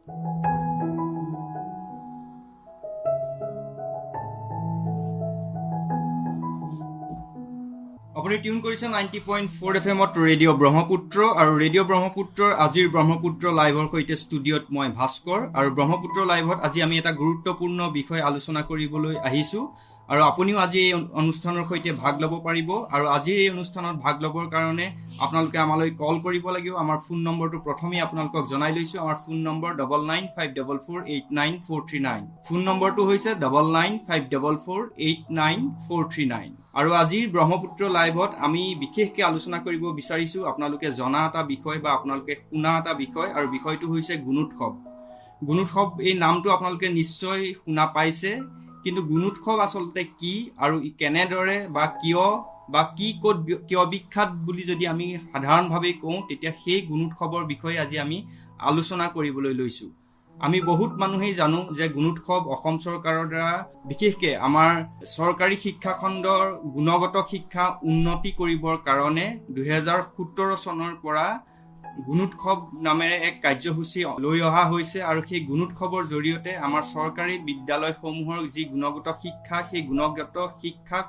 আপুনি টিউন কৰিছে 90.4 FM radio' Brahmaputra আৰু ৰেডিঅ' ব্ৰহ্মপুত্ৰৰ আজিৰ ব্ৰহ্মপুত্ৰ লাইভৰ সৈতে ষ্টুডিঅ'ত মই ভাস্কৰ আৰু ব্ৰহ্মপুত্ৰ লাইভত আজি আমি এটা গুৰুত্বপূৰ্ণ বিষয় আলোচনা কৰিবলৈ আহিছোঁ আৰু আপুনিও আজি এই অনুষ্ঠানৰ সৈতে ভাগ ল'ব পাৰিব আৰু আজিৰ এই অনুষ্ঠানত ভাগ ল'বৰ কাৰণে আপোনালোকে আমালৈ কল কৰিব লাগিব। আমাৰ ফোন নম্বৰটো প্ৰথমেই আপোনালোকক জনাই লৈছোঁ। আমাৰ ফোন নম্বৰ 9954489439। ফোন নম্বৰটো হৈছে 9954489439। আৰু আজিৰ ব্ৰহ্মপুত্ৰ লাইভত আমি বিশেষকৈ আলোচনা কৰিব বিচাৰিছোঁ আপোনালোকে জনা এটা বিষয় বা আপোনালোকে শুনা এটা বিষয়, আৰু বিষয়টো হৈছে গুণোৎসৱ। গুণোৎসৱ এই নামটো আপোনালোকে নিশ্চয় শুনা পাইছে, কিন্তু গুণোৎসৱ আচলতে কি আৰু কেনেদৰে বা কিয় বা কি ক'ত কিয় বিখ্যাত বুলি যদি আমি সাধাৰণভাৱে কওঁ, তেতিয়া সেই গুণোৎসৱৰ বিষয়ে আজি আমি আলোচনা কৰিবলৈ লৈছোঁ। আমি বহুত মানুহেই জানো যে গুণোৎসৱ অসম চৰকাৰৰ দ্বাৰা বিশেষকৈ আমাৰ চৰকাৰী শিক্ষাখণ্ডৰ গুণগত শিক্ষা উন্নতি কৰিবৰ কাৰণে 2017 চনৰ পৰা গুণোৎসৱ নামেৰে এক কাৰ্যসূচী লৈ অহা হৈছে আৰু সেই গুণোৎসৱৰ জৰিয়তে আমাৰ চৰকাৰী বিদ্যালয়সমূহৰ যি গুণগত শিক্ষা, সেই গুণগত শিক্ষাক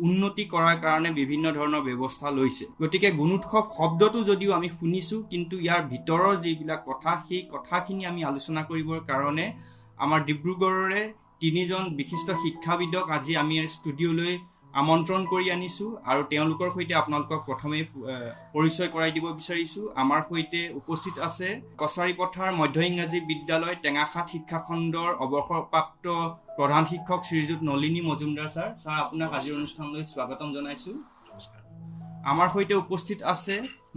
উন্নতি কৰাৰ কাৰণে বিভিন্ন ধৰণৰ ব্যৱস্থা লৈছে। গতিকে গুণোৎসৱ শব্দটো যদিও আমি শুনিছোঁ, কিন্তু ইয়াৰ ভিতৰৰ যিবিলাক কথা, সেই কথাখিনি আমি আলোচনা কৰিবৰ কাৰণে আমাৰ ডিব্ৰুগড়ৰে 3জন বিশিষ্ট শিক্ষাবিদক আজি আমি ষ্টুডিঅ'লৈ আমন্ত্ৰণ কৰি আনিছোঁ আৰু তেওঁলোকৰ সৈতে আপোনালোকক প্ৰথমে পৰিচয় কৰাই দিব বিচাৰিছোঁ। আমাৰ সৈতে উপস্থিত আছে কছাৰীপথাৰ মধ্য ইংৰাজী বিদ্যালয় টেঙাখাট শিক্ষাখণ্ডৰ অৱসৰপ্ৰাপ্ত প্ৰধান শিক্ষক শ্ৰীযুত নলিনী মজুমদাৰ ছাৰ। ছাৰ, আপোনাক আজিৰ অনুষ্ঠানলৈ স্বাগতম জনাইছোঁ। আমাৰ সৈতে উপস্থিত আছে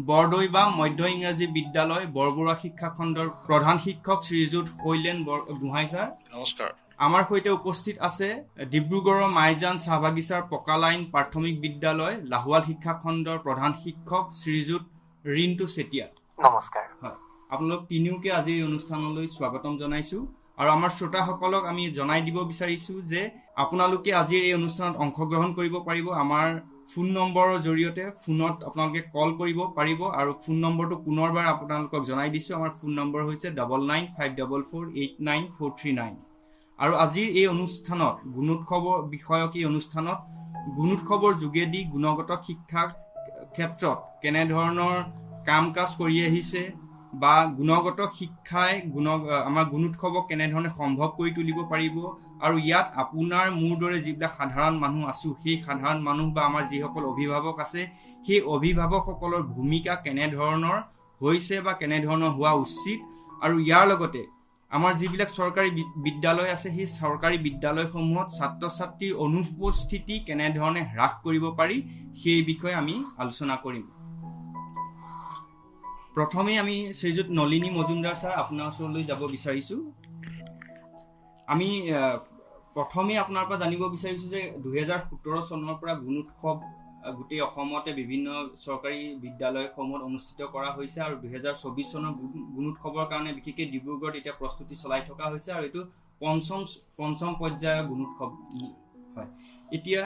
বৰদৈবা মধ্য ইংৰাজী বিদ্যালয় বৰবৰুৱা শিক্ষাখণ্ডৰ প্ৰধান শিক্ষক শ্ৰীযুত শৈলেন গোহাঁই ছাৰ। নমস্কাৰ। আমাৰ সৈতে উপস্থিত আছে ডিব্ৰুগড়ৰ মাইজান চাহ বাগিচাৰ পকা লাইন প্ৰাথমিক বিদ্যালয় লাহোৱাল শিক্ষাখণ্ডৰ প্ৰধান শিক্ষক শ্ৰীযুত ৰিণ্টু চেতিয়া। নমস্কাৰ। হয়, আপোনালোক তিনিওকে আজিৰ এই অনুষ্ঠানলৈ স্বাগতম জনাইছোঁ। আৰু আমাৰ শ্ৰোতাসকলক আমি জনাই দিব বিচাৰিছোঁ যে আপোনালোকে আজিৰ এই অনুষ্ঠানত অংশগ্ৰহণ কৰিব পাৰিব। আমাৰ ফোন নম্বৰৰ জৰিয়তে ফোনত আপোনালোকে কল কৰিব পাৰিব আৰু ফোন নম্বৰটো পুনৰবাৰ আপোনালোকক জনাই দিছোঁ। আমাৰ ফোন নম্বৰ হৈছে 9954489439। আৰু আজিৰ এই অনুষ্ঠানত গুণোৎসৱৰ বিষয়ক এই অনুষ্ঠানত গুণোৎসৱৰ যোগেদি গুণগত শিক্ষাৰ ক্ষেত্ৰত কেনেধৰণৰ কাম কাজ কৰি আহিছে বা গুণগত শিক্ষাই আমাৰ গুণোৎসৱক কেনেধৰণে সম্ভৱ কৰি তুলিব পাৰিব, আৰু ইয়াত আপোনাৰ মোৰ দৰে যিবিলাক সাধাৰণ মানুহ আছোঁ, সেই সাধাৰণ মানুহ বা আমাৰ যিসকল অভিভাৱক আছে, সেই অভিভাৱকসকলৰ ভূমিকা কেনেধৰণৰ হৈছে বা কেনেধৰণৰ হোৱা উচিত, আৰু ইয়াৰ লগতে আমাৰ যিবিলাক চৰকাৰী বিদ্যালয় আছে, সেই চৰকাৰী বিদ্যালয়সমূহত ছাত্ৰ ছাত্ৰীৰ অনুপস্থিতি কেনেধৰণে হ্ৰাস কৰিব পাৰি, সেই বিষয়ে আমি আলোচনা কৰিম। প্ৰথমে আমি শ্ৰীযুত নলিনী মজুমদাৰ ছাৰ, আপোনাৰ ওচৰলৈ যাব বিচাৰিছোঁ। আমি প্ৰথমে আপোনাৰ পৰা জানিব বিচাৰিছোঁ যে 2017 চনৰ পৰা গুণোৎসৱ গোটেই অসমতে বিভিন্ন চৰকাৰী বিদ্যালয়সমূহত অনুষ্ঠিত কৰা হৈছে আৰু 2024 চনৰ গুণোৎসৱৰ কাৰণে বিশেষকৈ ডিব্ৰুগড়ত এতিয়া প্ৰস্তুতি চলাই থকা হৈছে আৰু এইটো পঞ্চম পৰ্যায়ৰ গুণোৎসৱ হয়। এতিয়া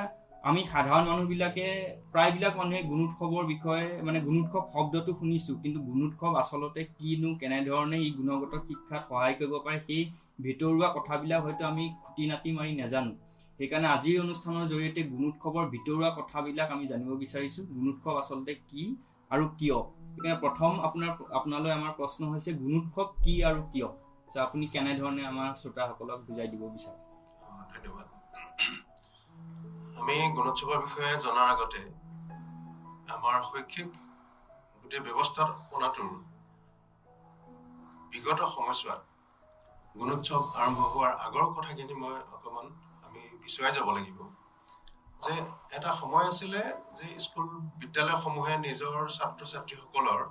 আমি সাধাৰণ মানুহবিলাকে প্ৰায়বিলাক মানুহে গুণোৎসৱৰ বিষয়ে গুণোৎসৱ শব্দটো শুনিছোঁ, কিন্তু গুণোৎসৱ আচলতে কিনো, কেনেধৰণে ই গুণগত শিক্ষাত সহায় কৰিব পাৰে, সেই ভিতৰুৱা কথাবিলাক হয়তো আমি খুটি নাটি মাৰি নাজানো। সেইকাৰণে আজিৰ অনুষ্ঠানৰ জৰিয়তে গুণোৎসৱৰ ভিতৰুৱা কথাবিলাক আমি জানিব বিচাৰিছোঁ। গুণোৎসৱ আচলতে কি আৰু কিয়? সেইকাৰণে প্ৰথম আপোনালৈ আমাৰ প্ৰশ্ন হৈছে গুণোৎসৱ কি আৰু কিয়? আপুনি কেনেধৰণে আমাৰ শ্ৰোতাসকলক বুজাই দিব বিচাৰে? ধন্যবাদ। আমি গুণোৎসৱৰ বিষয়ে জনাৰ আগতে আমাৰ শৈক্ষিক গোটেই ব্যৱস্থাপনাটোৰ বিগত সময়ছোৱাত গুণোৎসৱ আৰম্ভ হোৱাৰ আগৰ কথাখিনি মই অকণমান আমি পিছুৱাই যাব লাগিব। যে এটা সময় আছিলে যে স্কুল বিদ্যালয়সমূহে নিজৰ ছাত্ৰ ছাত্ৰীসকলৰ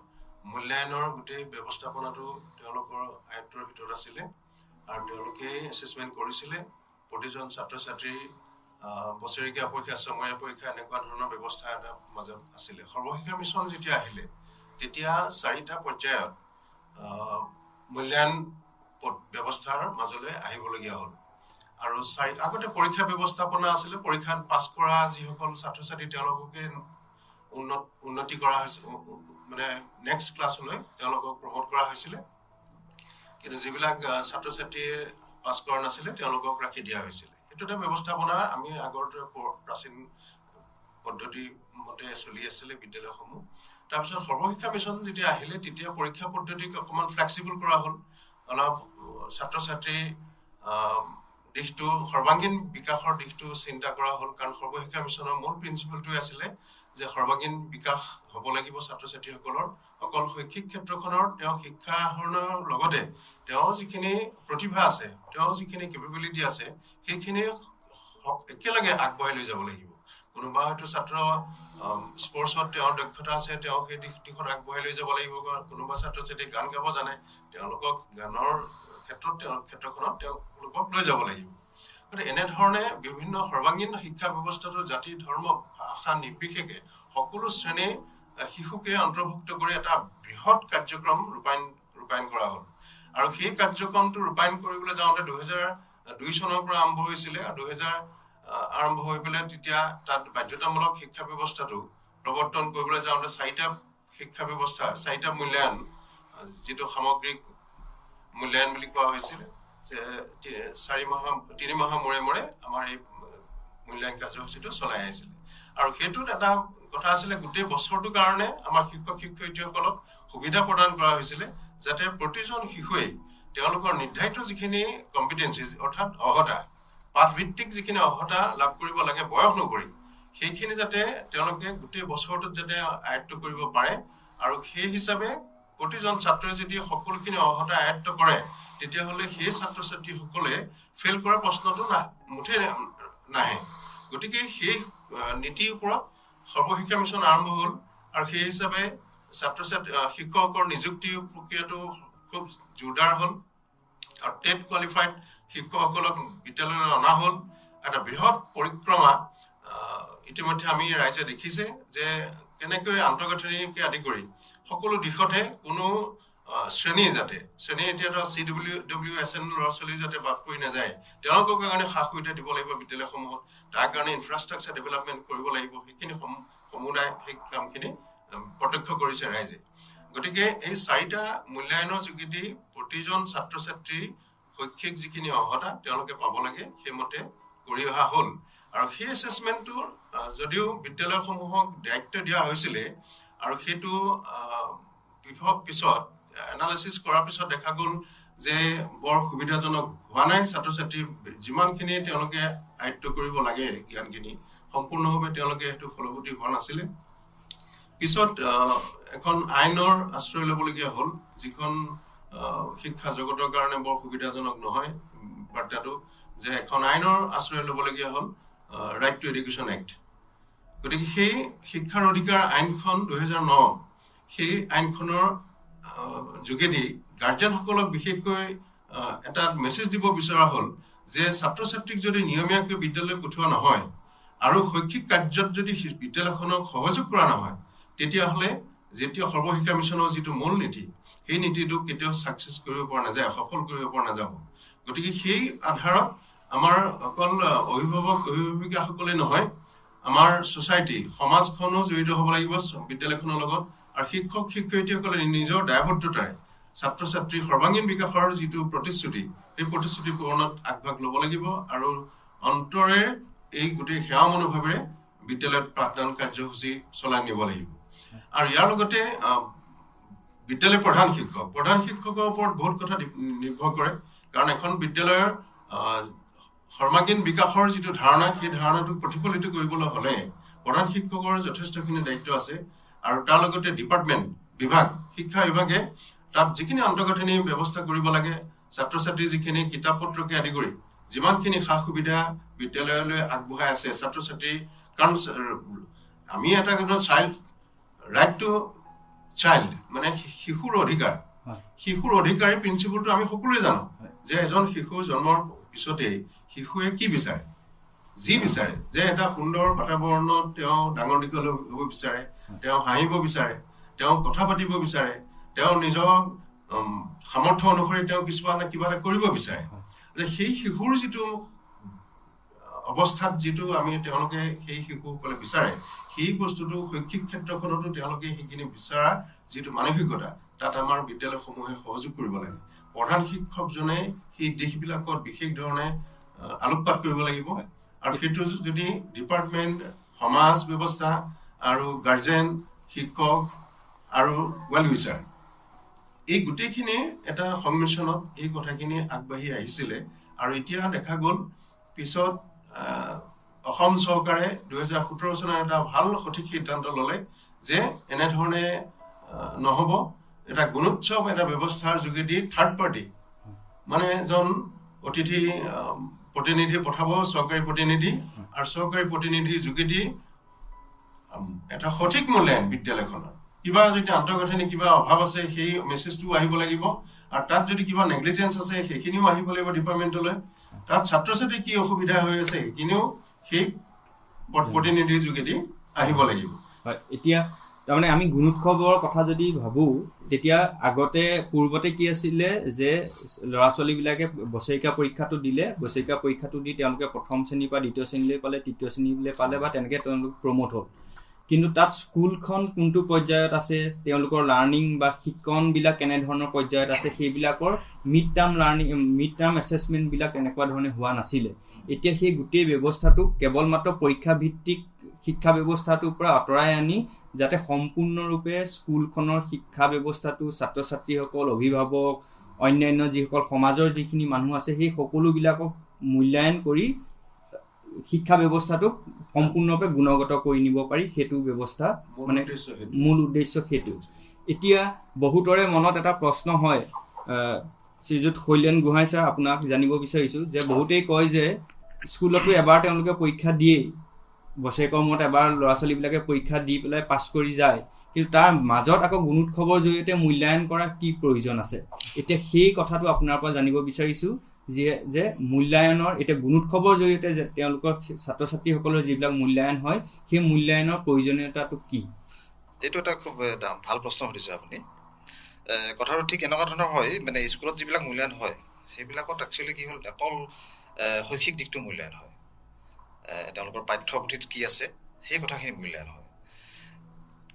মূল্যায়নৰ গোটেই ব্যৱস্থাপনাটো তেওঁলোকৰ আয়ত্তৰ ভিতৰত আছিলে আৰু তেওঁলোকে এছেছমেণ্ট কৰিছিলে। প্ৰতিজন ছাত্ৰ ছাত্ৰীৰ বছৰেকীয়া পৰীক্ষা, ছমহীয়া পৰীক্ষা, এনেকুৱা ধৰণৰ ব্যৱস্থা এটা মাজত আছিলে। সৰ্বশিক্ষা মিছন যেতিয়া আহিলে, তেতিয়া 4টা পৰ্যায়ত মূল্যায়ন ব্যৱস্থাৰ মাজলৈ আহিবলগীয়া হ'ল। আৰু আগতে পৰীক্ষা ব্যৱস্থাপনা আছিলে, পৰীক্ষাত পাছ কৰা যিসকল ছাত্ৰ ছাত্ৰী তেওঁলোককে উন্নতি কৰা হৈছিল, নেক্সট ক্লাছলৈ তেওঁলোকক প্ৰমোট কৰা হৈছিলে। কিন্তু যিবিলাক ছাত্ৰ ছাত্ৰীয়ে পাছ কৰা নাছিলে তেওঁলোকক ৰাখি দিয়া হৈছিলে। এইটো এটা ব্যৱস্থাপনা আমি আগতে প্ৰাচীন পদ্ধতি মতে চলি আছিলে বিদ্যালয়সমূহ। তাৰপিছত সৰ্বশিক্ষা মিছন যেতিয়া আহিলে তেতিয়া পৰীক্ষা পদ্ধতিক অকণমান ফ্লেক্সিবল কৰা হ'ল, অলপ ছাত্ৰ ছাত্ৰীৰ দিশটো সৰ্বাংগীন বিকাশৰ দিশটো চিন্তা কৰা হ'ল। কাৰণ সৰ্বশিক্ষা মিছনৰ মূল প্ৰিন্সিপলটোৱে আছিলে যে সৰ্বাংগীন বিকাশ হ'ব লাগিব ছাত্ৰ ছাত্ৰীসকলৰ। অকল শৈক্ষিক ক্ষেত্ৰখনৰ তেওঁ শিক্ষা আহৰণৰ লগতে তেওঁৰ যিখিনি প্ৰতিভা আছে, তেওঁৰ যিখিনি কেপেবিলিটি আছে, সেইখিনি একেলগে আগবঢ়াই লৈ যাব লাগিব। কোনোবা হয়তো ছাত্ৰ স্পৰ্টছত তেওঁৰ দক্ষতা আছে, তেওঁ সেই দিশত আগবঢ়াই লৈ যাব লাগিব। কোনোবা ছাত্ৰ ছাত্ৰী গান গাব জানে, তেওঁলোকক গানৰ ক্ষেত্ৰখনত তেওঁলোকক লৈ যাব লাগিব। গতিকে এনেধৰণে বিভিন্ন সৰ্বাংগীন শিক্ষা ব্যৱস্থাটো জাতি ধৰ্ম ভাষা নিৰ্বিশেষে সকলো শ্ৰেণীৰ শিশুকে অন্তৰ্ভুক্ত কৰি এটা বৃহৎ কাৰ্যক্ৰম ৰূপায়ণ কৰা হ'ল। আৰু সেই কাৰ্যক্ৰমটো ৰূপায়ণ কৰিবলৈ যাওঁতে 2002 চনৰ পৰা আৰম্ভ হৈছিলে। আৰু 2000 আৰম্ভ হৈ পেলাই তেতিয়া তাত বাধ্যতামূলক শিক্ষা ব্যৱস্থাটো প্ৰৱৰ্তন কৰিবলৈ যাওঁতে 4টা শিক্ষা ব্যৱস্থা, 4টা মূল্যায়ন, যিটো সামগ্ৰিক মূল্যায়ন বুলি কোৱা হৈছিল, যে 3 মাহৰ মূৰে মূৰে আমাৰ এই মূল্যায়ন কাৰ্যসূচীটো চলাই আহিছিলে। আৰু সেইটোত এটা কথা আছিলে, গোটেই বছৰটোৰ কাৰণে আমাৰ শিক্ষক শিক্ষয়িত্ৰীসকলক সুবিধা প্ৰদান কৰা হৈছিলে যাতে প্ৰতিজন শিশুৱে তেওঁলোকৰ নিৰ্ধাৰিত যিখিনি কম্পিটেন্সিজ অৰ্থাৎ অৰ্হতা, পাঠভিত্তিক যিখিনি অৰ্হতা লাভ কৰিব লাগে বয়স নকৰি, সেইখিনি যাতে তেওঁলোকে গোটেই বছৰটোত যাতে আয়ত্ব কৰিব পাৰে। আৰু সেই হিচাপে প্ৰতিজন ছাত্ৰই যদি সকলোখিনি অৰ্হতা আয়ত্ব কৰে তেতিয়াহ'লে সেই ছাত্ৰ ছাত্ৰীসকলে ফেইল কৰা প্ৰশ্নটো মুঠেই নাহে। গতিকে সেই নীতিৰ ওপৰত সৰ্বশিক্ষা মিছন আৰম্ভ হ'ল। আৰু সেই হিচাপে শিক্ষকৰ নিযুক্তিৰ প্ৰক্ৰিয়াটো খুব জোৰদাৰ হ'ল। আৰু টেট কোৱালিফাইড শিক্ষকসকলক বিদ্যালয়লৈ অনা হ'ল। এটা বৃহৎ পৰিক্ৰমা ইতিমধ্যে আমি ৰাইজে দেখিছে যে কেনেকৈ আন্তঃগাঁথনিকে আদি কৰি সকলো দিশতে কোনো শ্ৰেণী এতিয়াতো CWSN ল'ৰা ছোৱালী যাতে বাদ পৰি নাযায়, তেওঁলোকৰ কাৰণে সা সুবিধা দিব লাগিব বিদ্যালয়সমূহত। তাৰ কাৰণে ইনফ্ৰাষ্ট্ৰাকচাৰ ডেভেলপমেণ্ট কৰিব লাগিব। সেইখিনি সমুদায় সেই কামখিনি প্ৰত্যক্ষ কৰিছে ৰাইজে। গতিকে এই 4টা মূল্যায়নৰ যোগেদি প্ৰতিজন ছাত্ৰ ছাত্ৰীৰ শৈক্ষিক যিখিনি অৰ্হতা তেওঁলোকে পাব লাগে সেইমতে কৰি অহা হ'ল। আৰু সেই এছেচমেণ্টটো যদিও বিদ্যালয়সমূহক দায়িত্ব দিয়া হৈছিলে, আৰু সেইটো পিছত এনালাইচিছ কৰাৰ পিছত দেখা গ'ল যে বৰ সুবিধাজনক হোৱা নাই। ছাত্ৰ ছাত্ৰী যিমানখিনি তেওঁলোকে আয়ত্ব কৰিব লাগে জ্ঞানখিনি সম্পূৰ্ণভাৱে তেওঁলোকে সেইটো ফলৱতী হোৱা নাছিলে। পিছত এখন আইনৰ আশ্ৰয় ল'বলগীয়া হ'ল, যিখন শিক্ষা জগতৰ কাৰণে বৰ সুবিধাজনক নহয়। বাৰ্তাটো যে এখন আইনৰ আশ্ৰয় ল'বলগীয়া হ'ল, ৰাইট টু এডুকেশ্যন এক্ট। গতিকে সেই শিক্ষাৰ অধিকাৰ আইনখন 2009, সেই আইনখনৰ যোগেদি গাৰ্জেনসকলক বিশেষকৈ এটা মেছেজ দিব বিচৰা হ'ল যে ছাত্ৰ ছাত্ৰীক যদি নিয়মীয়াকৈ বিদ্যালয় পঠোৱা নহয় আৰু শৈক্ষিক কাৰ্যত যদি বিদ্যালয়খনক সহযোগ কৰা নহয়, তেতিয়াহ'লে যেতিয়া সৰ্বশিক্ষা মিছনৰ যিটো মূল নীতি, সেই নীতিটো কেতিয়াও ছাকচেছ কৰিব পৰা নাযায়, সফল কৰিব পৰা নাযাব। গতিকে সেই আধাৰত আমাৰ অকল অভিভাৱিকাসকলে নহয়, আমাৰ ছ'চাইটি সমাজখনো জড়িত হ'ব লাগিব বিদ্যালয়খনৰ লগত। আৰু শিক্ষক শিক্ষয়িত্ৰীসকলে নিজৰ দায়বদ্ধতাৰে ছাত্ৰ ছাত্ৰীৰ সৰ্বাংগীন বিকাশৰ যিটো প্ৰতিশ্ৰুতি, সেই প্ৰতিশ্ৰুতি পূৰণত আগভাগ ল'ব লাগিব। আৰু অন্তৰে এই গোটেই সেৱা মনোভাৱেৰে বিদ্যালয়ত পাঠদান কাৰ্যসূচী চলাই নিব লাগিব। আৰু ইয়াৰ লগতে বিদ্যালয় প্ৰধান শিক্ষকৰ ওপৰত বহুত কথা নিৰ্ভৰ কৰে। কাৰণ এখন বিদ্যালয়ৰ সৰ্বাংগীন বিকাশৰ যিটো ধাৰণা, সেই ধাৰণাটোক প্ৰতিফলিত কৰিবলৈ হ'লে প্ৰধান শিক্ষকৰ যথেষ্টখিনি দায়িত্ব আছে। আৰু তাৰ লগতে শিক্ষা বিভাগে তাত যিখিনি আন্তঃগাঁথনি ব্যৱস্থা কৰিব লাগে, ছাত্ৰ ছাত্ৰী যিখিনি কিতাপ পত্ৰকে আদি কৰি যিমানখিনি সা সুবিধা বিদ্যালয়লৈ আগবঢ়াই আছে ছাত্ৰ ছাত্ৰী, কাৰণ আমি এটা ৰাইট টু চাইল্ড মানে শিশুৰ অধিকাৰী প্ৰিন্সিপলটো আমি সকলোৱে জানো যে এজন শিশু জন্মৰ পিছতেই শিশুৱে কি বিচাৰে, যে এটা সুন্দৰ বাতাবৰণত তেওঁ ডাঙৰ দীঘল হ'ব বিচাৰে, তেওঁ হাঁহিব বিচাৰে, তেওঁ কথা পাতিব বিচাৰে, তেওঁ নিজৰ সামৰ্থ্য অনুসৰি তেওঁ কিবা এটা কৰিব বিচাৰে। যে সেই শিশুৰ যিটো অৱস্থাত যিটো তেওঁলোকে সেই শিশুসকলে বিচাৰে, সেই বস্তুটো শৈক্ষিক ক্ষেত্ৰখনতো তেওঁলোকে সেইখিনি বিচৰা যিটো মানসিকতা, তাত আমাৰ বিদ্যালয়সমূহে সহযোগ কৰিব লাগে। প্ৰধান শিক্ষকজনে সেই দিশবিলাকত বিশেষ ধৰণে আলোকপাত কৰিব লাগিব আৰু সেইটো যদি ডিপাৰ্টমেণ্ট, সমাজ ব্যৱস্থা আৰু গাৰ্জেন, শিক্ষক আৰু ৱেল উইচাৰ এই গোটেইখিনি এটা সংমিশ্ৰণত এই কথাখিনি আগবাঢ়ি আহিছিলে আৰু এতিয়া দেখা গ'ল পিছত অসম চৰকাৰে 2017 চনত এটা ভাল সঠিক সিদ্ধান্ত ল'লে যে এনেধৰণে নহ'ব, এটা গুণোৎসৱ এটা ব্যৱস্থাৰ যোগেদি থাৰ্ড পাৰ্টি মানে এজন অতিথি প্ৰতিনিধি পঠাব, চৰকাৰী প্ৰতিনিধি, আৰু চৰকাৰী প্ৰতিনিধিৰ যোগেদি এটা সঠিক মূল্যায়ন বিদ্যালয়খনৰ কিবা যদি আন্তঃগাঁথনি কিবা অভাৱ আছে সেই মেছেজটোও আহিব লাগিব আৰু তাত যদি কিবা নেগলিজেঞ্চ আছে সেইখিনিও আহিব লাগিব ডিপাৰ্টমেণ্টলৈ, তাত ছাত্ৰ ছাত্ৰীৰ কি অসুবিধা হৈ আছে সেইখিনিও সেই প্ৰতিনিধিৰ যোগেদি আহিব লাগিব। হয়, এতিয়া তাৰমানে আমি গুণোৎসৱৰ কথা যদি ভাবোঁ তেতিয়া পূৰ্বতে কি আছিলে যে ল'ৰা ছোৱালীবিলাকে বছৰেকীয়া পৰীক্ষাটো দিলে, বছৰেকীয়া পৰীক্ষাটো দি তেওঁলোকে প্ৰথম শ্ৰেণীৰ পৰা দ্বিতীয় শ্ৰেণীলৈ পালে, তৃতীয় শ্ৰেণীলৈ পালে বা তেনেকৈ তেওঁলোক প্ৰমোট হ'ল। কিন্তু তাত স্কুলখন কোনটো পৰ্যায়ত আছে, তেওঁলোকৰ লাৰ্ণিং বা শিক্ষণবিলাক কেনেধৰণৰ পৰ্যায়ত আছে, সেইবিলাকৰ মিড টাৰ্ম এছেছমেণ্টবিলাক তেনেকুৱা ধৰণে হোৱা নাছিলে। এতিয়া সেই গোটেই ব্যৱস্থাটো কেৱল মাত্ৰ পৰীক্ষা ভিত্তিক শিক্ষা ব্যৱস্থাটোৰ পৰা আঁতৰাই আনি যাতে সম্পূৰ্ণৰূপে স্কুলখনৰ শিক্ষা ব্যৱস্থাটো ছাত্ৰ ছাত্ৰীসকল, অভিভাৱক, অন্যান্য যিসকল সমাজৰ যিখিনি মানুহ আছে সেই সকলোবিলাকক মূল্যায়ন কৰি শিক্ষা ব্যৱস্থাটোক সম্পূৰ্ণৰূপে গুণগত কৰি নিব পাৰি, সেইটো ব্যৱস্থা মানে মূল উদ্দেশ্য সেইটো। এতিয়া বহুতৰে মনত এটা প্ৰশ্ন হয়, শ্ৰীযুত শৈলেন গোহাঁই ছাৰ, আপোনাক জানিব বিচাৰিছোঁ যে বহুতেই কয় যে স্কুলতো এবাৰ তেওঁলোকে পৰীক্ষা দিয়েই, বছৰেকৰ মূৰত এবাৰ ল'ৰা ছোৱালীবিলাকে পৰীক্ষা দি পেলাই পাছ কৰি যায়, কিন্তু তাৰ মাজত আকৌ গুণোৎসৱৰ জৰিয়তে মূল্যায়ন কৰা কি প্ৰয়োজন আছে? এতিয়া সেই কথাটো আপোনাৰ পৰা জানিব বিচাৰিছোঁ যে মূল্যায়নৰ এতিয়া গুণোৎসৱৰ জৰিয়তে যে তেওঁলোকৰ ছাত্ৰ ছাত্ৰীসকলৰ যিবিলাক মূল্যায়ন হয় সেই মূল্যায়নৰ প্ৰয়োজনীয়তাটো কি? এইটো এটা খুব ভাল প্ৰশ্ন সুধিছে আপুনি। কথাটো ঠিক এনেকুৱা ধৰণৰ হয়, মানে স্কুলত যিবিলাক মূল্যায়ন হয় সেইবিলাকত একচুৱেলি কি হ'ল, অকল শৈক্ষিক দিশটো মূল্যায়ন হয়, তেওঁলোকৰ পাঠ্যপুথিত কি আছে সেই কথাখিনি মূল্যায়ন হয়,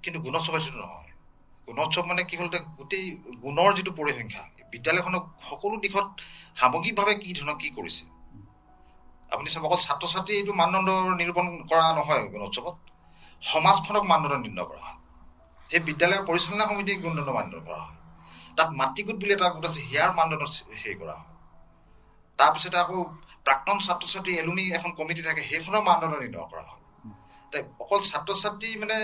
কিন্তু গুণোৎসৱ সেইটো নহয়। গুণোৎসৱ মানে কি হ'ল, গোটেই গুণৰ যিটো পৰিসংখ্যা, বিদ্যালয়খনক সকলো দিশত সামগ্ৰিকভাৱে কি ধৰণৰ কি কৰিছে। আপুনি চাব, অকল ছাত্ৰ ছাত্ৰী এইটো মানদণ্ড নিৰূপণ কৰা নহয়, গুণোৎসৱত সমাজখনক মানদণ্ড নিৰ্ণয় কৰা হয়, সেই বিদ্যালয়ৰ পৰিচালনা সমিতিক মানদণ্ড কৰা হয়, তাত মাতৃগোট বুলি এটা গোট আছে সেয়াৰ মানদণ্ড হেৰি কৰা হয়, তাৰপিছতে আকৌ প্ৰাক্তন ছাত্ৰ ছাত্ৰী এলুমি এখন কমিটি থাকে সেইখনৰ মানদণ্ড নিৰ্ণয় কৰা হয়। অকল ছাত্ৰ ছাত্ৰী মানে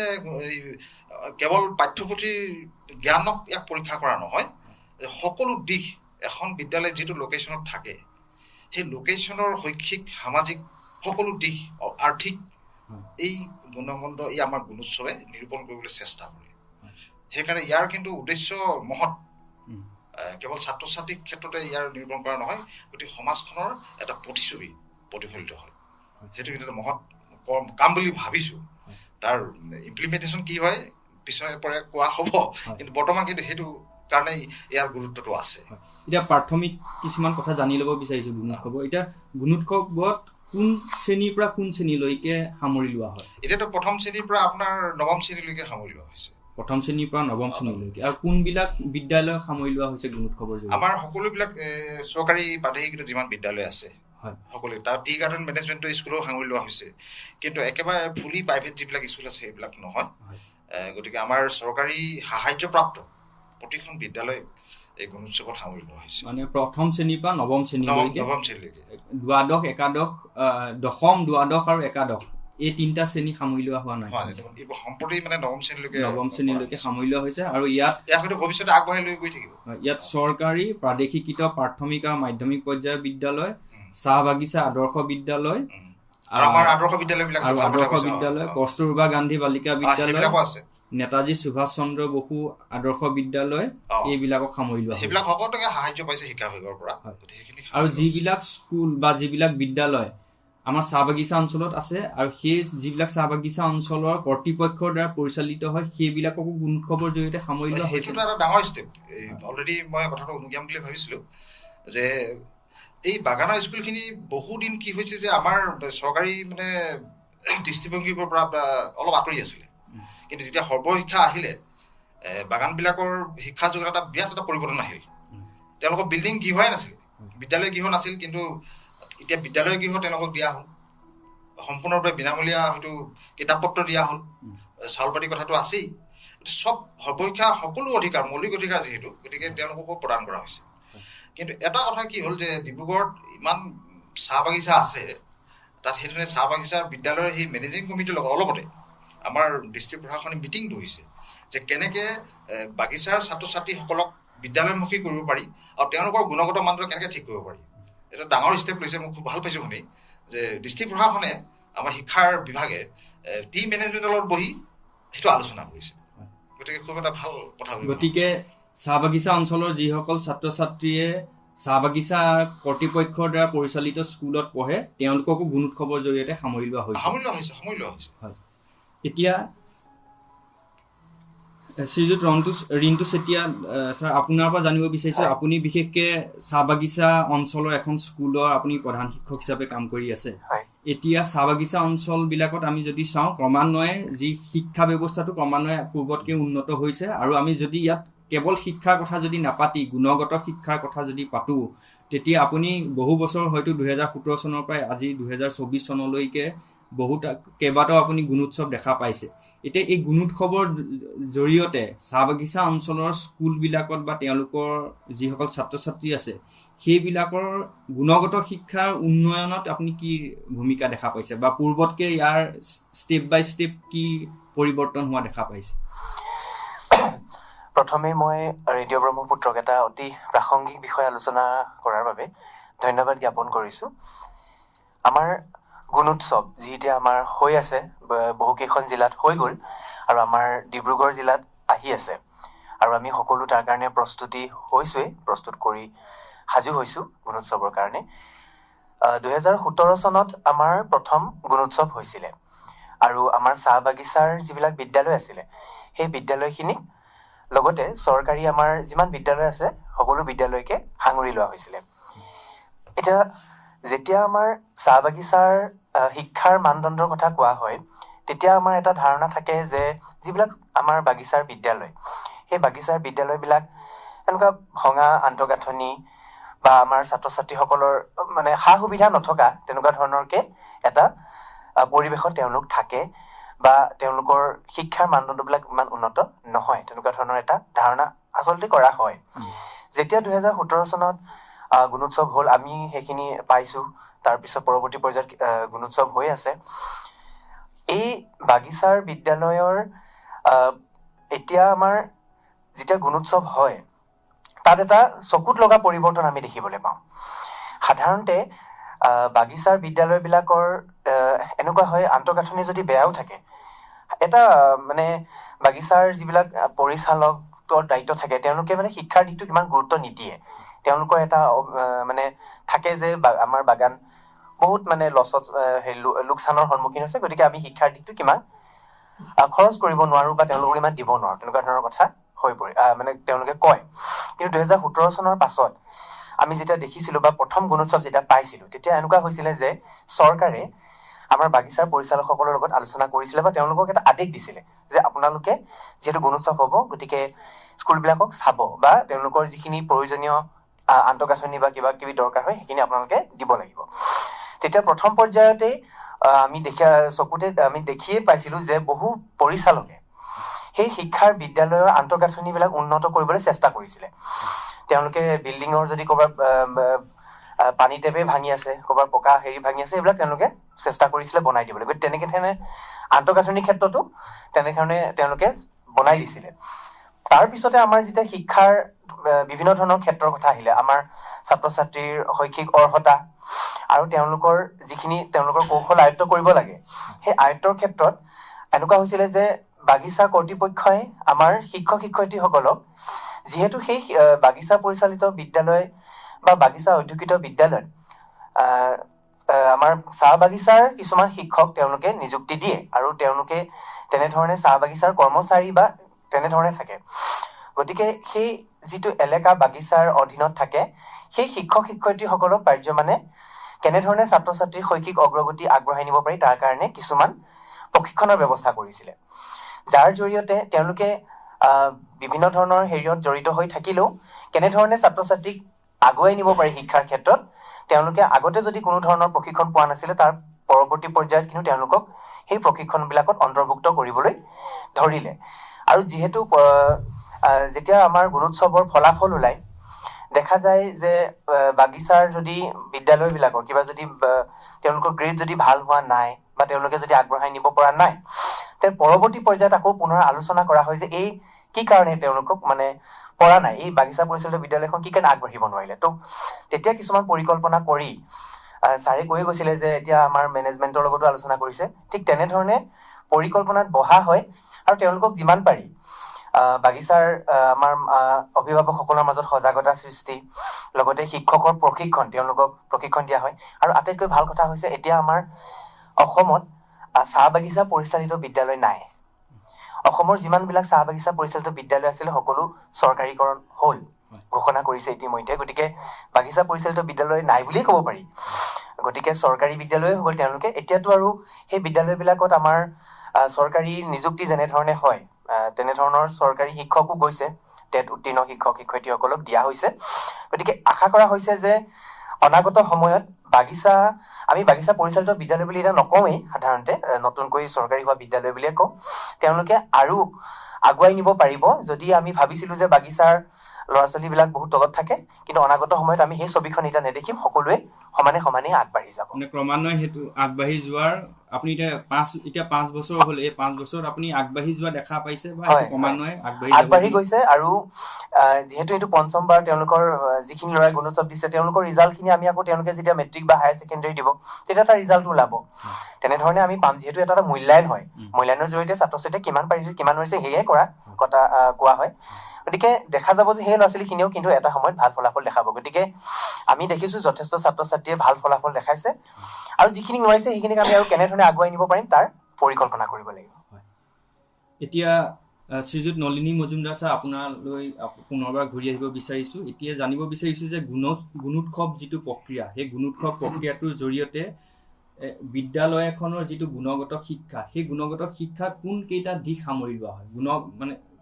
কেৱল পাঠ্যপুথিৰ জ্ঞানক ইয়াক পৰীক্ষা কৰা নহয়, সকলো দিশ এখন বিদ্যালয় যিটো লোকেশ্যনত থাকে সেই লোকেশ্যনৰ শৈক্ষিক, সামাজিক সকলো দিশ, আৰ্থিক, এই গুণগত এই আমাৰ গুণোৎসৱে নিৰূপণ কৰিবলৈ চেষ্টা কৰে। সেইকাৰণে ইয়াৰ কিন্তু উদ্দেশ্য মহৎ, কেৱল ছাত্ৰ ছাত্ৰীৰ ক্ষেত্ৰতে ইয়াৰ নিৰূপণ কৰা নহয়, গোটেই সমাজখনৰ এটা প্ৰতিচ্ছবি প্ৰতিফলিত হয়। সেইটো কিন্তু এটা মহৎ কাম বুলি ভাবিছোঁ। তাৰ ইমপ্লিমেণ্টেশ্যন কি হয় পিছৰে পৰা কোৱা হ'ব, কিন্তু বৰ্তমান কিন্তু সেইটো কাৰণেই ইয়াৰ গুৰুত্বটো আছে। এতিয়া প্ৰাথমিক কিছুমান কথা জানি ল'ব বিচাৰিছোঁ গুণোৎসৱৰ। এতিয়া গুণোৎসৱত কোন শ্ৰেণীৰ পৰা কোন শ্ৰেণীলৈকে সামৰি লোৱা হয়? এতিয়াতো প্ৰথম শ্ৰেণীৰ পৰা আপোনাৰ নৱম শ্ৰেণীলৈকে সামৰি লোৱা হৈছে। প্ৰথম শ্ৰেণীৰ পৰা নৱম শ্ৰেণীলৈকে। আৰু কোনবিলাক বিদ্যালয় সামৰি লোৱা হৈছে গুণোৎসৱৰ জৰিয়তে? আমাৰ সকলোবিলাক চৰকাৰী প্ৰাদেশিক যিমান বিদ্যালয় আছে সকলোৱে, তাৰ টি গাৰ্ডেন মেনেজমেণ্টৰ স্কুলো সামৰি লোৱা হৈছে, কিন্তু একেবাৰে ফুলি প্ৰাইভেট যিবিলাক স্কুল আছে সেইবিলাক নহয়। গতিকে আমাৰ চৰকাৰী সাহায্যপ্ৰাপ্ত প্ৰতিখন বিদ্যালয় এই গুণোৎসৱত সামৰি লোৱা হৈছে। মানে প্ৰথম শ্ৰেণীৰ পৰা নৱম শ্ৰেণীলৈকে, দ্বাদশ, একাদশ, দশম, দ্বাদশ আৰু একাদশ এই তিনিটা শ্ৰেণী সামৰি লোৱা হোৱা নাই। সম্প্ৰতি মানে নৱম শ্ৰেণীলৈকে সামৰি লোৱা হৈছে। আৰু ইয়াত ভৱিষ্যতে আগবঢ়াই লৈ গৈ থাকিব। ইয়াত চৰকাৰী প্ৰাদেশিকৃত প্ৰাথমিক আৰু মাধ্যমিক পৰ্যায়ৰ বিদ্যালয়, চাহ বাগিচা আদৰ্শ বিদ্যালয়, কস্তুৰবা গান্ধী বালিকা বিদ্যালয়, নেতাজী সুভাষ চন্দ্ৰ বসু আদৰ্শ বিদ্যালয়, এইবিলাকক সামৰি লোৱা হৈছে। আৰু যিবিলাক স্কুল বা যিবিলাক বিদ্যালয় আমাৰ চাহ বাগিচা অঞ্চলত আছে আৰু সেই যিবিলাক চাহ বাগিচা অঞ্চলৰ কৰ্তৃপক্ষৰ দ্বাৰা পৰিচালিত হয় সেইবিলাককো গুণোৎসৱৰ জৰিয়তে সামৰি লোৱা হৈছে। সেইটো এটা ডাঙৰ ষ্টেপ। অলৰেডি মই কথাটো অনুজ্ঞাম বুলি ভাবিছিলো যে এই বাগানৰ স্কুলখিনি বহুদিন কি হৈছে যে আমাৰ চৰকাৰী মানে দৃষ্টিভংগীৰ পৰা অলপ আঁতৰি আছিলে, কিন্তু যেতিয়া সৰ্বশিক্ষা আহিলে বাগানবিলাকৰ শিক্ষা যোগাত এটা বিৰাট এটা পৰিৱৰ্তন আহিল। তেওঁলোকৰ বিল্ডিং গৃহই নাছিল, বিদ্যালয় গৃহ নাছিল, কিন্তু এতিয়া বিদ্যালয় গৃহ তেওঁলোকক দিয়া হ'ল, সম্পূৰ্ণৰূপে বিনামূলীয়া হয়তো কিতাপ পত্ৰ দিয়া হ'ল, চাউল পাতি কথাটো আছেই, চব সৰ্বশিক্ষা সকলো অধিকাৰ মৌলিক অধিকাৰ যিহেতু, গতিকে তেওঁলোককো প্ৰদান কৰা হৈছে। কিন্তু এটা কথা কি হ'ল যে ডিব্ৰুগড়ত ইমান চাহ বাগিচা আছে, তাত সেইধৰণে চাহ বাগিচা বিদ্যালয়ৰ সেই মেনেজিং কমিটিৰ লগত অলপতে আমাৰ ডিষ্ট্ৰিক্ট প্ৰশাসনে মিটিংটো হৈছে যে কেনেকৈ বাগিচাৰ ছাত্ৰ ছাত্ৰীসকলক বিদ্যালয়মুখী কৰিব পাৰি আৰু তেওঁলোকৰ গুণগত মানদণ্ড কেনেকৈ ঠিক কৰিব পাৰি। এটা ডাঙৰ ষ্টেপ লৈছে, মই খুব ভাল পাইছোঁ শুনি যে ডিষ্ট্ৰিক্ট প্ৰশাসনে আমাৰ শিক্ষাৰ বিভাগে টিম মেনেজমেণ্টৰ লগত বহি সেইটো আলোচনা কৰিছে। গতিকে খুব এটা ভাল কথা। গতিকে চাহ বাগিচা অঞ্চলৰ যিসকল ছাত্ৰ ছাত্ৰীয়ে চাহ বাগিচা কৰ্তৃপক্ষৰ দ্বাৰা পৰিচালিত স্কুলত পঢ়ে তেওঁলোককো গুণোৎসৱৰ জৰিয়তে সামৰি লোৱা হৈছে। হয়, এতিয়া শ্ৰীযুত ৰিণ্টু চেতিয়া ছাৰ, আপোনাৰ পৰা জানিব বিচাৰিছোঁ, আপুনি বিশেষকৈ চাহ বাগিচা অঞ্চলৰ এখন স্কুলৰ আপুনি প্ৰধান শিক্ষক হিচাপে কাম কৰি আছে। এতিয়া চাহ বাগিচা অঞ্চলবিলাকত আমি যদি চাওঁ, ক্ৰমান্বয়ে যি শিক্ষা ব্যৱস্থাটো ক্ৰমান্বয়ে পূৰ্বতকৈ উন্নত হৈছে, আৰু আমি যদি ইয়াত কেৱল শিক্ষাৰ কথা যদি নাপাতি গুণগত শিক্ষাৰ কথা যদি পাতোঁ, তেতিয়া আপুনি বহু বছৰ হয়তো 2017 চনৰ পৰা আজি 2024 চনলৈকে কেইবাটাও আপুনি গুণোৎসৱ দেখা পাইছে। এতিয়া এই গুণোৎসৱৰ জৰিয়তে চাহ বাগিচা অঞ্চলৰ স্কুলবিলাকত বা তেওঁলোকৰ যিসকল ছাত্ৰ ছাত্ৰী আছে সেইবিলাকৰ গুণগত শিক্ষাৰ উন্নয়নত আপুনি কি ভূমিকা দেখা পাইছে, বা পূৰ্বতকৈ ইয়াৰ ষ্টেপ বাই ষ্টেপ কি পৰিৱৰ্তন হোৱা দেখা পাইছে? প্ৰথমে মই ৰেডিঅ' ব্ৰহ্মপুত্ৰক এটা অতি প্ৰাসংগিক বিষয় আলোচনা কৰাৰ বাবে ধন্যবাদ জ্ঞাপন কৰিছোঁ। আমাৰ গুণোৎসৱ যি এতিয়া আমাৰ হৈ আছে, বহুকেইখন জিলাত হৈ গ'ল আৰু আমাৰ ডিব্ৰুগড় জিলাত আহি আছে, আৰু আমি সকলো তাৰ কাৰণে প্ৰস্তুত কৰি সাজু হৈছোঁ গুণোৎসৱৰ কাৰণে। 2017 চনত আমাৰ প্ৰথম গুণোৎসৱ হৈছিলে, আৰু আমাৰ চাহ বাগিচাৰ যিবিলাক বিদ্যালয় আছিলে সেই বিদ্যালয়খিনিক লগতে চৰকাৰী আমাৰ যিমান বিদ্যালয় আছে সকলো বিদ্যালয়কে সাঙুৰি লোৱা হৈছিলে। এতিয়া যেতিয়া আমাৰ চাহ বাগিচাৰ শিক্ষাৰ মানদণ্ডৰ কথা কোৱা হয়, তেতিয়া আমাৰ এটা ধাৰণা থাকে যে যিবিলাক আমাৰ বাগিচাৰ বিদ্যালয়, সেই বাগিচাৰ বিদ্যালয়বিলাক এনেকুৱা ভঙা আন্তঃগাঁথনি বা আমাৰ ছাত্ৰ ছাত্ৰীসকলৰ মানে সা সুবিধা নথকা তেনেকুৱা ধৰণৰকে এটা পৰিৱেশত তেওঁলোক থাকে, বা তেওঁলোকৰ শিক্ষাৰ মানদণ্ডবিলাক ইমান উন্নত নহয়, তেনেকুৱা ধৰণৰ এটা ধাৰণা আচলতে কৰা হয়। যেতিয়া 2017 চনত গুণোৎসৱ হ'ল, আমি সেইখিনি পাইছোঁ। তাৰপিছত পৰৱৰ্তী পৰ্যায়ত গুণোৎসৱ হৈ আছে। এই বাগিচাৰ বিদ্যালয়ৰ এতিয়া আমাৰ যেতিয়া গুণোৎসৱ হয়, তাত এটা চকুত লগা পৰিৱৰ্তন আমি দেখিবলৈ পাওঁ। সাধাৰণতে বাগিচাৰ বিদ্যালয়বিলাকৰ এনেকুৱা হয়, আন্তঃগাঁথনি যদি বেয়াও থাকে, এটা মানে বাগিচাৰ যিবিলাক পৰিচালকৰ দায়িত্ব থাকে তেওঁলোকে মানে শিক্ষাৰ দিশটোক ইমান গুৰুত্ব নিদিয়ে। তেওঁলোকৰ এটা মানে থাকে যে আমাৰ বাগান বহুত মানে লোকচানৰ সন্মুখীন হৈছে, গতিকে আমি শিক্ষাৰ দিশটোক ইমান খৰচ কৰিব নোৱাৰো বা তেওঁলোকক ইমান দিব নোৱাৰো, তেনেকুৱা ধৰণৰ কথা হৈ পৰে মানে তেওঁলোকে কয়। কিন্তু 2017 চনৰ পাছত আমি যেতিয়া দেখিছিলো বা প্ৰথম গুণোৎসৱ যেতিয়া পাইছিলো, তেতিয়া এনেকুৱা হৈছিলে যে চৰকাৰে আমাৰ বাগিচাৰ পৰিচালকসকলৰ লগত আলোচনা কৰিছিলে বা তেওঁলোকক এটা আদেশ দিছিলে যে আপোনালোকে যিহেতু গুণোৎসৱ হ'ব, গতিকে স্কুলবিলাকক চাব বা তেওঁলোকৰ যিখিনি প্ৰয়োজনীয় আন্তঃগাঁথনি বা কিবা কিবি দৰকাৰ হয় সেইখিনি আপোনালোকে দিব লাগিব। তেতিয়া প্ৰথম পৰ্যায়তে আমি দেখিয়ে পাইছিলো যে বহু পৰিচালকে সেই শিক্ষাৰ বিদ্যালয়ৰ আন্তঃগাঁথনিবিলাক উন্নত কৰিবলৈ চেষ্টা কৰিছিলে। তেওঁলোকে বিল্ডিঙৰ যদি ক'ৰবাত পানী টেপে ভাঙি আছে, ক'ৰবাত পকা ভাঙি আছে, এইবিলাক তেওঁলোকে চেষ্টা কৰিছিলে বনাই দিবলৈ। গতিকে তেনেকে ধৰণে আন্তঃগাঁথনিৰ ক্ষেত্ৰতো তেনেধৰণে তেওঁলোকে বনাই দিছিলে। তাৰপিছতে আমাৰ যেতিয়া শিক্ষাৰ বিভিন্ন ধৰণৰ ক্ষেত্ৰৰ কথা আহিলে, আমাৰ ছাত্ৰ ছাত্ৰীৰ শৈক্ষিক অৰ্হতা আৰু তেওঁলোকৰ যিখিনি তেওঁলোকৰ কৌশল আয়ত্ব কৰিব লাগে, সেই আয়ত্তৰ ক্ষেত্ৰত এনেকুৱা হৈছিলে যে বাগিচা কৰ্তৃপক্ষই আমাৰ শিক্ষক শিক্ষয়িত্ৰীসকলক যিহেতু সেই বাগিচা পৰিচালিত বিদ্যালয় বা বাগিচা অধ্যুষিত বিদ্যালয়ত আমাৰ চাহ বাগিচাৰ কিছুমান শিক্ষক তেওঁলোকে নিযুক্তি দিয়ে, আৰু তেওঁলোকে তেনেধৰণে চাহ বাগিচাৰ কৰ্মচাৰী বা তেনেধৰণে থাকে। গতিকে সেই যিটো এলেকা বাগিচাৰ অধীনত থাকে, সেই শিক্ষক শিক্ষয়িত্ৰীসকলক পাৰ্যমানে কেনেধৰণে ছাত্ৰ ছাত্ৰীৰ শৈক্ষিক অগ্ৰগতি আগবঢ়াই নিব পাৰি তাৰ কাৰণে কিছুমান প্ৰশিক্ষণৰ ব্যৱস্থা কৰিছিলে, যাৰ জৰিয়তে তেওঁলোকে বিভিন্ন ধৰণৰ হেৰিয়ত জড়িত হৈ থাকিলেও কেনেধৰণে ছাত্ৰ ছাত্ৰীক আগুৱাই নিব পাৰি শিক্ষাৰ ক্ষেত্ৰত তেওঁলোকে আগতে যদি কোনো ধৰণৰ প্ৰশিক্ষণ পোৱা নাছিলে তাৰ পৰৱৰ্তী পৰ্যায়ত কিন্তু তেওঁলোকক সেই প্ৰশিক্ষণবিলাকত অন্তৰ্ভুক্ত কৰিবলৈ ধৰিলে। আৰু যিহেতু যেতিয়া আমাৰ গুণোৎসৱৰ ফলাফল ওলায় দেখা যায় যে বাগিচাৰ যদি বিদ্যালয়বিলাকৰ কিবা যদি তেওঁলোকৰ গ্ৰেড যদি ভাল হোৱা নাই বা তেওঁলোকে যদি আগবঢ়াই নিব পৰা নাই তে পৰৱৰ্তী পৰ্যায়ত আকৌ পুনৰ আলোচনা কৰা হয় যে এই কি কাৰণে তেওঁলোকক মানে পৰা নাই, এই বাগিচা পৰিচালিত বিদ্যালয়খন কি কাৰণে আগবাঢ়িব নোৱাৰিলে। তো তেতিয়া কিছুমান পৰিকল্পনা কৰি ছাৰে কৈ গৈছিলে যে এতিয়া আমাৰ মেনেজমেণ্টৰ লগতো আলোচনা কৰিছে, ঠিক তেনেধৰণে পৰিকল্পনাত বহা হয় আৰু তেওঁলোকক যিমান পাৰি বাগিচাৰ আমাৰ অভিভাৱকসকলৰ মাজত সজাগতা সৃষ্টি লগতে শিক্ষকৰ প্ৰশিক্ষণ তেওঁলোকক প্ৰশিক্ষণ দিয়া হয়। আৰু আটাইতকৈ ভাল কথা হৈছে এতিয়া আমাৰ অসমত চাহ বাগিচা পৰিচালিত বিদ্যালয় নাই। অসমৰ যিমানবিলাক চাহ বাগিচা পৰিচালিত বিদ্যালয় আছিলে সকলো চৰকাৰীকৰণ হ'ল, ঘোষণা কৰিছে ইতিমধ্যে। গতিকে বাগিচা পৰিচালিত বিদ্যালয় নাই বুলিয়েই ক'ব পাৰি। গতিকে চৰকাৰী বিদ্যালয়ে হ'ল তেওঁলোকে। এতিয়াতো আৰু সেই বিদ্যালয়বিলাকত আমাৰ চৰকাৰী নিযুক্তি যেনেধৰণে হয় তেনেধৰণৰ চৰকাৰী শিক্ষকো গৈছে, টেট উত্তীৰ্ণ শিক্ষক শিক্ষয়িত্ৰীসকলক দিয়া হৈছে। গতিকে আশা কৰা হৈছে যে অনাগত সময়ত আমি বাগিচা পৰিচালিত বিদ্যালয় বুলি এতিয়া নকওঁৱেই, সাধাৰণতে নতুনকৈ চৰকাৰী হোৱা বিদ্যালয় বুলিয়ে কওঁ। তেওঁলোকে আৰু আগুৱাই নিব পাৰিব। যদি আমি ভাবিছিলো যে বাগিচাৰ ল'ৰা ছোৱালীবিলাক বহুত তলত থাকে, কিন্তু অনাগত সময়ত আমি সেই ছবিখন এতিয়া নেদেখিম, সকলোৱে সমানে সমানে আগবাঢ়ি যাব। মানে ক্ৰমান্বয়ে সেইটো আগবাঢ়ি যোৱাৰ আপুনি এতিয়া 5 বছৰ হ'ল, এই 5 বছৰত আপুনি আগবাঢ়ি যোৱা দেখা পাইছে বা ক্ৰমান্বয়ে আগবাঢ়ি গৈছে। আৰু যিহেতু এইটো পঞ্চমবাৰ তেওঁলোকৰ যিখিনি ল'ৰাই গুণোৎসৱ দিছে তেওঁলোকৰ ৰিজাল্টখিনি আমি আকৌ তেওঁলোকে যেতিয়া মেট্ৰিক বা হায়াৰ ছেকেণ্ডেৰী দিব তেতিয়া তাৰ ৰিজাল্ট ওলাব। তেনেধৰণে আমি পাম, যিহেতু এটা মূল্যায়ন হয়। মূল্যায়নৰ জৰিয়তে ছাত্ৰ ছাত্ৰীয়ে কিমান পাৰিছে কিমান নোৱাৰিছে সেয়াই কোৱা হয়। গতিকে দেখা যাব যে সেই ল'ৰা ছোৱালীখিনিও কিন্তু এটা সময়ত ভাল ফলাফল দেখাব। গতিকে আমি দেখিছো যথেষ্ট ছাত্ৰ ছাত্ৰীয়ে ভাল ফলাফল দেখাইছে, আৰু যিখিনি নোৱাৰিছে সেইখিনিক আমি আৰু কেনেধৰণে আগুৱাই নিব পাৰিম তাৰ পৰিকল্পনা কৰিব লাগিব। এতিয়া শ্ৰীযুত নলিনী মজুমদাৰ ছাৰ, আপোনালৈ পুনৰবাৰ ঘূৰি আহিব বিচাৰিছোঁ। এতিয়া জানিব বিচাৰিছোঁ যে গুণোৎসৱ যিটো প্ৰক্ৰিয়া, সেই গুণোৎসৱ প্ৰক্ৰিয়াটোৰ জৰিয়তে বিদ্যালয় এখনৰ যিটো গুণগত শিক্ষা, সেই গুণগত শিক্ষা কোনকেইটা দিশ সামৰি লোৱা হয়,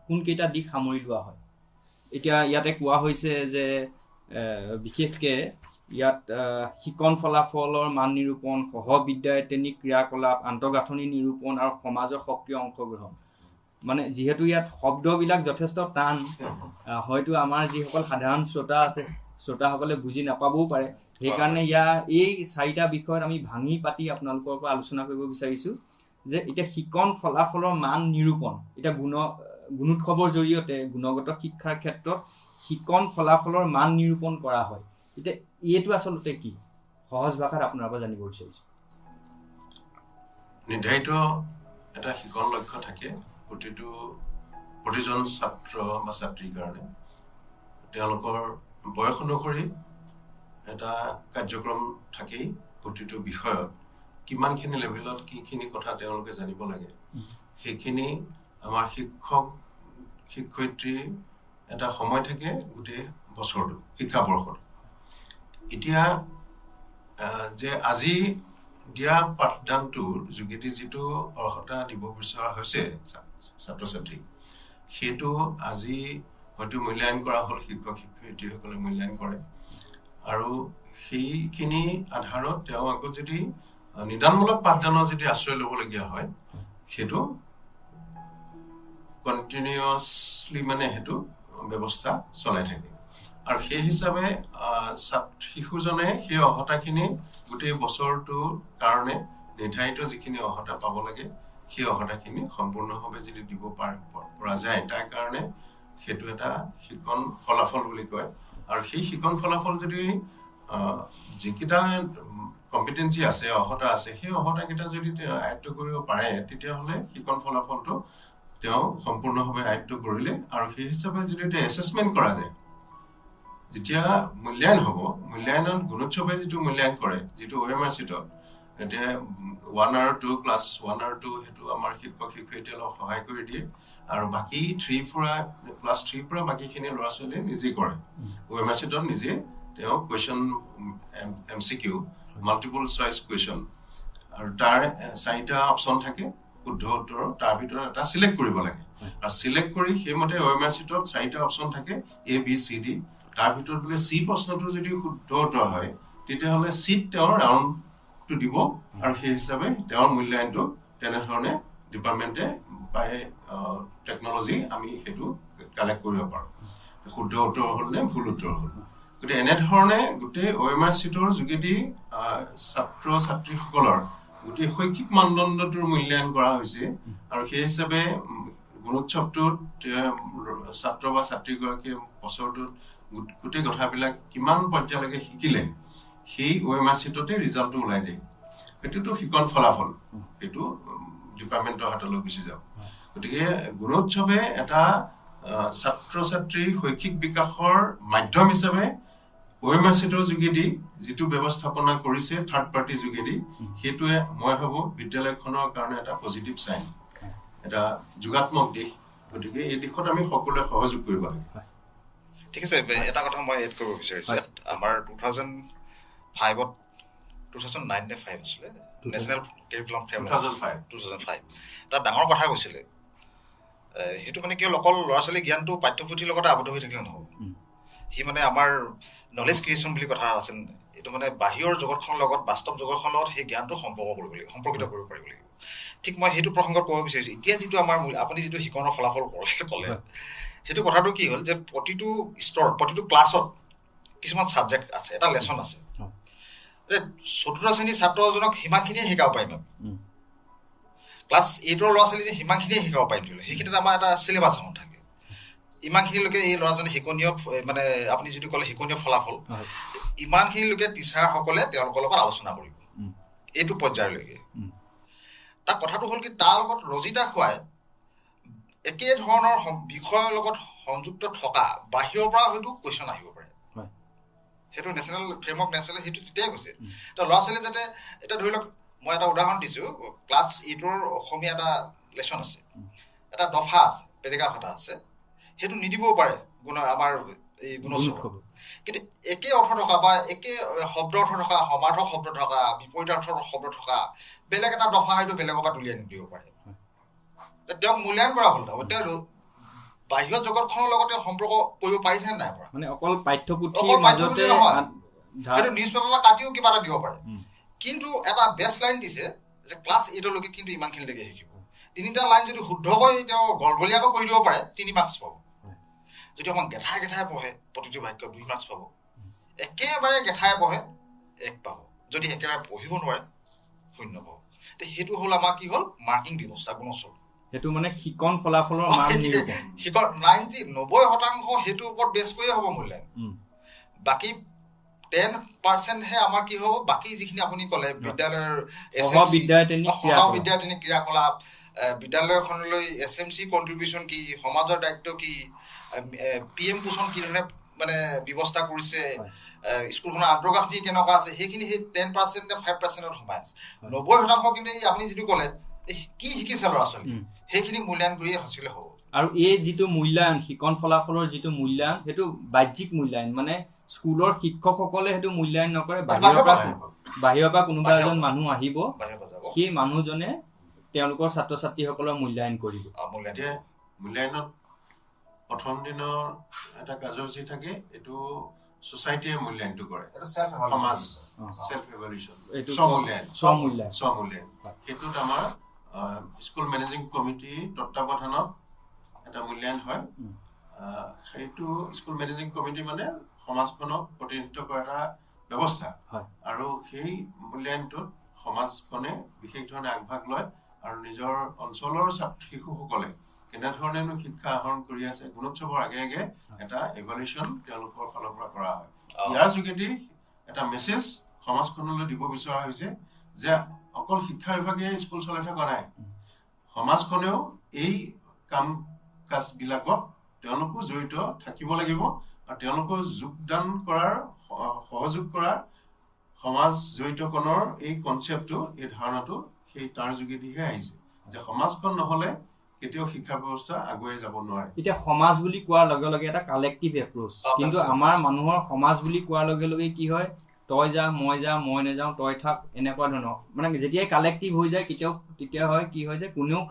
কোনকেইটা দিশ সামৰি লোৱা হয়? এতিয়া ইয়াতে কোৱা হৈছে যে বিশেষকৈ ইয়াত শিকন ফলাফলৰ মান নিৰূপণ, সহবিদ্যায়তনিক ক্ৰিয়াকলাপ, আন্তঃগাঁথনি নিৰূপণ আৰু সমাজৰ সক্ৰিয় অংশগ্ৰহণ। মানে যিহেতু ইয়াত শব্দবিলাক যথেষ্ট টান, হয়তো আমাৰ যিসকল সাধাৰণ শ্ৰোতাসকলে বুজি নাপাবও পাৰে। সেইকাৰণে এই 4টা বিষয়ত আমি ভাঙি পাতি আপোনালোকৰ পৰা আলোচনা কৰিব বিচাৰিছোঁ যে এতিয়া শিকন ফলাফলৰ মান নিৰূপণ, এতিয়া গুণোৎসৱৰ জৰিয়তে গুণগত শিক্ষাৰ ক্ষেত্ৰত শিকন ফলাফলৰ মান নিৰূপণ কৰা হয়। এতিয়া এইটো আচলতে কি, সহজ ভাষাত আপোনাৰ পৰা জানিব বিচাৰিছোঁ। নিৰ্ধাৰিত এটা শিকন লক্ষ্য থাকে প্ৰতিজন ছাত্ৰ বা ছাত্ৰীৰ কাৰণে। তেওঁলোকৰ বয়স অনুসৰি এটা কাৰ্যক্ৰম থাকেই। প্ৰতিটো বিষয়ত কিমানখিনি লেভেলত কিখিনি কথা তেওঁলোকে জানিব লাগে, সেইখিনি আমাৰ শিক্ষক শিক্ষয়িত্ৰীৰ এটা সময় থাকে গোটেই বছৰটো, শিক্ষাবৰ্ষত। এতিয়া যে আজি দিয়া পাঠদানটোৰ যোগেদি যিটো অৰ্হতা দিব বিচৰা হৈছে ছাত্ৰ ছাত্ৰীক, সেইটো আজি হয়তো মূল্যায়ন কৰা হ'ল, শিক্ষক শিক্ষয়িত্ৰীসকলে মূল্যায়ন কৰে। আৰু সেইখিনি আধাৰত তেওঁ আকৌ যদি নিদানমূলক পাঠদানৰ যদি আশ্ৰয় ল'বলগীয়া হয়, সেইটো কণ্টিনিউৱাছলি সেইটো ব্যৱস্থা চলাই থাকে। আৰু সেই হিচাপে শিশুজনে সেই অৰ্হতাখিনি গোটেই বছৰটোৰ কাৰণে নিৰ্ধাৰিত যিখিনি অৰ্হতা পাব লাগে সেই অৰ্হতাখিনি সম্পূৰ্ণভাৱে যদি দিব পৰা যায়, তাৰ কাৰণে সেইটো এটা শিকন ফলাফল বুলি কয়। আৰু সেই শিকন ফলাফল যদি যিকেইটা কম্পিটেঞ্চি আছে, অৰ্হতা আছে, সেই অৰ্হতাকেইটা যদি তেওঁ আয়ত্ব কৰিব পাৰে, তেতিয়াহ'লে শিকন ফলাফলটো তেওঁ সম্পূৰ্ণভাৱে আয়ত্ব কৰিলে। আৰু সেই হিচাপে যদি এতিয়া এছেছমেণ্ট কৰা যায়, যেতিয়া মূল্যায়ন হ'ব, মূল্যায়নত গুণোৎসৱে যিটো মূল্যায়ন কৰে, যিটো OMR চিটত এতিয়া 1 আৰু 2 ক্লাছ 1 আৰু 2 সেইটো আমাৰ শিক্ষক শিক্ষয়িত্ৰীয়ে অলপ সহায় কৰি দিয়ে। আৰু বাকী ক্লাছ 3 পৰা বাকীখিনি ল'ৰা ছোৱালীয়ে নিজেই কৰে। OMR চিটত নিজে তেওঁ question MCQ, multiple choice question, আৰু তাৰ 4টা অপশ্যন থাকে শুদ্ধ উত্তৰ, তাৰ ভিতৰত এটা চিলেক্ট কৰিব লাগে। আৰু চিলেক্ট কৰি সেইমতে OMR চিটত 4টা অপশ্যন থাকে A B C D তাৰ ভিতৰত বোলে C প্ৰশ্নটো যদি শুদ্ধ উত্তৰ হয় তেতিয়াহ'লে চিট তেওঁৰ ৰাউণ্ডটো দিব আৰু সেই হিচাপে তেওঁৰ মূল্যায়নটো তেনেধৰণে ডিপাৰ্টমেণ্টে বাই টেকনলজি আমি সেইটো কালেক্ট কৰিব পাৰোঁ শুদ্ধ উত্তৰ হ'ল নে ভুল উত্তৰ হ'ল গতিকে এনেধৰণে গোটেই OMR চিটৰ যোগেদি ছাত্ৰ ছাত্ৰীসকলৰ গোটেই শৈক্ষিক মানদণ্ডটোৰ মূল্যায়ন কৰা হৈছে আৰু সেই হিচাপে গুণোৎসৱটোত ছাত্ৰ বা ছাত্ৰীগৰাকীয়ে বছৰটোত গোটেই কথাবিলাক কিমান পৰ্যায়লৈকে শিকিলে সেই OMR চিটতে ৰিজাল্টটো ওলাই যায় সেইটোতো শিকন ফলাফল সেইটো ডিপাৰ্টমেণ্টৰ হাতলৈ গুচি যাব গতিকে গুণোৎসৱে এটা ছাত্ৰ ছাত্ৰীৰ শৈক্ষিক বিকাশৰ মাধ্যম হিচাপে OMR চিটৰ যোগেদি যিটো ব্যৱস্থাপনা কৰিছে থাৰ্ড পাৰ্টিৰ যোগেদি সেইটোৱে মই ভাবো বিদ্যালয়খনৰ কাৰণে এটা পজিটিভ চাইন এটা যোগাত্মক দিশ গতিকে এই দিশত আমি সকলোৱে সহযোগ কৰিব লাগে ঠিক আছে এটা কথা মই এড কৰিব বিচাৰিছোঁ আমাৰ 2005ত 2009 নে 5 আছিলে নেশ্যনেল কাৰিকুলাম ফ্ৰেমৱৰ্ক 2005 এটা ডাঙৰ কথা কৈছিলে সেইটো মানে কি হ'ল অকল ল'ৰা ছোৱালী জ্ঞানটো পাঠ্যপুথিৰ লগতে আবদ্ধ হৈ থাকিলে নহ'ব সি মানে আমাৰ নলেজ ক্ৰিয়েশ্যন বুলি কথা আছে এইটো মানে বাহিৰৰ জগতখনৰ লগত বাস্তৱ জগতখনৰ লগত সেই জ্ঞানটো সম্পৰ্কিত কৰিব পাৰিব লাগিব ঠিক মই সেইটো প্ৰসংগত ক'ব বিচাৰিছোঁ এতিয়া যিটো আমাৰ আপুনি যিটো শিকনৰ ফলাফল ক'লে সেইটো কথাটো কি হ'ল যে প্ৰতিটো স্তৰত প্ৰতিটো ক্লাছত কিছুমান ছাবজেক্ট আছে এটা লেচন আছে চতুৰ্থ শ্ৰেণীৰ ছাত্ৰ এজনক সিমানখিনিয়ে শিকাব পাৰিম আমি ক্লাছ 8ৰ ল'ৰা ছোৱালী যে সিমানখিনিয়ে শিকাব পাৰিম সেইখিনিত আমাৰ এটা চিলেবাছ এখন থাকে ইমানখিনিলৈকে এই ল'ৰাজনে শিকনীয় মানে আপুনি যিটো ক'লে শিকনীয় ফলাফল ইমানখিনিলৈকে টিচাৰসকলে তেওঁলোকৰ লগত আলোচনা কৰিব এইটো পৰ্যায়লৈকে তাৰ কথাটো হ'ল কি তাৰ লগত ৰজিতা খুৱাই একে ধৰণৰ বিষয়ৰ লগত সংযুক্ত থকা বাহিৰৰ পৰা হয়তো কুৱেশ্যন আহিব পাৰে সেইটো নেশ্যনেল ফ্ৰেমৱৰ্ক নেশ্যনেল সেইটো তেতিয়াই কৈছে তো ল'ৰা ছোৱালী যাতে এতিয়া ধৰি লওক মই এটা উদাহৰণ দিছোঁ ক্লাছ 8ৰ অসমীয়া এটা লেচন আছে এটা দফা আছে পেৰেগ্ৰাফ এটা আছে সেইটো নিদিবও পাৰে আমাৰ এই গুণোৎসৱ কিন্তু একে অৰ্থ থকা বা একে শব্দ অৰ্থ থকা সমাৰ্থক শব্দ থকা বিপৰীতাৰ্থ শব্দ থকা বেলেগ এটা দফা হয়তো বেলেগৰ পৰা তুলি আনি দিব পাৰে তেওঁক মূল্যায়ন কৰা হ'ল তেওঁ বাহিৰৰ জগতখনৰ লগতে সম্পৰ্ক কৰিব পাৰিছে নে নাই পৰা মানে অকল পাঠ্যপুথিৰ মাজতে হয়তো নিউজ পেপাৰ পৰা কাটিও কিবা এটা দিব পাৰে কিন্তু এটা বেষ্ট লাইন দিছে যে ক্লাছ 8লৈকে কিন্তু ইমানখিনিলৈকে শিকিব 3টা লাইন যদি শুদ্ধকৈ তেওঁ গলবলীয়াকৈ পঢ়ি দিব পাৰে 3 মাৰ্কছ পাব যদি অকণ গেঠাই পঢ়ে প্ৰতিটো বাক্য 2 মাৰ্কছ পাব একেবাৰে গেঠাই পঢ়ে 1 পাব যদি একেবাৰে পঢ়িব নোৱাৰে 0 পাব সেইটো হ'ল আমাৰ কি হ'ল মাৰ্কিং ব্যৱস্থা গুণোৎসৱ সেইটো মানে শিকন ফলাফলৰ মান নিৰূপণ শিকন 90% সেইটো ওপৰত বেছ কৰিয়ে হ'ব মূল্যায়ন বাকী 10% হে আমাৰ কি হ'ব বাকী যিখিনি আপুনি ক'লে বিদ্যালয়ৰ বিদ্যায়তনিক ক্ৰিয়াকলাপ বিদ্যালয়খনলৈ SMC কন্ট্ৰিবিউশ্যন কি সমাজৰ দায়িত্ব কি PM পোষণ কি ধৰণে মানে ব্যৱস্থা কৰিছে স্কুলখনৰ আন্তঃগাঁথনি কেনেকুৱা আছে সেইখিনি সেই 10% নে 5%ত সোমাই আছে 90% কিন্তু আপুনি যিটো ক'লে কি শিকিছে ল'ৰা ছোৱালী সেইখিনি মূল্যায়ন কৰিয়ে হৈছিলে হ'ব আৰু এই যিটো মূল্যায়ন শিকন ফলাফলৰ যিটো মূল্যায়ন সেইটো বাহ্যিক মূল্যায়ন মানে স্কুলৰ শিক্ষকসকলে সেইটো মূল্যায়ন নকৰে বাহিৰৰ পৰা কোনোবা এজন মানুহ আহিব সেই মানুহজনে তেওঁলোকৰ ছাত্ৰ ছাত্ৰীসকলৰ মূল্যায়ন কৰিব মূল্যায়নত প্ৰথম দিনৰ এটা কাৰ্যসূচী থাকে এইটো সোসাইটিয়ে মূল্যায়নটো কৰে সমাজ সেলফ ইভালুয়েশন স্বমূল্যায়ন সেইটোত আমাৰ স্কুল মেনেজিং কমিটি তত্ত্বাৱধানত এটা মূল্যায়ন হয় সেইটো স্কুল মেনেজিং কমিটি মানে সমাজখনক প্ৰতিনিধিত্ব কৰা এটা ব্যৱস্থা আৰু সেই মূল্যায়নটোত সমাজখনে বিশেষ ধৰণে আগভাগ লয় আৰু নিজৰ অঞ্চলৰ শিশুসকলে কেনেধৰণেনো শিক্ষা আহৰণ কৰি আছে গুণোৎসৱৰ আগে আগে এটা ইভালুয়েশ্যন তেওঁলোকৰ ফালৰ পৰা কৰা হয় ইয়াৰ যোগেদি এটা মেছেজ সমাজখনলৈ দিব বিচৰা হৈছে যে অকল শিক্ষা বিভাগে স্কুল চলাই থকা নাই সমাজখনেও এই কাম কাজ বিলাকত তেওঁলোকো জড়িত থাকিব লাগিব আৰু তেওঁলোকৰ যোগদান কৰাৰ সহযোগ কৰাৰ সমাজ জড়িতকৰণৰ এই কনচেপ্টটো এই ধাৰণাটো সেই তাৰ যোগেদিহে আহিছে যে সমাজখন নহলে কেতিয়াও শিক্ষা ব্যৱস্থা আগুৱাই যাব নোৱাৰে এতিয়া সমাজ বুলি কোৱাৰ লগে লগে এটা কালেক্টিভ এপ্ৰোচ কিন্তু আমাৰ মানুহৰ সমাজ বুলি কোৱাৰ লগে লগে কি হয় তই যা মই নাযাওঁ তই থাক এনেকুৱা ধৰণৰ মানে যেতিয়াই কালেক্টিভ হৈ যায় তেতিয়া হয় কি হয় যে কোনেও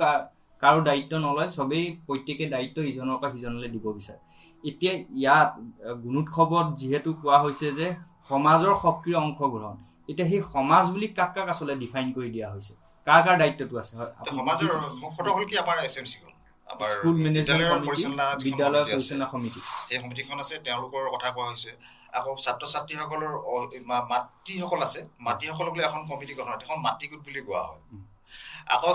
কাৰো দায়িত্ব নলয়, চবেই প্ৰত্যেকে দায়িত্ব ইজনৰ পৰা সিজনলৈ দিব বিচাৰে। এতিয়া ইয়াত গুণোৎসৱত যিহেতু কোৱা হৈছে যে সমাজৰ সক্ৰিয় অংশগ্ৰহণ, এতিয়া সেই সমাজ বুলি কাক কাক আচলতে ডিফাইন কৰি দিয়া হৈছে, কাৰ কাৰ দায়িত্বটো আছে? সমাজৰ মুখ্যতঃ হ'ল কি আমাৰ SMC খন, আমাৰ স্কুল মেনেজমেণ্ট কমিটি, বিদ্যালয় পৰিচালনা পৰিচালনা সমিতি, সেই সমিতিখন আছে, তেওঁলোকৰ কথা কোৱা হৈছে। আকৌ ছাত্ৰ ছাত্ৰীসকলৰ মাতৃসকল আছে, মাতৃসকলক লৈ এখন কমিটি গঠন হয়, এখন মাতৃগোট বুলি কোৱা হয়। আকৌ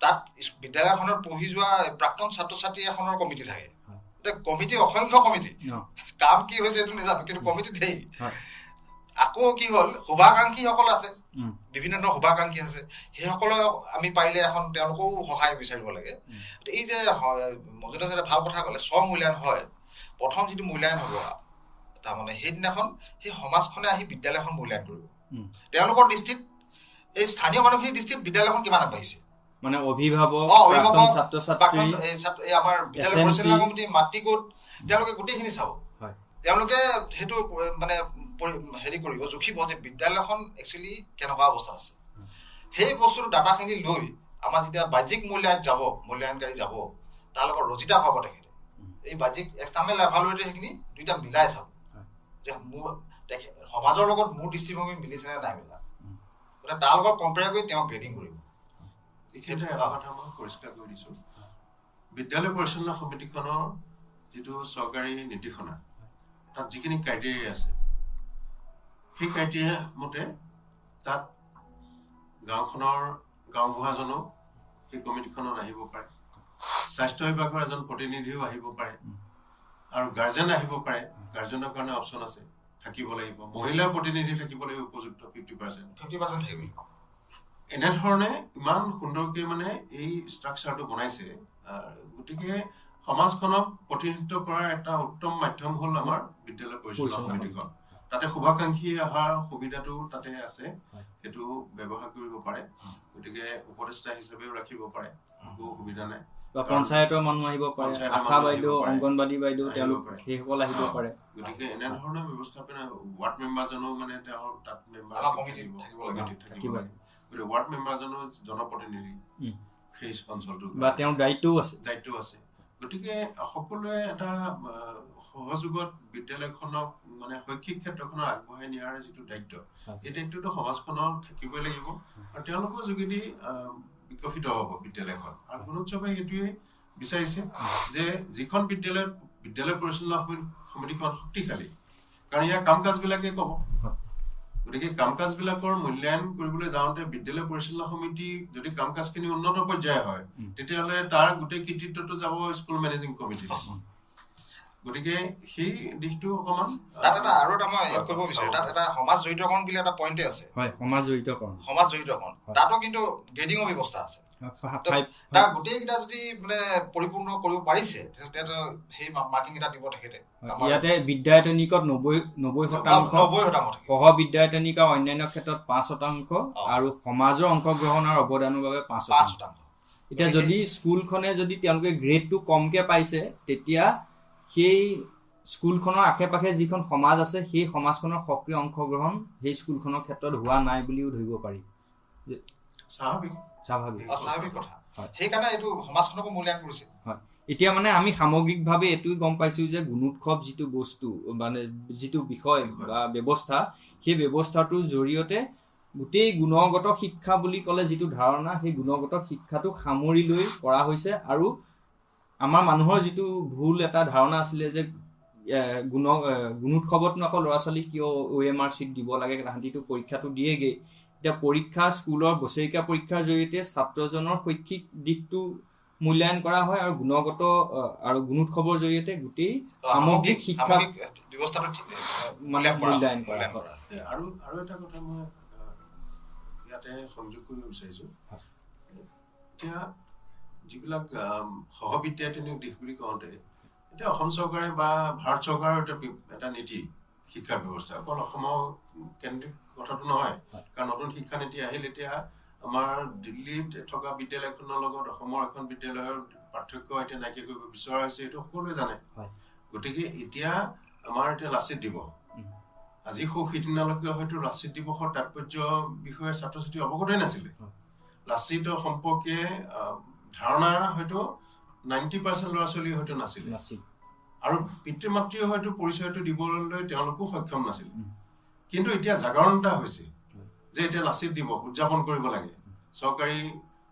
তাত বিদ্যালয়খনত পঢ়ি যোৱা প্ৰাক্তন ছাত্ৰ ছাত্ৰী এখনৰ কমিটি থাকে। কমিটি অসংখ্য কমিটি, কাম কি হৈছে এইটো নাজানো, কিন্তু কমিটি ধেই। আকৌ কি হ'ল, শুভাকাংক্ষীসকল আছে, বিভিন্ন ধৰণৰ শুভাকাংক্ষী আছে, সেইসকলক আমি পাৰিলে এখন তেওঁলোকেও সহায় বিচাৰিব লাগে। এই যে মজুদা যে ভাল কথা ক'লে, স্বমূল্যায়ন হয়, প্ৰথম যিটো মূল্যায়ন হ'ব তাৰমানে সেইদিনাখন সেই সমাজখনে আহি বিদ্যালয়খন মূল্যায়ন কৰিব। তেওঁলোকৰ দৃষ্টিত, এই স্থানীয় মানুহখিনিৰ দৃষ্টিত বিদ্যালয়খন কিমান আগবাঢ়িছে, মানে অভিভাৱক, ছাত্ৰ ছাত্ৰী, আমাৰ বিদ্যালয় পৰিচালনা কমিটি, মাতৃগোট, তেওঁলোকে গোটেইখিনি চাব। তেওঁলোকে সেইটো মানে হেৰি কৰিব, জুখিব যে বিদ্যালয়খন একচুৱেলি কেনেকুৱা অৱস্থা আছে। সেই বস্তুটো ডাটাখিনি লৈ আমাৰ যেতিয়া বাহ্যিক মূল্যায়নকাৰী যাব, তাৰ লগত ৰচিতা হ'ব তেখেতে, এই বাহ্যিক এক্সটাৰ্নেল এভালুৱেটৰ সেইখিনি দুইটা মিলাই চাব যে সমাজৰ লগত মোৰ দৃষ্টিভংগী মিলিছে নে নাই মিলা, গতিকে তাৰ লগত কম্পেয়াৰ কৰি তেওঁ গ্ৰেডিং কৰিব। এইখিনিতে এটা কথা মই পৰিষ্কাৰ কৰি দিছো, বিদ্যালয় পৰিচালনা সমিতিখনৰ যিটো চৰকাৰী নিৰ্দেশনা, তাত যিখিনি ক্ৰাইটেৰিয়া আছে, সেই ক্ৰাইটেৰিয়া মতে তাত গাঁওবুঢ়াজনো সেই কমিটিখনত আহিব পাৰে, স্বাস্থ্য বিভাগৰ এজন প্ৰতিনিধিও আহিব পাৰে, আৰু গাৰ্জেন আহিব পাৰে। গাৰ্জেনৰ কাৰণে অপশ্যন আছে, থাকিব লাগিব, মহিলাৰ প্ৰতিনিধি থাকিব লাগিব উপযুক্ত 50% থাকিব। এনেধৰণে ইমান সুন্দৰকে মানে এই ষ্ট্ৰাকচাৰটো বনাইছে। গতিকে সমাজখনক প্ৰতিনিধিত্ব কৰাৰ এটা উত্তম মাধ্যম হ'ল আমাৰ বিদ্যালয় পৰিচালনা সমিতিখন। তাতে শুভাকাংক্ষী অহাৰ সুবিধাটো তাতে আছে, সেইটো ব্যৱহাৰ কৰিব পাৰে। গতিকে উপদেষ্টা হিচাপেও ৰাখিব পাৰে, একো অসুবিধা নাই। পঞ্চায়তৰ মানুহ আহিব পাৰে, আশা বাইদেউ, অংগনবাদী বাইদেউ, তেওঁলোক সেইসকল আহিব পাৰে। গতিকে এনেধৰণৰ ব্যৱস্থাপনা, ৱাৰ্ড মেম্বাৰজনো মানে তেওঁৰ তাত মেম্বাৰ থাকিব লাগে। গতিকে ৱাৰ্ড মেম্বাৰজনো জনপ্ৰতিনিধি সেই অঞ্চলটোৰ, বা তেওঁৰ দায়িত্বও আছে। গতিকে সকলোৱে এটা সহযোগত বিদ্যালয়খনক মানে শৈক্ষিক ক্ষেত্ৰখনক আগবঢ়াই নিয়াৰ যিটো দায়িত্ব, এই দায়িত্বটো সমাজখনৰ থাকিবই লাগিব, আৰু তেওঁলোকৰ যোগেদি বিকশিত হ'ব বিদ্যালয়খন। আৰু গুণোৎসৱে সেইটোৱে বিচাৰিছে যে যিখন বিদ্যালয় পৰিচালনা সমিতিখন শক্তিশালী, কাৰণ ইয়াৰ কাম কাজবিলাকে ক'ব। গতিকে কাম কাজবিলাকৰ মূল্যায়ন কৰিবলৈ যাওঁতে বিদ্যালয় পৰিচালনা সমিতি যদি কাম কাজখিনি উন্নত পৰ্যায়ৰ হয়, তেতিয়াহ'লে তাৰ গোটেই কৃতিত্বটো যাব স্কুল মেনেজিং কমিটি। গতিকে সেই দিশটো অকমান তাত এটা আৰু এটা মই কৰিব বিচাৰো, তাত এটা সমাজ জড়িতকৰণ বুলি এটা পইণ্টে আছে। সমাজ জড়িতকৰণ তাতো কিন্তু গ্ৰেডিঙৰ ব্যৱস্থা আছে। তাৰ গোটেইকেইটা যদি মানে পৰিপূৰ্ণ কৰিব পাৰিছে, তেতিয়াতো সেই মাৰ্কিং এটা দিব তেখেতে। ইয়াতে বিদ্যায়তনিকত 90%, সহ বিদ্যায়তনিক আৰু অন্যান্য ক্ষেত্ৰত 5%, আৰু সমাজৰ অংশগ্ৰহণ আৰু অৱদানৰ বাবে 5%। এতিয়া যদি স্কুলখনে যদি তেওঁলোকে গ্ৰেডটো কমকে পাইছে, তেতিয়া সেই স্কুলখনৰ আশে পাশে যিখন সমাজ আছে, সেই সমাজখনৰ সক্ৰিয় অংশগ্ৰহণ সেই স্কুলখনৰ ক্ষেত্ৰত হোৱা নাই বুলিও ধৰিব পাৰি। স্বাভাৱিক কথা। সেইকাৰণে এইটো সমাজখনকো মূল্যায়ন কৰিছে। এতিয়া মানে আমি সামগ্ৰিকভাৱে এইটোৱে গম পাইছো যে গুণোৎসৱ যিটো বস্তু, মানে যিটো বিষয় বা ব্যৱস্থা, সেই ব্যৱস্থাটোৰ জৰিয়তে গোটেই গুণগত শিক্ষা বুলি ক'লে যিটো ধাৰণা, সেই গুণগত শিক্ষাটো সামৰি লৈ কৰা হৈছে। আৰু আমাৰ মানুহৰ যিটো ভুল এটা ধাৰণা আছিলে যে গুণোৎসৱতনো আকৌ ল'ৰা ছোৱালীক কিয় OMR চিট দিব লাগে, তাহাঁতিটো পৰীক্ষাটো দিয়েগৈ। এতিয়া পৰীক্ষা, স্কুলৰ বছৰেকীয়া পৰীক্ষাৰ জৰিয়তে ছাত্ৰজনৰ শৈক্ষিক দিশটো মূল্যায়ন কৰা হয়, আৰু গুণগত আৰু গুণোৎসৱৰ জৰিয়তে গোটেই সামগ্ৰিক শিক্ষা ব্যৱস্থাটো মানে মূল্যায়ন কৰা হয়। আৰু এটা কথা মই ইয়াতে সংযোগ কৰিব বিচাৰিছো, এতিয়া যিবিলাক সহবিদ্যায়তনিক দিশ বুলি কওঁতে, এতিয়া অসম চৰকাৰে বা ভাৰত চৰকাৰৰ এটা নীতি শিক্ষা ব্যৱস্থা, অকল অসমৰ কেন্দ্ৰিক কথাটো নহয়, কাৰণ নতুন শিক্ষা নীতি আহিল। এতিয়া আমাৰ দিল্লীত থকা বিদ্যালয়খনৰ লগত অসমৰ এখন বিদ্যালয়ৰ পাৰ্থক্য এতিয়া নাইকিয়া কৰিব বিচৰা হৈছে, এইটো সকলোৱে জানে। গতিকে এতিয়া আমাৰ এতিয়া লাচিত দিৱস, আজি সিদিনালৈকে হয়তো লাচিত দিৱসৰ তাৎপৰ্য বিষয়ে ছাত্ৰ ছাত্ৰী অৱগতই নাছিলে। লাচিতৰ সম্পৰ্কে ধাৰণা হয়তো 90% ল'ৰা ছোৱালী হয়তো নাছিল আৰু পিতৃ মাতৃয়ে হয়তো পৰিচয়টো দিবলৈ তেওঁলোকো সক্ষম নাছিল কিন্তু এতিয়া জাগৰণতা হৈছে যে এতিয়া লাচিত দিৱস উদযাপন কৰিব লাগে চৰকাৰী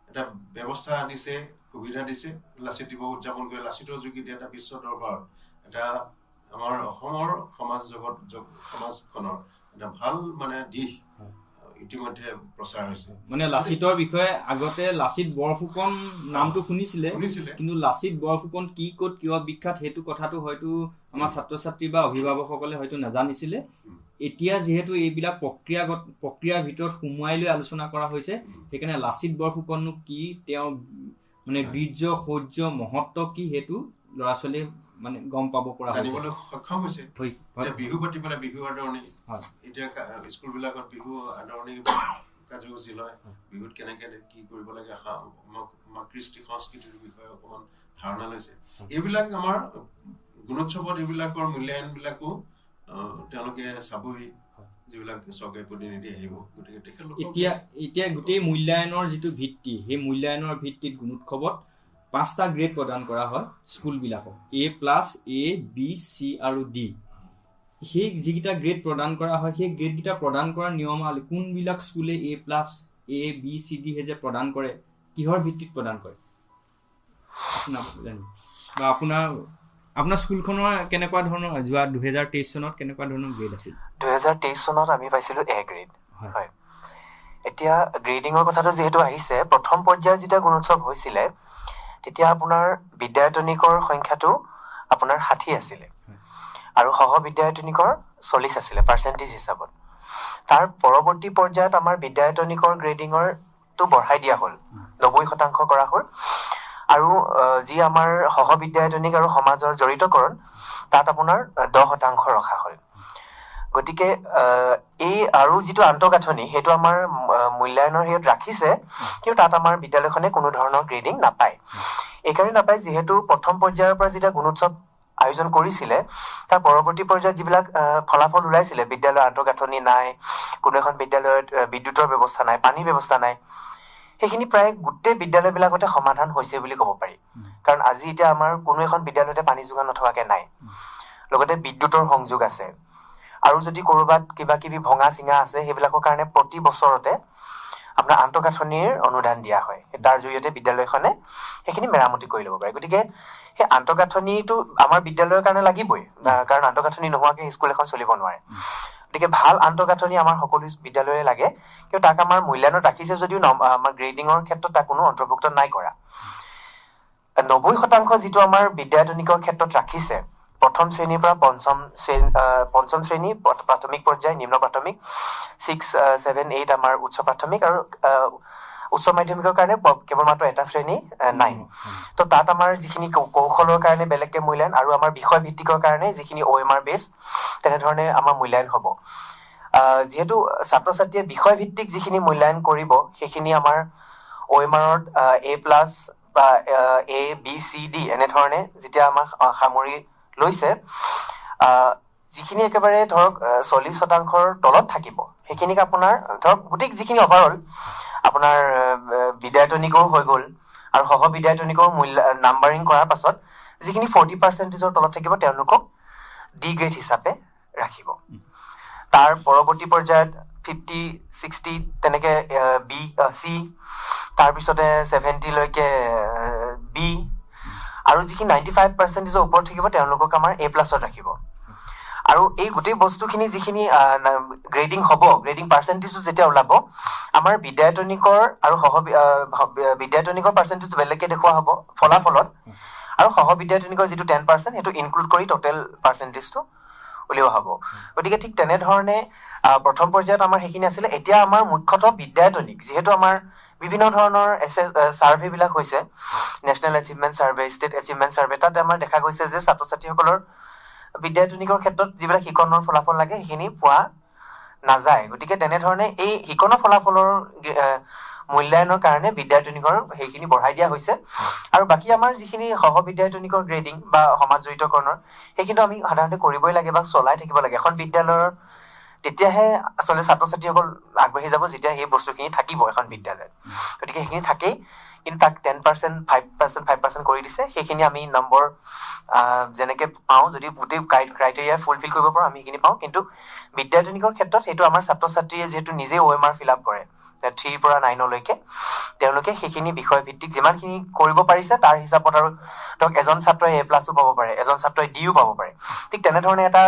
এটা ব্যৱস্থা দিছে সুবিধা দিছে লাচিত দিৱস উদযাপন কৰি লাচিতৰ যোগেদি এটা বিশ্ব দৰবাৰত এটা আমাৰ অসমৰ সমাজখনৰ এটা ভাল মানে দিশ ইতিমধ্যে প্ৰচাৰ হৈছে মানে লাচিতৰ বিষয়ে আগতে লাচিত বৰফুকন নামটো শুনিছিলে কিন্তু লাচিত বৰফুকন কি ক'ত কিয় বিখ্যাত সেইটো কথাটো হয়তো আমাৰ ছাত্ৰ ছাত্ৰী বা অভিভাৱকসকলে হয়তো নাজানিছিলে এতিয়া যিহেতু এইবিলাক প্ৰক্ৰিয়াৰ ভিতৰত সোমোৱাই লৈ আলোচনা কৰা হৈছে সেইকাৰণে লাচিত বৰফুকননো কি তেওঁ মানে বীৰ্য শৌৰ্য মহত্ব কি সেইটো ল'ৰা ছোৱালীয়ে মানে গম পাব পৰা জানিবলৈ সক্ষম হৈছে বিহু পাতি পেলাই বিহু আদৰণি এতিয়া স্কুলবিলাকত বিহু আদৰণি কাৰ্যসূচী লয় বিহুত কেনেকে কি কৰিব লাগে আমাৰ কৃষ্টি সংস্কৃতিৰ বিষয়ে অকমান ধাৰণা লৈছে এইবিলাক আমাৰ গুণোৎসৱত এইবিলাকৰ মূল্যায়নবিলাকো তেওঁলোকে চাবহি যিবিলাক চৰকাৰী প্ৰতিনিধি আহিব গতিকে তেখেতলোক এতিয়া গোটেই মূল্যায়নৰ যিটো ভিত্তি সেই মূল্যায়নৰ ভিত্তিত গুণোৎসৱত 5টা গ্ৰেড প্ৰদান কৰা হয় স্কুলবিলাকক A+, A, B, C আৰু D সেই যিকেইটা গ্ৰেড প্ৰদান কৰা হয় সেই গ্ৰেডকেইটা প্ৰদান কৰাৰ নিয়মাৱলী কোনবিলাক স্কুলে A+, A, B, C, D যে প্ৰদান কৰে কিহৰ ভিত্তিত প্ৰদান কৰে বা আপোনাৰ স্কুলখনৰ কেনেকুৱা ধৰণৰ যোৱা 2023 চনত কেনেকুৱা ধৰণৰ গ্ৰেড আছিল 2023 চনত আমি পাইছিলো A গ্ৰেড হয় এতিয়া গ্ৰেডিঙৰ কথাটো যিহেতু আহিছে প্ৰথম পৰ্যায়ৰ যেতিয়া গুণোৎসৱ হৈছিলে তেতিয়া আপোনাৰ বিদ্যায়তনিকৰ সংখ্যাটো আপোনাৰ 60 আছিলে আৰু সহ বিদ্যায়তনিকৰ 40 আছিলে পাৰ্চেন্টেজ হিচাপত তাৰ পৰৱৰ্তী পৰ্যায়ত আমাৰ বিদ্যায়তনিকৰ গ্ৰেডিঙৰ টো বঢ়াই দিয়া হ'ল 90% কৰা হ'ল আৰু যি আমাৰ সহ বিদ্যায়তনিক আৰু সমাজৰ জড়িতকৰণ তাত আপোনাৰ 10% ৰখা হ'ল গতিকে এই আৰু যিটো আন্তঃগাঁথনি সেইটো আমাৰ মূল্যায়নৰ হেৰিত ৰাখিছে কিন্তু তাত আমাৰ বিদ্যালয়খনে কোনো ধৰণৰ গ্ৰেডিং নাপায় এইকাৰণে নাপায় যিহেতু প্ৰথম পৰ্যায়ৰ পৰা যেতিয়া গুণোৎসৱ আয়োজন কৰিছিলে তাৰ পৰৱৰ্তী পৰ্যায়ত যিবিলাক ফলাফল ওলাইছিলে বিদ্যালয়ৰ আন্তঃগাঁথনি নাই কোনো এখন বিদ্যালয়ত বিদ্যুতৰ ব্যৱস্থা নাই পানীৰ ব্যৱস্থা নাই সেইখিনি প্ৰায় গোটেই বিদ্যালয়বিলাকতে সমাধান হৈছে বুলি ক'ব পাৰি কাৰণ আজি এতিয়া আমাৰ কোনো এখন বিদ্যালয়তে পানী যোগান নথকাকে নাই লগতে বিদ্যুতৰ সংযোগ আছে আৰু যদি কৰবাত কিবা কিবি ভঙা চিঙা আছে সেইবিলাকৰ কাৰণে প্ৰতি বছৰতে আপোনাৰ আন্তঃগাঁথনিৰ অনুদান দিয়া হয় তাৰ জৰিয়তে বিদ্যালয়খনে সেইখিনি মেৰামতি কৰি ল'ব পাৰে গতিকে সেই আন্তঃগাঁথনিটো আমাৰ বিদ্যালয়ৰ কাৰণে লাগিবই কাৰণ আন্তঃগাঁথনি নোহোৱাকে স্কুল এখন চলিব নোৱাৰে গতিকে ভাল আন্তঃগাঁথনি আমাৰ সকলো বিদ্যালয়ৰে লাগে কিন্তু তাক আমাৰ মূল্যায়নত ৰাখিছে যদিও আমাৰ গ্ৰেডিঙৰ ক্ষেত্ৰত তাক কোনো অন্তৰ্ভুক্ত নাই কৰা 90% যিটো আমাৰ বিদ্যায়তনিকৰ ক্ষেত্ৰত ৰাখিছে প্ৰথম শ্ৰেণীৰ পৰা পঞ্চম শ্ৰেণী প্ৰাথমিক পৰ্যায় নিম্ন প্ৰাথমিক 6, 7, 8 আমাৰ উচ্চ প্ৰাথমিক আৰু উচ্চ মাধ্যমিকৰ কাৰণে কেৱল মাত্ৰ এটা শ্ৰেণী 9 তো তাত আমাৰ যিখিনি কৌশলৰ কাৰণে বেলেগকে মূল্যায়ন আৰু আমাৰ বিষয় ভিত্তিকৰ কাৰণে যিখিনি OMR বেছ তেনেধৰণে আমাৰ মূল্যায়ন হ'ব যেহেতু ছাত্ৰ ছাত্ৰীয়ে বিষয় ভিত্তিক যিখিনি মূল্যায়ন কৰিব সেইখিনি আমাৰ OMRত A+ বা A, B, C, D এনেধৰণে যেতিয়া আমাৰ সামৰি লৈছে যিখিনি একেবাৰে ধৰক 40%ৰ তলত থাকিব সেইখিনিক আপোনাৰ ধৰক গোটেই যিখিনি ওভাৰঅল আপোনাৰ বিদ্যায়তনিকৰ হৈ গ'ল আৰু সহ বিদ্যায়তনিকৰ নাম্বাৰিং কৰাৰ পাছত যিখিনি 40%ৰ তলত থাকিব তেওঁলোকক D গ্ৰেড হিচাপে ৰাখিব তাৰ পৰৱৰ্তী পৰ্যায়ত 50, 60 তেনেকে B, C তাৰপিছতে 70 লৈকে B আৰু যিখিনি 95%ৰ ওপৰত থাকিব তেওঁলোকক আমাৰ A+ ৰাখিব আৰু এই গোটেই বস্তুখিনি যিখিনি গ্ৰেডিং হ'ব গ্ৰেডিং পাৰ্চেন্টেজটো যেতিয়া ওলাব আমাৰ বিদ্যায়তনিকৰ আৰু সহ বিদ্যায়তনিকৰ পাৰ্চেন্টেজ বেলেগকে দেখুওৱা হ'ব ফলাফলত আৰু সহ বিদ্যায়তনিকৰ যিটো 10% সেইটো ইনক্লুড কৰি টোটেল পাৰ্চেন্টেজটো উলিওৱা হ'ব গতিকে ঠিক তেনেধৰণে প্ৰথম পৰ্যায়ত আমাৰ সেইখিনি আছিলে এতিয়া আমাৰ মুখ্যতঃ বিদ্যায়তনিক যিহেতু আমাৰ বিভিন্ন ধৰণৰ সাৰ্ভে বিলাক হৈছে national achievement survey state achievement survey তাত আমাৰ দেখা গৈছে যে ছাত্ৰ ছাত্ৰীসকলৰ বিদ্যায়তনিকৰ ক্ষেত্ৰত যিবিলাক শিকনৰ ফলাফল লাগে সেইখিনি পোৱা নাযায় গতিকে তেনেধৰণে এই শিকনৰ ফলাফলৰ মূল্যায়নৰ কাৰণে বিদ্যায়তনিকৰ সেইখিনি বঢ়াই দিয়া হৈছে আৰু বাকি আমাৰ যিখিনি সহ বিদ্যায়তনিকৰ গ্ৰেডিং বা সমাজ জড়িতকৰণৰ সেইখিনি আমি সাধাৰণতে কৰিবই লাগে বা চলাই থাকিব লাগে এখন বিদ্যালয়ৰ তেতিয়াহে আচলতে ছাত্ৰ ছাত্ৰীসকল আগবাঢ়ি যাব যেতিয়া এই বস্তুখিনি থাকিব এখন বিদ্যালয়ত গতিকে সেইখিনি থাকেই, কিন্তু তাক 10%, 5% কৰি দিছে। সেইখিনি আমি নম্বৰ যেনেকে পাওঁ, যদি গোটেই ক্ৰাইটেৰিয়া ফুলফিল কৰিব পাৰোঁ আমি সেইখিনি পাওঁ। কিন্তু বিদ্যায়তনিকৰ ক্ষেত্ৰত সেইটো আমাৰ ছাত্ৰ ছাত্ৰীয়ে যিহেতু নিজে OMR ফিল আপ কৰে 3 পৰা 9লৈকে, তেওঁলোকে সেইখিনি বিষয় ভিত্তিক যিমানখিনি কৰিব পাৰিছে তাৰ হিচাপত, আৰু ধৰক এজন ছাত্ৰই A+ পাব পাৰে, এজন ছাত্ৰই Dও পাব পাৰে, ঠিক তেনেধৰণে এটা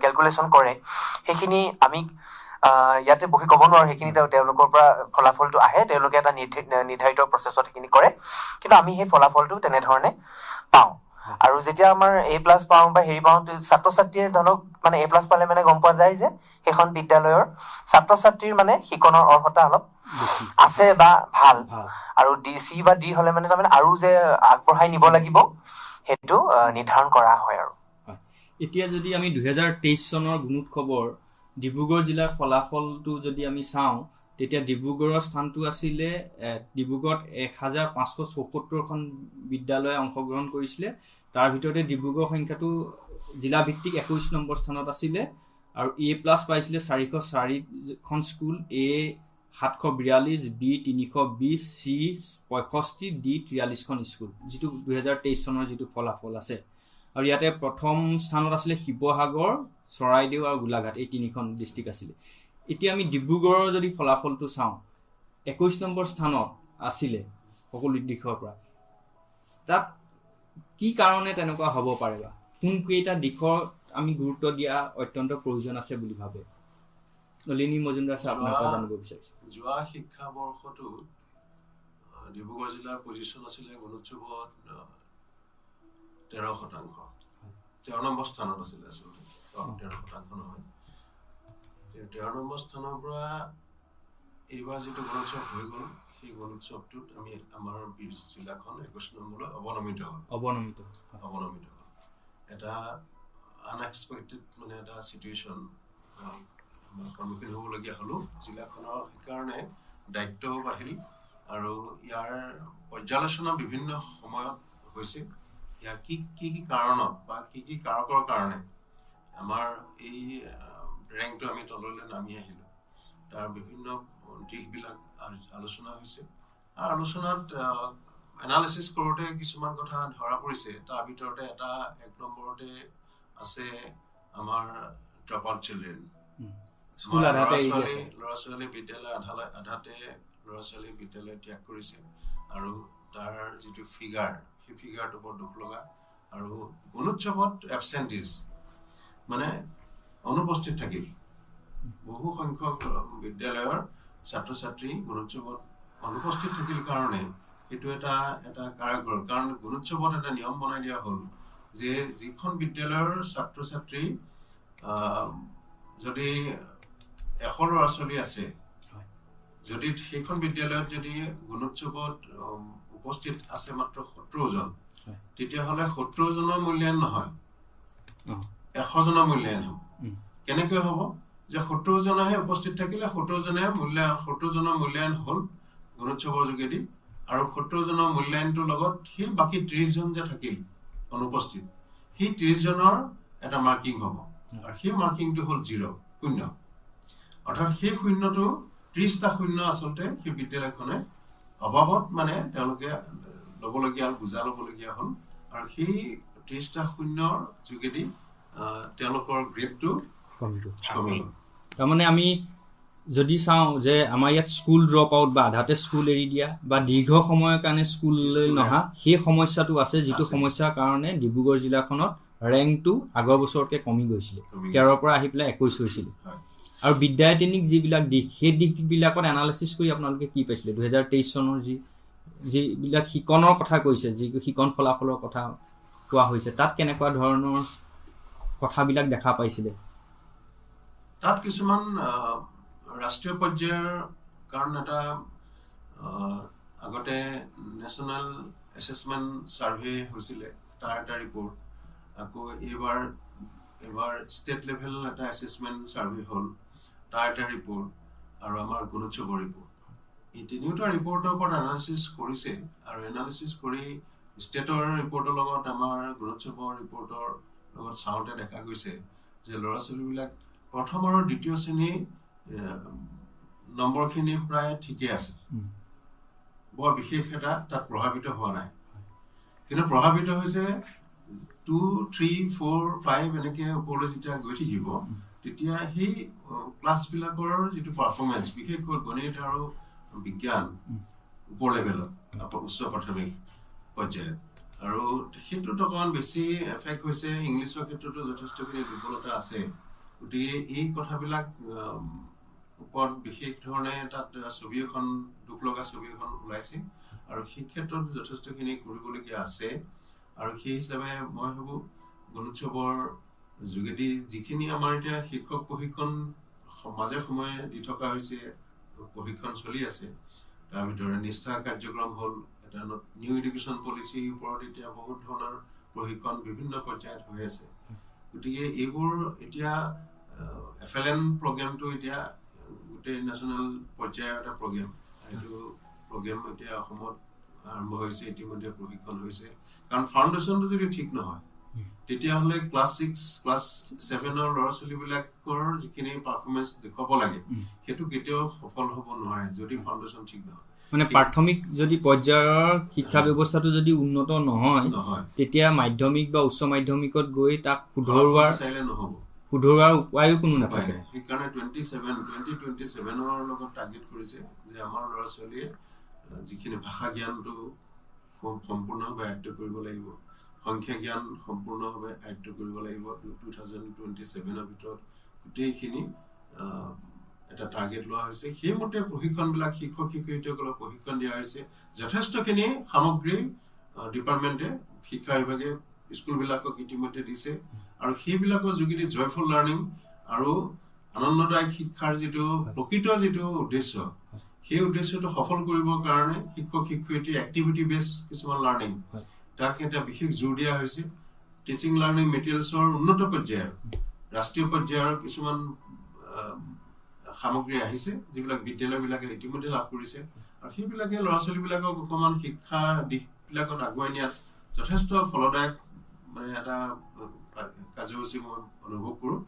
কেলকুলেশ্যন কৰে। সেইখিনি আমি ইয়াতে বহি ক'ব নোৱাৰো, সেইখিনি তেওঁলোকৰ পৰা ফলাফলটো আহে, তেওঁলোকে এটা নিৰ্ধাৰিত প্ৰচেছত সেইখিনি কৰে, কিন্তু আমি সেই ফলাফলটো তেনেধৰণে পাওঁ। আৰু যেতিয়া আমাৰ A+ পাওঁ বা হেৰি পাওঁ, ছাত্ৰ ছাত্ৰীয়ে ধৰক মানে A+ পালে মানে গম পোৱা যায় যে সেইখন বিদ্যালয়ৰ ছাত্ৰ ছাত্ৰীৰ মানে শিকনৰ অৰ্হতা অলপ আছে বা ভাল। আৰু C বা D হলে মানে তাৰমানে আৰু যে আগবঢ়াই নিব লাগিব সেইটো নিৰ্ধাৰণ কৰা হয়। আৰু এতিয়া যদি আমি 2023 চনৰ গুণোৎসৱৰ ডিব্ৰুগড় জিলাৰ ফলাফলটো যদি আমি চাওঁ, তেতিয়া ডিব্ৰুগড়ৰ স্থানটো আছিলে, ডিব্ৰুগড়ত 1574খন বিদ্যালয়ে অংশগ্ৰহণ কৰিছিলে। তাৰ ভিতৰতে ডিব্ৰুগড় সংখ্যাটো জিলাভিত্তিক 21 নম্বৰ স্থানত আছিলে, আৰু A+ পাইছিলে 404খন school, A 742, B 320, C 65, D 43খন স্কুল, যিটো 2023 চনৰ যিটো ফলাফল আছে। আৰু ইয়াতে প্ৰথম স্থানত আছিলে শিৱসাগৰ, চৰাইদেউ আৰু গোলাঘাট, এই 3খন ডিষ্ট্ৰিক্ট আছিলে। এতিয়া আমি ডিব্ৰুগড়ৰ যদি ফলাফলটো চাওঁ, 21 নম্বৰ স্থানত আছিলে সকলো দিশৰ পৰা। তাত কি কাৰণে তেনেকুৱা হ'ব পাৰে বা কোনকেইটা দিশৰ আমি গুৰুত্ব দিয়া অত্যন্ত প্ৰয়োজন আছে বুলি ভাবে? নলিনী মজুমদাৰ ছাৰ, আপোনাৰ পৰা জানিব বিচাৰিছোঁ। যোৱা শিক্ষাবৰ্ষটো ডিব্ৰুগড় জিলাৰ পজিশ্যন আছিলে গুণোৎসৱত 13%, 13 নম্বৰ স্থানত আছিলে আচলতে, 13% নহয়। 13 নম্বৰ স্থানৰ পৰা এইবাৰ যিটো গুণোৎসৱ হৈ গ'ল, সেই গুণোৎসৱটোত আমাৰ জিলাখন 21 নম্বৰলৈ অৱনমিত হ'ল। এটা আনএক্সপেক্টেড মানে এটা চিটুৱেশ্যন আমাৰ সন্মুখীন হ'বলগীয়া হ'লো। জিলাখনৰ সেইকাৰণে দায়িত্বও বাঢ়িল, আৰু ইয়াৰ পৰ্যালোচনা বিভিন্ন সময়ত হৈছে। ইয়াৰ কি কাৰণত বা কি কাৰকৰ কাৰণে আমাৰ এই ৰেংকটো আমি তললৈ নামি আহিলো, তাৰ বিভিন্ন দিশবিলাক আলোচনা হৈছে। আৰু আলোচনাত এনালিচিছ কৰোঁতে কিছুমান কথা ধৰা পৰিছে। তাৰ ভিতৰতে এক নম্বৰতে আছে আমাৰ ড্ৰপ আউট চিলড্ৰেন। ল'ৰা ছোৱালী বিদ্যালয় আধাতে ল'ৰা ছোৱালী বিদ্যালয় ত্যাগ কৰিছে, আৰু তাৰ যিটো ফিগাৰ, সেই ফিগাৰটো বৰ দুখ লগা। আৰু গুণোৎসৱত এবচেণ্টিজ মানে অনুপস্থিত থাকিল। বহু সংখ্যক বিদ্যালয়ৰ ছাত্ৰ ছাত্ৰী গুণোৎসৱত অনুপস্থিত থাকিল কাৰণে সেইটো এটা কাৰকৰ। কাৰণ গুণোৎসৱত এটা নিয়ম বনাই দিয়া হ'ল যে যিখন বিদ্যালয়ৰ ছাত্ৰ ছাত্ৰী যদি 100 ল'ৰা ছোৱালী আছে, যদি সেইখন বিদ্যালয়ত যদি গুণোৎসৱত উপস্থিত আছে মাত্ৰ 17 জন, তেতিয়াহ'লে 17 জনৰ মূল্যায়ন নহয়, 100 জনৰ মূল্যায়ন হ'ব। কেনেকৈ হ'ব যে 17 জনেহে উপস্থিত থাকিলে, 17 জনৰ মূল্যায়ন হ'ল গুণোৎসৱৰ যোগেদি, আৰু 17 জনৰ মূল্যায়নটোৰ লগত সেই বাকী 30 জন যে থাকিল অনুপস্থিত, সেই 30 জনৰ এটা মাৰ্কিং হ'ব, আৰু সেই মাৰ্কিংটো হ'ল 0 অৰ্থাৎ সেই শূন্যটো 30টা শূন্য আচলতে সেই বিদ্যালয়খনে অভাৱত মানে তেওঁলোকে বুজা ল'বলগীয়া হ'ল, আৰু সেই 30টা শূন্যৰ যোগেদি তেওঁলোকৰ গ্ৰেডটো কমিল। তাৰমানে আমি যদি চাওঁ যে আমাৰ ইয়াত স্কুল ড্ৰপ আউট বা আধাতে স্কুল এৰি দিয়া বা দীৰ্ঘ সময়ৰ কাৰণে স্কুললৈ নহা, সেই সমস্যাটো আছে, যিটো সমস্যাৰ কাৰণে ডিব্ৰুগড় জিলাখনত ৰেংকটো আগৰ বছৰতকৈ কমি গৈছিলে, 13ৰ পৰা আহি পেলাই 21 হৈছিলে। আৰু বিদ্যায়তনিক যিবিলাক দিশ, সেই দিশবিলাকত এনালাইচিছ কৰি আপোনালোকে কি পাইছিলে? 2023 চনৰ যিবিলাক শিকনৰ কথা কৈছে, যি শিকন ফলাফলৰ কথা কোৱা হৈছে, তাত কেনেকুৱা ধৰণৰ কথাবিলাক দেখা পাইছিলে? তাত কিছুমান ৰাষ্ট্ৰীয় পৰ্যায়ৰ কাৰণ এটা আগতে নেশ্যনেল এছেছমেণ্ট ছাৰ্ভে হৈছিলে, তাৰ এটা ৰিপৰ্ট, আকৌ এইবাৰ ষ্টেট লেভেল এটা এছেছমেণ্ট ছাৰ্ভে হ'ল, তাৰ এটা ৰিপৰ্ট, আৰু আমাৰ গুণোৎসৱৰ ৰিপৰ্ট। এই তিনিওটা ৰিপৰ্টৰ ওপৰত এনালিচিছ কৰিছে, আৰু এনালিচিছ কৰি ষ্টেটৰ ৰিপৰ্টৰ লগত আমাৰ গুণোৎসৱৰ ৰিপৰ্টৰ লগত চাওঁতে দেখা গৈছে যে ল'ৰা ছোৱালীবিলাক প্ৰথম আৰু দ্বিতীয় শ্ৰেণী নম্বৰখিনি প্ৰায় ঠিকেই আছে বৰ বিশেষ এটা তাত প্ৰভাৱিত হোৱা নাই কিন্তু প্ৰভাৱিত হৈছে 2, 3, 4, 5 এনেকে ওপৰলৈ যেতিয়া গৈ থাকিব তেতিয়া সেই ক্লাছবিলাকৰ যিটো পাৰফৰ্মেঞ্চ বিশেষকৈ গণিত আৰু বিজ্ঞান ওপৰ লেভেলত উচ্চ প্ৰাথমিক পৰ্যায়ত আৰু সেইটোত অকণমান বেছি এফেক্ট হৈছে ইংলিছৰ ক্ষেত্ৰতো যথেষ্টখিনি দুৰ্বলতা আছে গতিকে এই কথাবিলাক ওপৰত বিশেষ ধৰণে তাত ছবি এখন দুখ লগা ছবি এখন ওলাইছে আৰু সেই ক্ষেত্ৰত যথেষ্টখিনি কৰিবলগীয়া আছে আৰু সেই হিচাপে মই ভাবোঁ গুণোৎসৱৰ যোগেদি যিখিনি আমাৰ এতিয়া শিক্ষক প্ৰশিক্ষণ মাজে সময়ে দি থকা হৈছে প্ৰশিক্ষণ চলি আছে তাৰ ভিতৰত নিষ্ঠা কাৰ্যক্ৰম হ'ল এটা নিউ এডুকেশ্যন পলিচিৰ ওপৰত এতিয়া বহুত ধৰণৰ প্ৰশিক্ষণ বিভিন্ন পৰ্যায়ত হৈ আছে গতিকে এইবোৰ এতিয়া FLN প্ৰগ্ৰেমটো এতিয়া গোটেই নেশ্যনেল পৰ্যায়ৰ এটা প্ৰগ্ৰেম এইটো প্ৰগ্ৰেম এতিয়া অসমত আৰম্ভ হৈছে ইতিমধ্যে প্ৰশিক্ষণ হৈছে কাৰণ ফাউণ্ডেশ্যনটো যদি ঠিক নহয় তেতিয়াহ'লে ক্লাছ 6 ক্লাছ 7ৰ ল'ৰা ছোৱালীবিলাকৰ যিখিনি পাৰফৰ্মেঞ্চ দেখুৱাব লাগে সেইটো কেতিয়াও সফল হ'ব নোৱাৰে যদি ফাউণ্ডেশ্যন ঠিক নহয় মানে প্ৰাথমিক যদি পৰ্যায়ৰ শিক্ষা ব্যৱস্থাটো যদি উন্নত নহয় তেতিয়া মাধ্যমিক বা উচ্চ মাধ্যমিকত গৈ তাক শুধৰোৱাৰ উপায়ো কোনো নাথাকে সেইকাৰণে 2027ৰ লগত টাৰ্গেট কৰিছে যে আমাৰ ল'ৰা ছোৱালীয়ে যিখিনি ভাষা জ্ঞানটো সম্পূৰ্ণভাৱে আয়ত্ব কৰিব লাগিব সংখ্যা জ্ঞান সম্পূৰ্ণভাৱে আয়ত্ব কৰিব লাগিব 2027ৰ ভিতৰত গোটেইখিনি এটা টাৰ্গেট লোৱা হৈছে সেইমতে প্ৰশিক্ষণবিলাক শিক্ষক শিক্ষয়িত্ৰীসকলক প্ৰশিক্ষণ দিয়া হৈছে যথেষ্টখিনি সামগ্ৰী ডিপাৰ্টমেণ্টে শিক্ষা বিভাগে স্কুলবিলাকক ইতিমধ্যে দিছে আৰু সেইবিলাকৰ যোগেদি জয়ফুল লাৰ্ণিং আৰু আনন্দদায়ক শিক্ষাৰ যিটো প্ৰকৃত যিটো উদ্দেশ্য সেই উদ্দেশ্যটো সফল কৰিবৰ কাৰণে শিক্ষক শিক্ষয়িত্ৰী এক্টিভিটি বেছ কিছুমান লাৰ্ণিং তাক এটা বিশেষ জোৰ দিয়া হৈছে টিচিং লাৰ্ণিং মেটেৰিয়েলছৰ উন্নত পৰ্যায়ৰ ৰাষ্ট্ৰীয় পৰ্যায়ৰ কিছুমান সামগ্ৰী আহিছে যিবিলাক বিদ্যালয়বিলাকে ইতিমধ্যে লাভ কৰিছে আৰু সেইবিলাকে ল'ৰা ছোৱালীবিলাকক অকণমান শিক্ষা দিশবিলাকত আগুৱাই নিয়াত যথেষ্ট ফলদায়ক মানে এটা কাৰ্যসূচী মই অনুভৱ কৰোঁ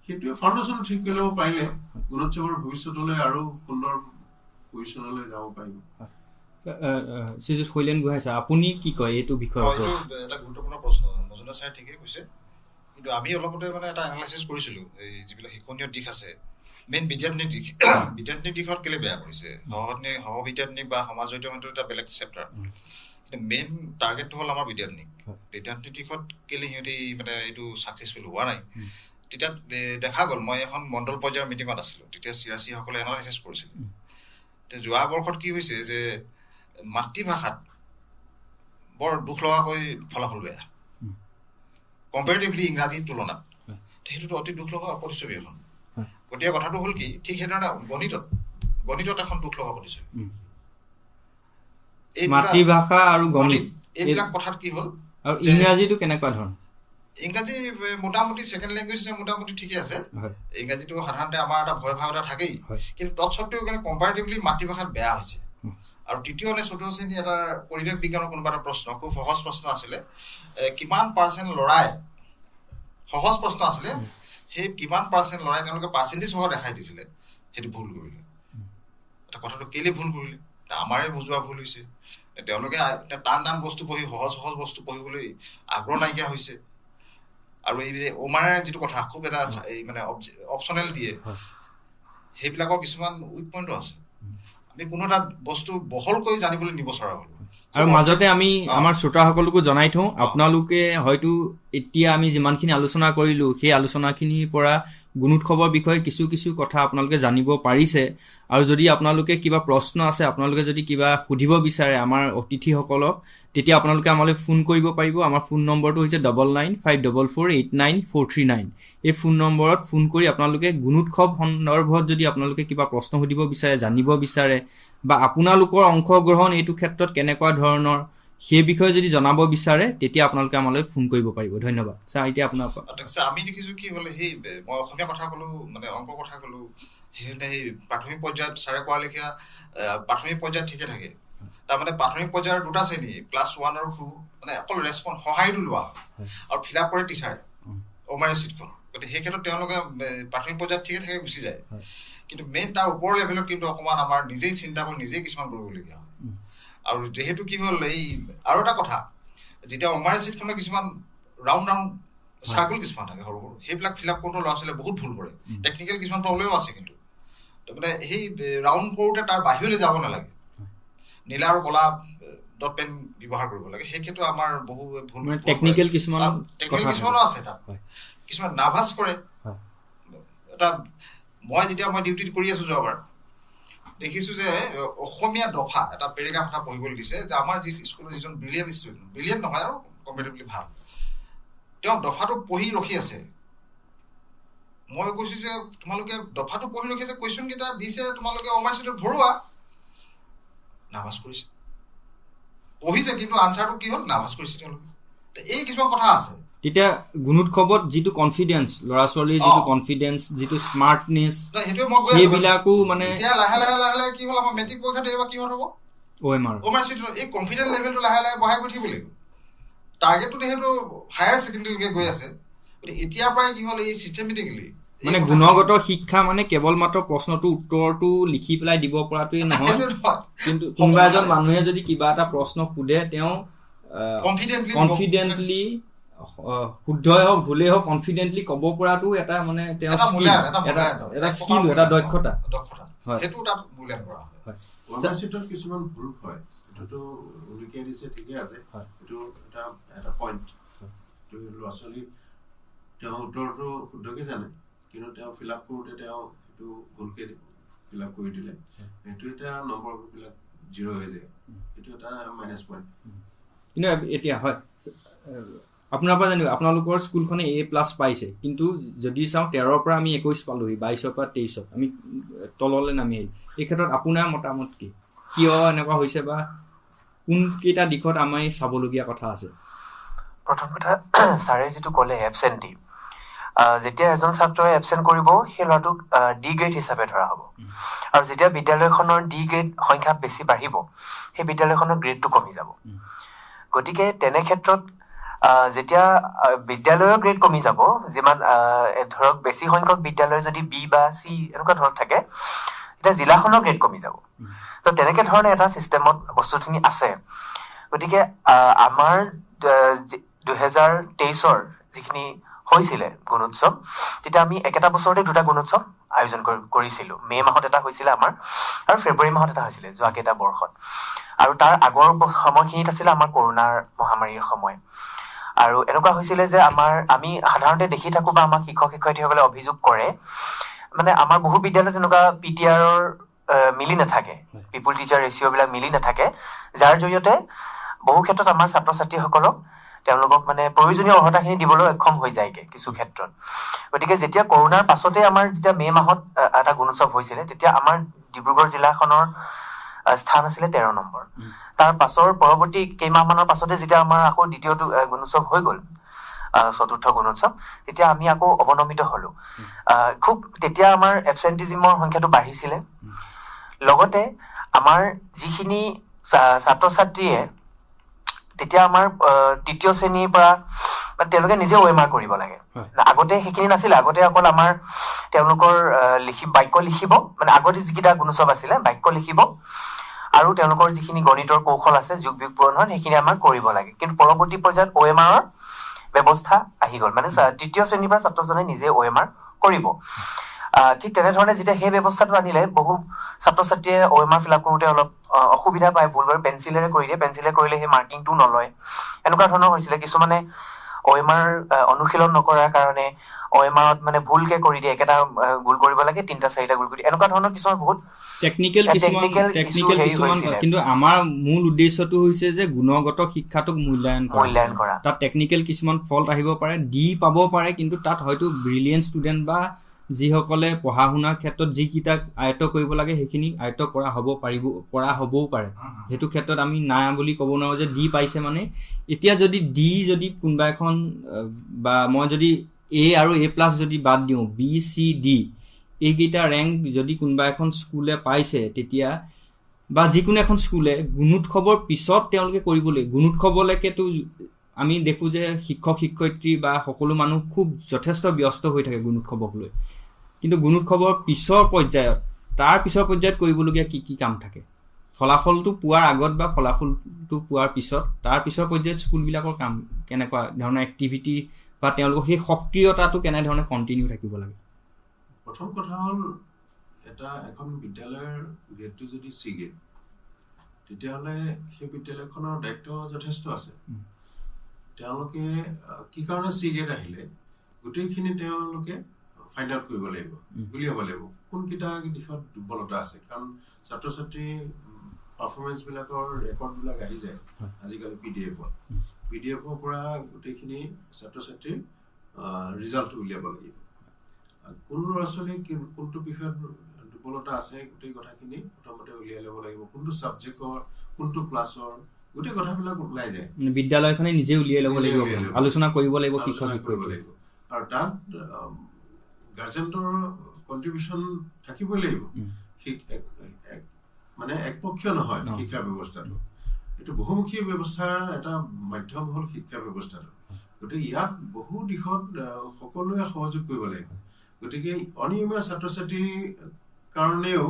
সেইটোৱে ফাউণ্ডেশ্যন ঠিক কৰি ল'ব পাৰিলে গুণোৎসৱৰ ভৱিষ্যতলৈ আৰু সুন্দৰ পজিশ্যনলৈ যাব পাৰিব শ্ৰীযুত শৈলেন গোহাঁই ছাৰ আপুনি কি কয় এইটো বিষয়ত এটা গুৰুত্বপূৰ্ণ প্ৰশ্ন মজুমদাৰ ছাৰে ঠিকেই কৈছে কিন্তু আমি অলপতে মানে এটা এনালাইচিছ কৰিছিলোঁ এই যিবিলাক শিক্ষণীয় দিশ আছে মেইন বিদ্যাৰ্থিনীৰ দিশত কেলে বেয়া কৰিছে সহবিদ্যাৰ্থিনীক বা সমাজজড়িত এটা বেলেগ চেপ্টাৰ কিন্তু মেইন টাৰ্গেটটো হ'ল আমাৰ বিদ্যাৰ্থিনীৰ দিশত কেলে সিহঁতি মানে এইটো ছাকচেছফুল হোৱা নাই তেতিয়া দেখা গ'ল মই এখন মণ্ডল পৰ্যায়ৰ মিটিঙত আছিলোঁ তেতিয়া চিআৰচিসকলে এনালাইচিছ কৰিছিল যোৱা বৰ্ষত কি হৈছে যে মাতৃভাষাত বৰ দুখ লগাকৈ ফলাফল বেয়া কম্পেৰেটিভলি ইংৰাজীৰ তুলনাত সেইটোতো অতি দুখ লগা প্ৰতিচ্ছবি এখন গতিকে কথাটো হ'ল কি ঠিক সেইধৰণে গণিতত এখন দুখ লগা প্ৰতিচ্ছবি মাতৃভাষা আৰু গণিত এইবিলাক কথাত কি হ'ল আৰু ইংৰাজীটো কেনেকুৱা ধৰণৰ ইংৰাজী মোটামুটি ছেকেণ্ড লেংগুৱেজ মোটামুটি ঠিকে আছে ইংৰাজীটো সাধাৰণতে আমাৰ এটা ভয় ভাৱ এটা থাকেই কিন্তু তৎসত্বেও কিন্তু কম্পাৰেটিভলি মাতৃভাষাত বেয়া হৈছে আৰু তৃতীয় নে চতুৰ্থ শ্ৰেণী এটা পৰিৱেশ বিজ্ঞানৰ কোনোবা এটা প্ৰশ্ন খুব সহজ প্ৰশ্ন আছিলে কিমান পাৰ্চেণ্ট ল'ৰাই সহজ প্ৰশ্ন আছিলে সেই কিমান পাৰ্চেণ্ট ল'ৰাই তেওঁলোকে পাৰ্চেণ্টেজ সহ দেখাই দিছিলে সেইটো ভুল কৰিলে এটা কথাটো কেলে ভুল কৰিলে আমাৰে বুজোৱা ভুল হৈছে তেওঁলোকে টান বস্তু পঢ়ি সহজ বস্তু পঢ়িবলৈ আগ্ৰহ নাইকিয়া হৈছে আৰু এই ওমাৰে যিটো কথা খুব এটা এই মানে অপচনেল দিয়ে সেইবিলাকৰ কিছুমান উইক পইণ্টো আছে আমি কোনো এটা বস্তু বহলকৈ জানিবলৈ নিবিচৰা হ'লো আৰু মাজতে আমি আমাৰ শ্ৰোতাসকলকো জনাই থওঁ আপোনালোকে হয়তো এতিয়া আমি যিমানখিনি আলোচনা কৰিলো সেই আলোচনাখিনিৰ পৰা গুণোৎসৱৰ বিষয়ে কিছু কথা আপোনালোকে জানিব পাৰিছে আৰু যদি আপোনালোকে কিবা প্ৰশ্ন আছে আপোনালোকে যদি কিবা সুধিব বিচাৰে আমাৰ অতিথিসকলক তেতিয়া আপোনালোকে আমালৈ ফোন কৰিব পাৰিব আমাৰ ফোন নম্বৰটো হৈছে 9954489439 এই ফোন নম্বৰত ফোন কৰি আপোনালোকে গুণোৎসৱ সন্দৰ্ভত যদি আপোনালোকে কিবা প্ৰশ্ন সুধিব বিচাৰে জানিব বিচাৰে বা আপোনালোকৰ অংশগ্ৰহণ এইটো ক্ষেত্ৰত কেনেকুৱা ধৰণৰ সেই বিষয়ে যদি জনাব বিচাৰে তেতিয়া আপোনালোকে আমালৈ ফোন কৰিব পাৰিব ধন্যবাদ ছাৰ এতিয়া আপোনাৰ আমি দেখিছো কি হ'লে সেই মই অসমীয়া কথা ক'লো মানে অংক কথা ক'লো সেই প্ৰাথমিক পৰ্যায়ত ছাৰে কোৱা লেখীয়া প্ৰাথমিক পৰ্যায়ত ঠিকে থাকে তাৰমানে প্ৰাথমিক পৰ্যায়ৰ দুটা শ্ৰেণী ক্লাছ 1 আৰু 2 মানে অকল সহায়টো লোৱা হয় আৰু ফিল আপ কৰে টিচাৰে অমাৰে চিটখন গতিকে সেই ক্ষেত্ৰত তেওঁলোকে প্ৰাথমিক পৰ্যায়ত ঠিকে থাকে গুচি যায় কিন্তু মেইন তাৰ ওপৰ লেভেলত কিন্তু অকণমান আমাৰ নিজেই চিন্তা কৰি নিজেই কিছুমান কৰিবলগীয়া হয়। আৰু যিহেতু কি হ'ল এই আৰু এটা কথা, যেতিয়া অমাৰি চিটখনৰ কিছুমান ৰাউণ্ড চাৰ্কুল কিছুমান থাকে সৰু সৰু, সেইবিলাক ফিল আপ কৰোঁতে ল'ৰা ছোৱালীয়ে বহুত ভুল কৰে। টেকনিকেল কিছুমান প্ৰব্লেমো আছে, কিন্তু তাৰমানে সেই ৰাউণ্ড কৰোঁতে তাৰ বাহিৰলৈ যাব নালাগে, নীলা আৰু ক'লা ডট পেন ব্যৱহাৰ কৰিব লাগে। সেই ক্ষেত্ৰত আমাৰ বহু ভুল টেকনিকেল কিছুমানো আছে তাত। কিছুমান নাৰ্ভাছ কৰে। এটা মই ডিউটিত কৰি আছো যোৱাবাৰ দেখিছো যে অসমীয়া দফা এটা পেৰেগ্ৰাফ এটা পঢ়িবলৈ দিছে, যে আমাৰ যি স্কুলৰ যিজন ব্ৰিলিয়েণ্ট ষ্টুডেণ্ট, ব্ৰিলিয়েণ্ট নহয় আৰু কম্পেৰেটিভলি ভাল, তেওঁ দফাটো পঢ়ি ৰখি আছে। মই কৈছো যে তোমালোকে দফাটো পঢ়ি ৰখি আছে, কুৱেশ্যন কেইটা দিছে তোমালোকে অমাৰ চিটত ভৰোৱা। নাৰ্ভাছ কৰিছে, পঢ়িছে কিন্তু আনচাৰটো কি হ'ল, নাৰ্ভাছ কৰিছে তেওঁলোকে। এই কিছুমান কথা আছে। তেতিয়া গুণোৎসৱত যিটো কনফিডেন্স, ল'ৰা ছোৱালীৰ যিটো কনফিডেন্স, যিটো স্মাৰ্টনেছ, সেইবিলাকো মানে এতিয়া লাহে লাহে কি হ'ল, আমাৰ মেট্ৰিক পৰীক্ষাত এইবাৰ কি হ'ব, অমাৰ চিটত এই কনফিডেন্স লেভেলটো লাহে লাহে বঢ়াই গৈ থাকিব লাগিব। টাৰ্গেটটো যিহেতু হায়াৰ ছেকেণ্ডেৰীলৈকে গৈ আছে, গতিকে এতিয়াৰ পৰাই কি হ'ল, এই চিষ্টেমেটিকেলি মানে গুণগত শিক্ষা মানে কেৱল মাত্ৰ প্ৰশ্নটো উত্তৰটো লিখি পেলাই দিব পৰাটোৱেই নহয়, কিন্তু কোনোবা এজন মানুহে যদি কিবা এটা প্ৰশ্ন সোধে তেওঁ কনফিডেন্টলি, শুদ্ধই হওক ভুলেই হওক, কনফিডেন্টলি ক'ব পৰাটো এটা মানে তেওঁৰ স্কিল, এটা দক্ষতা। সেইটো তাত মূল্যায়ন কৰা হয়। ওৱাৰ্কশ্বিটত কিছুমান ভুল হয়, এইটোতো উল্লেখিয়াই দিছে, ঠিকে আছে, এইটো এটা পইণ্ট। ল'ৰা ছোৱালী তেওঁ উত্তৰটো শুদ্ধকে জানে, কিন্তু তেওঁ ফিল আপ কৰোঁতে তেওঁ সেইটো ভুলকে ফিল আপ কৰি দিলে, সেইটো এটা নম্বৰবিলাক 0 হৈ যায়, সেইটো এটা মাইনাছ পইণ্ট। কিন্তু এতিয়া হয় আপোনাৰ পৰা জানিব, আপোনালোকৰ স্কুলখনে A+ পাইছে, কিন্তু যদি চাওঁ 13ৰ পৰা আমি 21 পালোহি, 22ৰ পৰা 23ত আমি তললৈ নামি আহিলোঁ। এই ক্ষেত্ৰত আপোনাৰ মতামত কি, কিয় এনেকুৱা হৈছে, বা কোনকেইটা দিশত আমি চাবলগীয়া কথা আছে? প্ৰথম কথা, ছাৰে যিটো ক'লে এবচেণ্টি, যেতিয়া এজন ছাত্ৰই এবচেণ্ট কৰিব, সেই ল'ৰাটোক ডি গ্ৰেড হিচাপে ধৰা হ'ব। আৰু যেতিয়া বিদ্যালয়খনৰ ডি গ্ৰেড সংখ্যা বেছি বাঢ়িব, সেই বিদ্যালয়খনৰ গ্ৰেডটো কমি যাব। গতিকে তেনে ক্ষেত্ৰত যেতিয়া বিদ্যালয়ৰ গ্ৰেড কমি যাব, যিমান ধৰক বেছি সংখ্যক বিদ্যালয় যদি B বা C এনেকুৱা ধৰণৰ থাকে, তেতিয়া জিলাখনৰ গ্ৰেড কমি যাব। তো তেনেকে ধৰণে এটা চিষ্টেমত বস্তুখিনি আছে। গতিকে আমাৰ 2023ৰ যিখিনি হৈছিলে গুণোৎসৱ, তেতিয়া আমি একেটা বছৰতে 2টা গুণোৎসৱ আয়োজন কৰিছিলো। মে' মাহত এটা হৈছিলে আমাৰ, আৰু ফেব্ৰুৱাৰী মাহত এটা হৈছিলে যোৱা কেইটা বৰ্ষত। আৰু তাৰ আগৰ সময়খিনিত আছিলে আমাৰ কৰোণাৰ মহামাৰীৰ সময়। আৰু এনেকুৱা হৈছিলে যে আমি সাধাৰণতে দেখি থাকো, বা আমাক শিক্ষক শিক্ষয়িত্ৰীসকলে অভিযোগ কৰে, মানে আমাৰ বহু বিদ্যালয়ত এনেকুৱা PTR-ৰ মিলি নাথাকে, পিপুল টিচাৰ ৰেচিঅ' বিলাক মিলি নাথাকে, যাৰ জৰিয়তে বহু ক্ষেত্ৰত আমাৰ ছাত্ৰ ছাত্ৰীসকলক তেওঁলোকক মানে প্ৰয়োজনীয় অৰ্হতাখিনি দিবলৈ অক্ষম হৈ যায়গে কিছু ক্ষেত্ৰত। গতিকে যেতিয়া কৰোণাৰ পাছতে আমাৰ যেতিয়া মে' মাহত এটা গুণোৎসৱ হৈছিলে, তেতিয়া আমাৰ ডিব্ৰুগড় জিলাখনৰ স্থান আছিলে 13 নম্বৰ। তাৰ পাছৰ পৰৱৰ্তী কেইমাহমানৰ পাছতে যেতিয়া আমাৰ আকৌ দ্বিতীয়টো গুণোৎসৱ হৈ গ'ল, চতুৰ্থ গুণোৎসৱ, তেতিয়া আমি আকৌ অৱনমিত হলো। তেতিয়া আমাৰ এবচেণ্টিজিমৰ সংখ্যাটো বাঢ়িছিলে। লগতে আমাৰ যিখিনি ছাত্ৰ ছাত্ৰীয়ে তেতিয়া আমাৰ 3য় শ্ৰেণীৰ পৰা তেওঁলোকে নিজে OMR কৰিব লাগে। আগতে সেইখিনি নাছিলে, আগতে অকল আমাৰ তেওঁলোকৰ বাক্য লিখিব, মানে আগতে যিকেইটা গুণোৎসৱ আছিলে বাক্য লিখিব, আৰু তেওঁলোকৰ যিখিনি গণিতৰ কৌশল আছে, যোগ বিয়োগ পূৰণ, সেইখিনি আমাৰ কৰিব লাগে। কিন্তু পৰৱৰ্তী পৰ্যায়ত OMR-ৰ ব্যৱস্থা আহি গ'ল, মানে 3য় শ্ৰেণীৰ পৰা ছাত্ৰজনে নিজে OMR কৰিব। ঠিক তেনেধৰণে যেতিয়া সেই ব্যৱস্থাটো আনিলে, বহু ছাত্ৰ ছাত্ৰীয়ে OMR ফিল আপ কৰোঁতে অলপ অসুবিধা পায়, ভুল কৰি পেঞ্চিলেৰে কৰি দিয়ে, পেঞ্চিলেৰে কৰিলে সেই মাৰ্কিংটো নলয়, এনেকুৱা ধৰণৰ হৈছিলে। কিছুমানে OMR অনুশীলন নকৰাৰ কাৰণে OMR-ত মানে ভুলকে কৰি দিয়ে, একেটা ভুল কৰিব লাগে 3টা-4টা ভুল কৰি দিয়ে, এনেকুৱা ধৰণৰ কিছুমান বহুত টেকনিকেল কিছুমান। কিন্তু আমাৰ মূল উদ্দেশ্যটো হৈছে যে গুণগত শিক্ষাটোক মূল্যায়ন কৰা। তাত টেকনিকেল কিছুমান ফল্ট আহিব পাৰে, ডি পাব পাৰে, কিন্তু তাত হয়তো ব্ৰিলিয়েণ্ট ষ্টুডেণ্ট বা যিসকলে পঢ়া শুনাৰ ক্ষেত্ৰত যিকেইটা আয়ত্ব কৰিব লাগে সেইখিনি আয়ত্ব কৰা হ'বও পাৰে। সেইটো ক্ষেত্ৰত আমি নাই বুলি ক'ব নোৱাৰো যে ডি পাইছে মানে। এতিয়া যদি কোনোবা এখন, বা মই যদি A আৰু A+ যদি বাদ দিওঁ, B, C, D এইকেইটা ৰেংক যদি কোনোবা এখন স্কুলে পাইছে, তেতিয়া বা যিকোনো এখন স্কুলে গুণোৎসৱৰ পিছত তেওঁলোকে কৰিব লাগিব। গুণোৎসৱলৈকেতো আমি দেখো যে শিক্ষক শিক্ষয়িত্ৰী বা সকলো মানুহ খুব যথেষ্ট ব্যস্ত হৈ থাকে গুণোৎসৱক লৈ। কিন্তু গুণোৎসৱৰ পিছৰ পৰ্যায়ত কৰিবলগীয়া কি কি কাম থাকে? ফলাফলটো পোৱাৰ আগত বা ফলাফলটো পোৱাৰ পিছত তাৰ পিছৰ পৰ্যায়ত স্কুলবিলাকৰ কাম কেনেকুৱা ধৰণৰ এক্টিভিটি বা তেওঁলোকৰ সেই সক্ৰিয়তাটো কেনেধৰণে কণ্টিনিউ থাকিব লাগে? প্ৰথম কথা হ'ল এখন বিদ্যালয়ৰ গ্ৰেডটো যদি চি গ্ৰেড, তেতিয়াহ'লে সেই বিদ্যালয়খনৰ দায়িত্ব যথেষ্ট আছে। তেওঁলোকে কি কাৰণে চি গ্ৰেড আহিলে গোটেইখিনি তেওঁলোকে ফাইণ্ড আউট কৰিব লাগিব, উলিয়াব লাগিব কোনকেইটা দিশত দুৰ্বলতা আছে। কাৰণ ছাত্ৰ ছাত্ৰী পাৰফৰ্মেঞ্চ বিলাকৰ ৰেকৰ্ডবিলাক আহি যায় আজিকালি পিডিএফৰ পৰা গোটেইখিনি ছাত্ৰ ছাত্ৰীৰ ৰিজাল্টটো উলিয়াব লাগিব। কোন ল'ৰা ছোৱালী কোনটো বিষয়ত দুৰ্বলতা আছে গোটেই কথাখিনি প্ৰথমতে উলিয়াই ল'ব লাগিব। কোনটো ছাবজেক্টৰ, কোনটো ক্লাছৰ, গোটেই কথাবিলাক ওলাই যায়। বিদ্যালয়খনে নিজে উলিয়াই ল'ব লাগিব, আলোচনা কৰিব লাগিব, শিক্ষক কৰিব লাগিব। আৰু তাত গাৰ্জেণ্টৰ কণ্ট্ৰিবিউশ্যন থাকিবই লাগিব। মানে একপক্ষীয় নহয় শিক্ষা ব্যৱস্থাটো, এইটো বহুমুখী ব্যৱস্থাৰ এটা মাধ্যম হ'ল শিক্ষা ব্যৱস্থাটো। গতিকে ইয়াত বহু দিশত সকলোৱে সহযোগ কৰিব লাগিব। গতিকে অনিয়মীয়া ছাত্ৰ ছাত্ৰীৰ কাৰণেও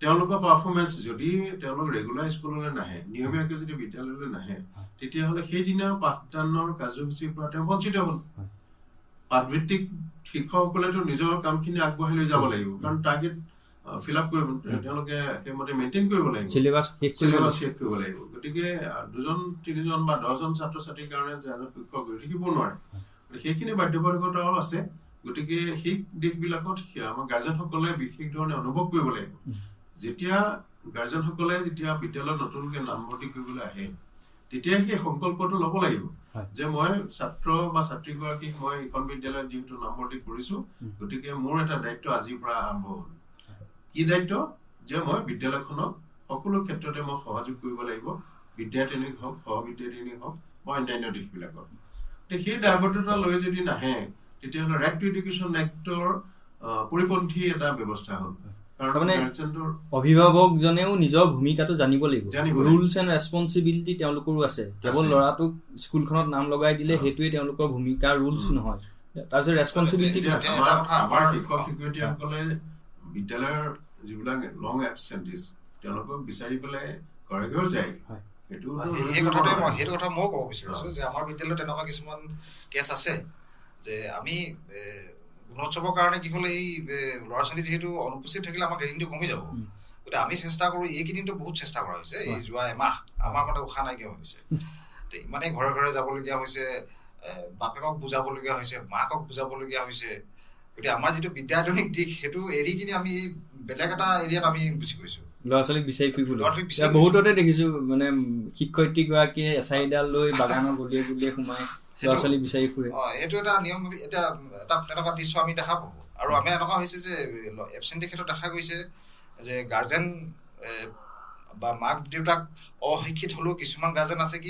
তেওঁলোকৰ পাৰফৰ্মেঞ্চ, যদি তেওঁলোক ৰেগুলাৰ স্কুললৈ নাহে, নিয়মীয়াকৈ যদি বিদ্যালয়লৈ নাহে, তেতিয়াহ'লে সেইদিনা পাঠদানৰ কাৰ্যসূচীৰ পৰা তেওঁ বঞ্চিত হ'ল। পাঠভিত্তিক শিক্ষকসকলেতো নিজৰ কামখিনি আগবঢ়াই লৈ যাব লাগিব, কাৰণ টাৰ্গেট ফিল আপ কৰিব, তেওঁলোকে সেইমতে মেইনটেইন কৰিব লাগিব, চিলেবাছ শেষ কৰিব লাগিব। গতিকে 2জন 3জন বা 10জন ছাত্ৰ ছাত্ৰীৰ কাৰণে এজন শিক্ষক গৈ থাকিব নোৱাৰে। সেইখিনি বাধ্যবাধকতাও আছে। গতিকে সেই দিশবিলাকত আমাৰ গাৰ্জেনসকলে বিশেষ ধৰণে অনুভৱ কৰিব লাগিব। যেতিয়া গাৰ্জেনসকলে বিদ্যালয়ত নতুনকৈ নামভৰ্তি কৰিবলৈ আহে, তেতিয়া সেই সংকল্পটো ল'ব লাগিব যে মই ছাত্ৰ বা ছাত্ৰীগৰাকীক মই এইখন বিদ্যালয়ত যিহেতু নামভৰ্তি কৰিছো, গতিকে মোৰ এটা দায়িত্ব আজিৰ পৰা আৰম্ভ হ'ল। কি দায়িত্ব? যে মই বিদ্যালয়খনক সকলো ক্ষেত্ৰতে মই সহযোগ কৰিব লাগিব, বিদ্যাৰ্থিনী হওক, সহবিদ্যাৰ্থিনী হওক বা অন্যান্য দিশবিলাকত। সেই দায়বদ্ধতা লৈ যদি নাহে, তেতিয়াহ'লে ৰাইট টু এডুকেশ্যন এক্টৰ পৰিপন্থী এটা ব্যৱস্থা হ'ল। অভিভাৱকজনেও নিজৰ ভূমিকাটো জানিব লাগিব। ৰুলছ এণ্ড ৰেছপনচিবিলিটি তেওঁলোকৰো আছে। কেৱল ল'ৰাটোক স্কুলখনত নাম লগাই দিলে সেইটোৱে তেওঁলোকৰ ভূমিকা, ৰুলছ নহয়। তাৰপিছত ৰেছপনচিবিলিটি আমাৰ শিক্ষক শিক্ষয়িত্ৰীসকলে বিদ্যালয়ৰ যিবিলাক লং এবচেণ্টিজ তেওঁলোকক বিচাৰি পেলাই ঘৰে ঘৰে যায়। সেইটো কথা ময়ো ক'ব বিচাৰিছো যে আমাৰ বিদ্যালয়ত তেনেকুৱা কিছুমান কেছ আছে যে আমি গুণোৎসৱৰ কাৰণে কি হ'লে এই ল'ৰা ছোৱালী যিহেতু অনুপস্থিত থাকিলে আমাৰ গ্ৰেডিংটো কমি যাব। গতিকে আমি চেষ্টা কৰোঁ, এইকেইদিনটো বহুত চেষ্টা কৰা হৈছে, এই যোৱা এমাহ আমাৰ মানে উশাহ নাইকিয়া হৈ গৈছে। ইমানেই ঘৰে ঘৰে যাবলগীয়া হৈছে, বাপেকক বুজাবলগীয়া হৈছে, মাকক বুজাবলগীয়া হৈছে। গতিকে আমাৰ যিটো বিদ্যায়তনিক দিশ সেইটো এৰি কিনে আমি বেলেগ এটা এৰিয়াত আমি গুচি গৈছো। ল'ৰা ছোৱালীক বিচাৰি ফুৰিব বহুততে দেখিছো, মানে শিক্ষয়িত্ৰীগৰাকীয়ে এচাৰিডাল লৈ বাগানৰ গলিয়ে গলিয়ে সোমাই ল'ৰা ছোৱালী বিচাৰি ফুৰে। সেইটো এটা নিয়ম, এটা তেনেকুৱা দৃশ্য আমি দেখা পাওঁ। আৰু আমাৰ এনেকুৱা হৈছে যে এবচেণ্টিৰ ক্ষেত্ৰত দেখা গৈছে যে গাৰ্জেন বা মাক দেউতাক অশিক্ষিত হ'লেও কিছুমান গাৰ্জেন আছে কি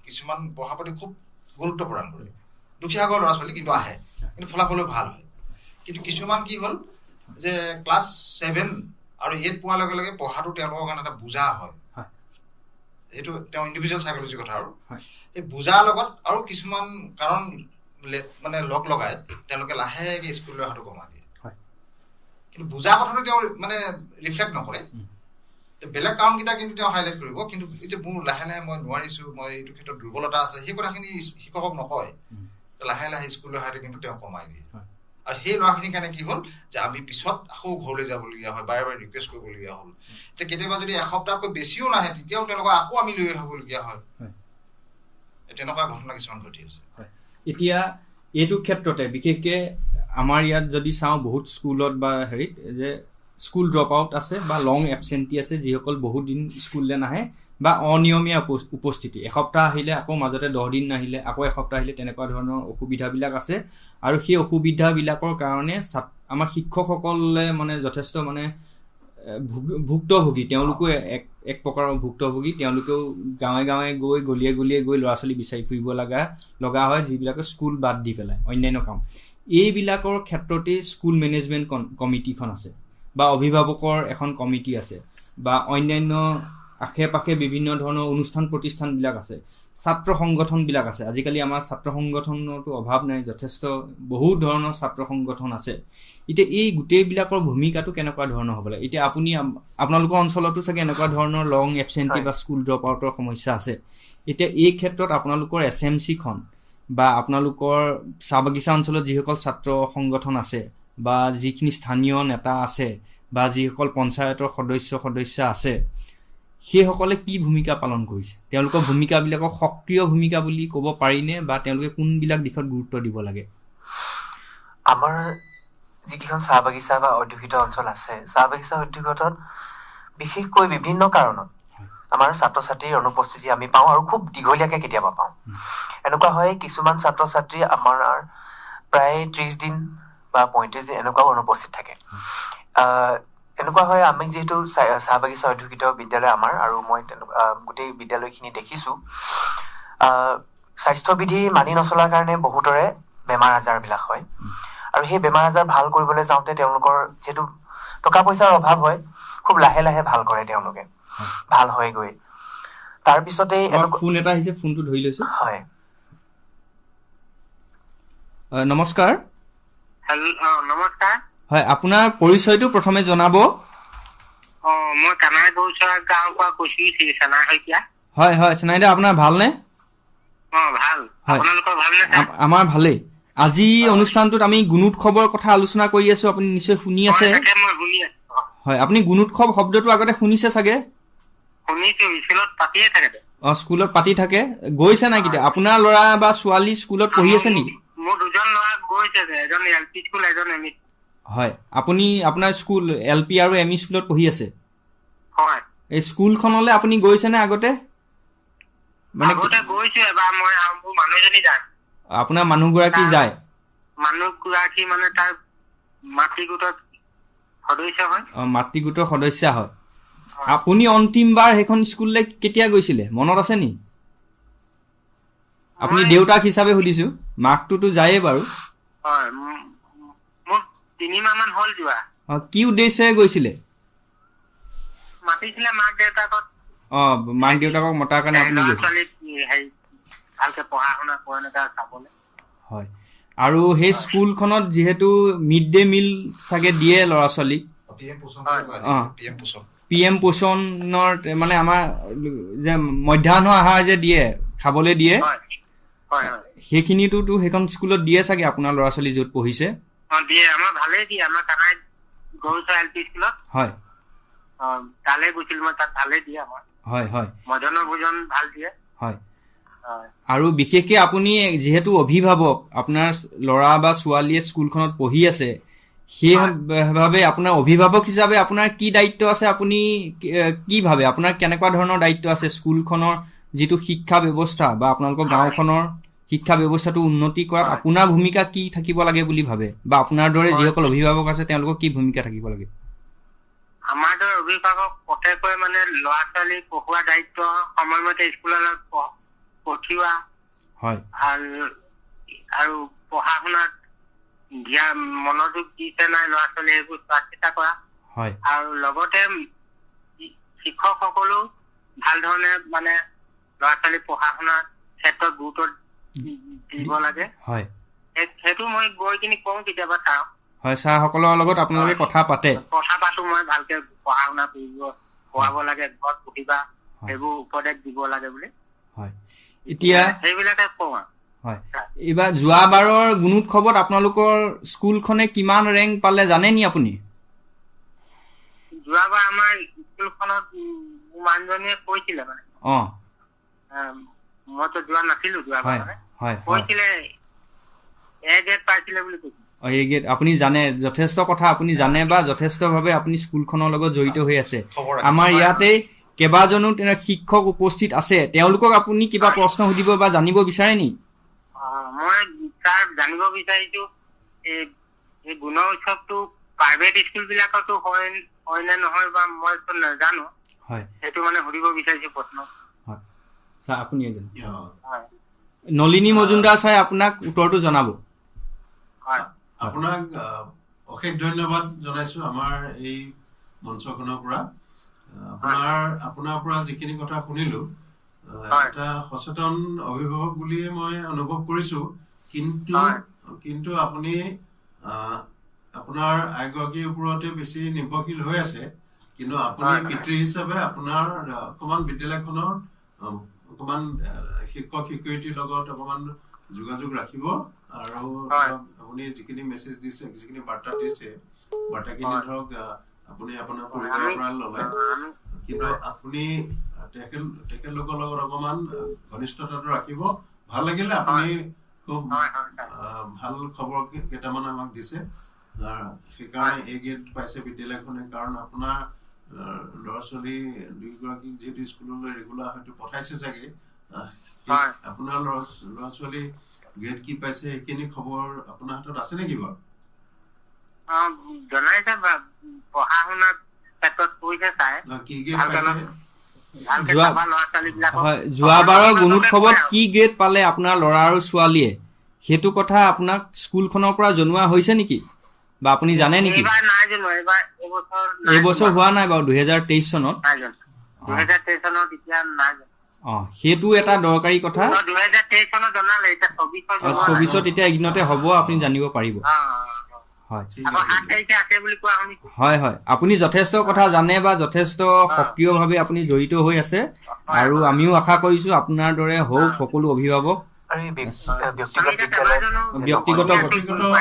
কিছুমান পঢ়াৰ প্ৰতি খুব গুৰুত্ব প্ৰদান কৰে। দুখীয়া ঘৰৰ ল'ৰা ছোৱালী কিন্তু আহে, কিন্তু ফলাফলো ভাল হয়। কিন্তু কিছুমান কি হ'ল যে ক্লাছ 7 আৰু 8 পোৱাৰ লগে লগে পঢ়াটো তেওঁলোকৰ কাৰণে এটা বোজা হয়। সেইটো তেওঁ ইণ্ডিভিজুৱেল চাইকলজিৰ কথা। আৰু এই বোজাৰ লগত আৰু কিছুমান কাৰণ মানে লগ লগাই তেওঁলোকে লাহেকে স্কুললৈ অহাটো কমাই দিয়ে। কিন্তু বোজা কথাটো তেওঁ মানে ৰিফ্লেক্ট নকৰে, বেলেগ কাৰণকেইটা কিন্তু তেওঁ হাইলাইট কৰিব। কিন্তু এই যে মোৰ লাহে লাহে মই নোৱাৰিছো, মই এইটো ক্ষেত্ৰত দুৰ্বলতা আছে, সেই কথাখিনি শিক্ষকক নকয়, লাহে লাহে স্কুললৈ অহাটো কিন্তু তেওঁ কমাই দিয়ে। আৰু সেই ল'ৰাখিনিৰ কাৰণে কি হ'ল যে আমি পিছত আকৌ ঘৰলৈ যাবলগীয়া হয়, বাৰে বাৰে ৰিকুৱেষ্ট কৰিবলগীয়া হ'ল। এতিয়া কেতিয়াবা যদি এসপ্তাহতকৈ বেছিও নাহে, তেতিয়াও তেওঁলোকক আকৌ আমি লৈ আহিবলগীয়া হয়। তেনেকুৱা ঘটনা কিছুমান ঘটি আছে। এতিয়া এইটো ক্ষেত্ৰতে বিশেষকে আমাৰ ইয়াত যদি চাওঁ, বহুত স্কুলত বা হেৰিত যে স্কুল ড্ৰপ আউট আছে বা লং এবচেণ্টি আছে, যিসকল বহুত দিন স্কুললৈ নাহে বা অনিয়মীয়া উপস্থিতি, এসপ্তাহ আহিলে আকৌ মাজতে 10 দিন নাহিলে, আকৌ এসপ্তাহ আহিলে, তেনেকুৱা ধৰণৰ অসুবিধাবিলাক আছে। আৰু সেই অসুবিধাবিলাকৰ কাৰণে আমাৰ শিক্ষকসকলে মানে যথেষ্ট মানে ভুক্তভোগী। তেওঁলোকো এক প্ৰকাৰৰ ভুক্তভোগী। তেওঁলোকেও গাঁৱে গাঁৱে গৈ, গলিয়ে গলিয়ে গৈ ল'ৰা ছোৱালী বিচাৰি ফুৰিব লগা হয়, যিবিলাকে স্কুল বাদ দি পেলাই অন্যান্য কাম। এইবিলাকৰ ক্ষেত্ৰতেই স্কুল মেনেজমেণ্ট কমিটিখন আছে বা অভিভাৱকৰ এখন কমিটি আছে বা অন্যান্য আশে পাশে বিভিন্ন ধৰণৰ অনুষ্ঠান প্ৰতিষ্ঠানবিলাক আছে, ছাত্ৰ সংগঠনবিলাক আছে। আজিকালি আমাৰ ছাত্ৰ সংগঠনৰতো অভাৱ নাই, যথেষ্ট বহু ধৰণৰ ছাত্ৰ সংগঠন আছে। এতিয়া এই গোটেইবিলাকৰ ভূমিকাটো কেনেকুৱা ধৰণৰ হ'ব লাগে? এতিয়া আপোনালোকৰ অঞ্চলতো চাগে এনেকুৱা ধৰণৰ লং এবচেণ্টি বা স্কুল ড্ৰপ আউটৰ সমস্যা আছে। এতিয়া এই ক্ষেত্ৰত আপোনালোকৰ SMC-খন বা আপোনালোকৰ চাহ বাগিচা অঞ্চলত যিসকল ছাত্ৰ সংগঠন আছে বা যিখিনি স্থানীয় নেতা আছে বা যিসকল পঞ্চায়তৰ সদস্য আছে, সেইসকলে কি ভূমিকা পালন কৰিছে? তেওঁলোকৰ ভূমিকাবিলাকক সক্ৰিয় ভূমিকা বুলি ক'ব পাৰিনে, বা তেওঁলোকে কোনবিলাক দিশত গুৰুত্ব দিব লাগে? আমাৰ যিকেইখন চাহ বাগিচা বা অধ্যুষিত অঞ্চল আছে, চাহ বাগিচা অধ্যুষিতত বিশেষকৈ বিভিন্ন কাৰণত আমাৰ ছাত্ৰ ছাত্ৰীৰ অনুপস্থিতি আমি পাওঁ, আৰু খুব দীঘলীয়াকে কেতিয়াবা পাওঁ। এনেকুৱা হয় কিছুমান ছাত্ৰ ছাত্ৰী আমাৰ প্ৰায় 30 দিন বা 35 দিন এনেকুৱাও অনুপস্থিত থাকে। এনেকুৱা হয়, আমি যিহেতু চাহ বাগিচা অধ্যুষিত বিদ্যালয় আমাৰ, আৰু মই গোটেই বিদ্যালয়খিনি দেখিছো, স্বাস্থ্যবিধি মানি নচলাৰ কাৰণে বহুতৰে বেমাৰ আজাৰ বিলাক হয়। আৰু সেই বেমাৰ আজাৰ ভাল কৰিবলৈ যাওঁতে তেওঁলোকৰ যিহেতু টকা পইচাৰ অভাৱ হয়, খুব লাহে লাহে ভাল কৰে তেওঁলোকে, ভাল হয়গৈ। তাৰপিছতে ফোন এটা আহিছে, ফোনটো ধৰি লৈছো। হয়, নমস্কাৰ। নমস্কাৰ। হয়, আপোনাৰ পৰিচয়টো প্ৰথমে জনাব। মই কানাই গৌচৰা গাঁৱৰ পৰা কৈছো, চেনা শইকীয়া। হয় হয়, চেনাইদা, আপোনাৰ ভালনে? ভাল। আপোনালোকৰ ভালনে? আমাৰ ভালেই। আজি অনুষ্ঠানটোত আমি গুণোৎসৱৰ কথা আলোচনা কৰি আছো, আপুনি নিশ্চয় শুনি আছে। হয়, আপুনি গুণোৎসৱ শব্দটো আগতে শুনিছে চাগে? শুনিছো, স্কুলত পাতিয়ে থাকে। স্কুলত পাতি থাকে। গৈছে নাই কেতিয়া? আপোনাৰ ল'ৰা বা ছোৱালী স্কুলত পঢ়ি আছে নেকি? মোৰ দুজন ল'ৰা গৈছে, এজন LP স্কুল, এজন ME। হয়, আপুনি আপোনাৰ স্কুল LP আৰু ME স্কুলত পঢ়ি আছে? হয়। এই স্কুলখনলৈ আপুনি গৈছেনে আগতে? আগতে গৈছো এবাৰ, মই মোৰ মানুহজনী যায়। আপোনাৰ মানুহগৰাকী যায়? মানুহগৰাকী মানে তাৰ মাতৃগোটৰ সদস্য হয়। মাতৃগোটৰ সদস্য হয়। আপুনি অন্তিমবাৰ সেইখন স্কুললৈ কেতিয়া গৈছিলে, মনত আছে নি? আপুনি দেউতাক হিচাপে সুধিছো, মাকটোতো যায়েই বাৰু। হয়, মোৰ 3 মাহ মান হ'ল যোৱা। কি উদ্দেশ্যেৰে গৈছিলে? মাতিছিলে মাক দেউতাকক। মাক দেউতাকক মতাৰ কাৰণে আপুনি গৈছিলে? ভালকে পঢ়া শুনা কৰে নেকি চাবলৈ। হয়। আৰু সেই স্কুলখনত যিহেতু মিড ডে মিল চাগে দিয়ে ল'ৰা ছোৱালীক, PM পোষণৰ মানে আমাৰ যে মধ্যাহ্ন আহাৰ যে দিয়ে, খাবলৈ দিয়ে, সেইখিনিতো সেইখন স্কুলত দিয়ে চাগে আপোনাৰ ল'ৰা ছোৱালী য'ত পঢ়িছে? দিয়ে, আমাৰ ভালেই দিয়ে। আমাৰ কানাই গৌচৰা LP স্কুলত। হয়, তালৈ গৈছিলো মই, তাত ভালেই দিয়ে আমাৰ। হয় হয়, মধ্যাহ্ন ভোজন ভাল দিয়ে। হয়। আৰু বিশেষকে আপুনি যিহেতু অভিভাৱক, আপোনাৰ ল'ৰা বা ছোৱালীয়ে স্কুলখনত পঢ়ি আছে, সেইভাবে আপোনাৰ অভিভাৱক হিচাপে আপোনাৰ কি দায়িত্ব আছে? আপুনি কি ভাবে, আপোনাৰ কেনেকুৱা ধৰণৰ দায়িত্ব আছে স্কুলখনৰ যিটো শিক্ষা ব্যৱস্থা বা আপোনালোকৰ গাঁওখনৰ শিক্ষা ব্যৱস্থাটো উন্নতি কৰাত আপোনাৰ ভূমিকা কি থাকিব লাগে বুলি ভাবে, বা আপোনাৰ দৰে যিসকল অভিভাৱক আছে তেওঁলোকৰ কি ভূমিকা থাকিব লাগে? আমাৰ দৰে অভিভাৱক প্ৰত্যেকৰে মানে ল'ৰা ছোৱালী পঢ়োৱা দায়িত্ব, সময়মতে স্কুললৈ পঠিওৱা, হয়, আৰু পঢ়া শুনাত মনোযোগ দিছে নাই ল'ৰা ছোৱালী সেইবোৰ চোৱা চিতা কৰা, হয়, আৰু লগতে শিক্ষকসকলো ভাল ধৰণে মানে ল'ৰা ছোৱালী পঢ়া শুনাৰ ক্ষেত্ৰত গুৰুত্ব দিব লাগে। হয়, সেইটো মই গৈ কিনি কওঁ কেতিয়াবা চাওঁ। হয়, ছাৰসকলৰ লগত আপোনালোকে কথা পাতো, মই ভালকে পঢ়া শুনা কৰিব, পঢ়াব লাগে, ঘৰত পঢ়িবা, সেইবোৰ উপদেশ দিব লাগে বুলি। হয়, এতিয়া সেইবিলাকে কওঁ। হয়, এইবাৰ যোৱাবাৰৰ গুণোৎসৱত আপোনালোকৰ স্কুলখনে কিমান ৰেংক পালে জানে নি আপুনি? যোৱাবাৰ আমাৰ স্কুলখনত মানুহজনীয়ে কৈছিলে মানে, মইতো যোৱা নাছিলো যোৱাবাৰ, কৈছিলে A grade পাইছিলে বুলি কৈছিলে। A grade আপুনি জানে, যথেষ্ট কথা আপুনি জানে বা যথেষ্টভাৱে আপুনি স্কুলখনৰ লগত জড়িত হৈ আছে। আমাৰ ইয়াতে কেইবাজনো শিক্ষক উপস্থিত আছে, তেওঁলোকক আপুনি কিবা প্ৰশ্ন সুধিব বা জানিব বিচাৰে নি? মই তাৰ জানিব বিচাৰিছো, এই গুণ উৎসৱটো প্ৰাইভেট স্কুল বিলাকতো হয় নে নহয় বা মই নাজানো। হয়, সেইটো মানে সুধিব বিচাৰিছো প্ৰশ্ন। হয়, ছাৰ আপুনি নলিনী মজুমদাৰ ছাৰে আপোনাক উত্তৰটো জনাব। হয়, আপোনাক অশেষ ধন্যবাদ জনাইছো আমাৰ এই মঞ্চখনৰ পৰা। আপোনাৰ পৰা যিখিনি কথা শুনিলো, এটা সচেতন অভিভাৱক বুলিয়ে মই অনুভৱ কৰিছো, কিন্তু আপুনি আপোনাৰ আইগৰাকীৰ ওপৰতে বেছি নিৰ্ভৰশীল হৈ আছে। কিন্তু আপুনি পিতৃ হিচাপে আপোনাৰ অকমান বিদ্যালয়খনৰ অকমান শিক্ষক শিক্ষয়িত্ৰীৰ লগত অকমান যোগাযোগ ৰাখিব, আৰু আপুনি যিখিনি মেছেজ দিছে, যিখিনি বাৰ্তা দিছে, বাৰ্তাখিনি ধৰক আপুনি আপোনাৰ পৰিবাৰৰ পৰা ল'লে, কিন্তু আপুনি তেখেতলোকৰ লগত অকমান ঘনিষ্ঠতাটো ৰাখিব। ভাল লাগিলে, আপুনি খুব ভাল খবৰ কেইটামান আমাক দিছে। সেইকাৰণে এই গ্ৰেড পাইছে বিদ্যালয়খনে, কাৰণ আপোনাৰ ল'ৰা ছোৱালী দুয়োগৰাকীক যিহেতু স্কুললৈ ৰেগুলাৰ হয়তো পঠাইছে চাগে, আপোনাৰ ল'ৰা ছোৱালী গ্ৰেড কি পাইছে সেইখিনি খবৰ আপোনাৰ হাতত আছে নেকি বাৰু? জনাইছে, পঢ়া শুনাৰ ক্ষেত্ৰত পঢ়িছে চাই। কি গ্ৰেড পাইছে? যোৱাবাৰৰ গুণোৎসৱত কি গ্ৰেড পালে আপোনাৰ ল'ৰা আৰু ছোৱালীয়ে, সেইটো কথা আপোনাক স্কুলখনৰ পৰা জনোৱা হৈছে নেকি, বা আপুনি জানে নেকি? এইবছৰ হোৱা নাই বাৰু, 2023 চনত। সেইটো এটা দৰকাৰী কথা। 24 এতিয়া এইদিনতে হ'ব, আপুনি জানিব পাৰিব। হয় হয়, আপুনি যথেষ্ট কথা জানে বা যথেষ্ট সক্ৰিয়ভাৱে আপুনি জড়িত হৈ আছে, আৰু আমিও আশা কৰিছো আপোনাৰ দৰে হওক সকলো অভিভাৱক। ব্যক্তিগত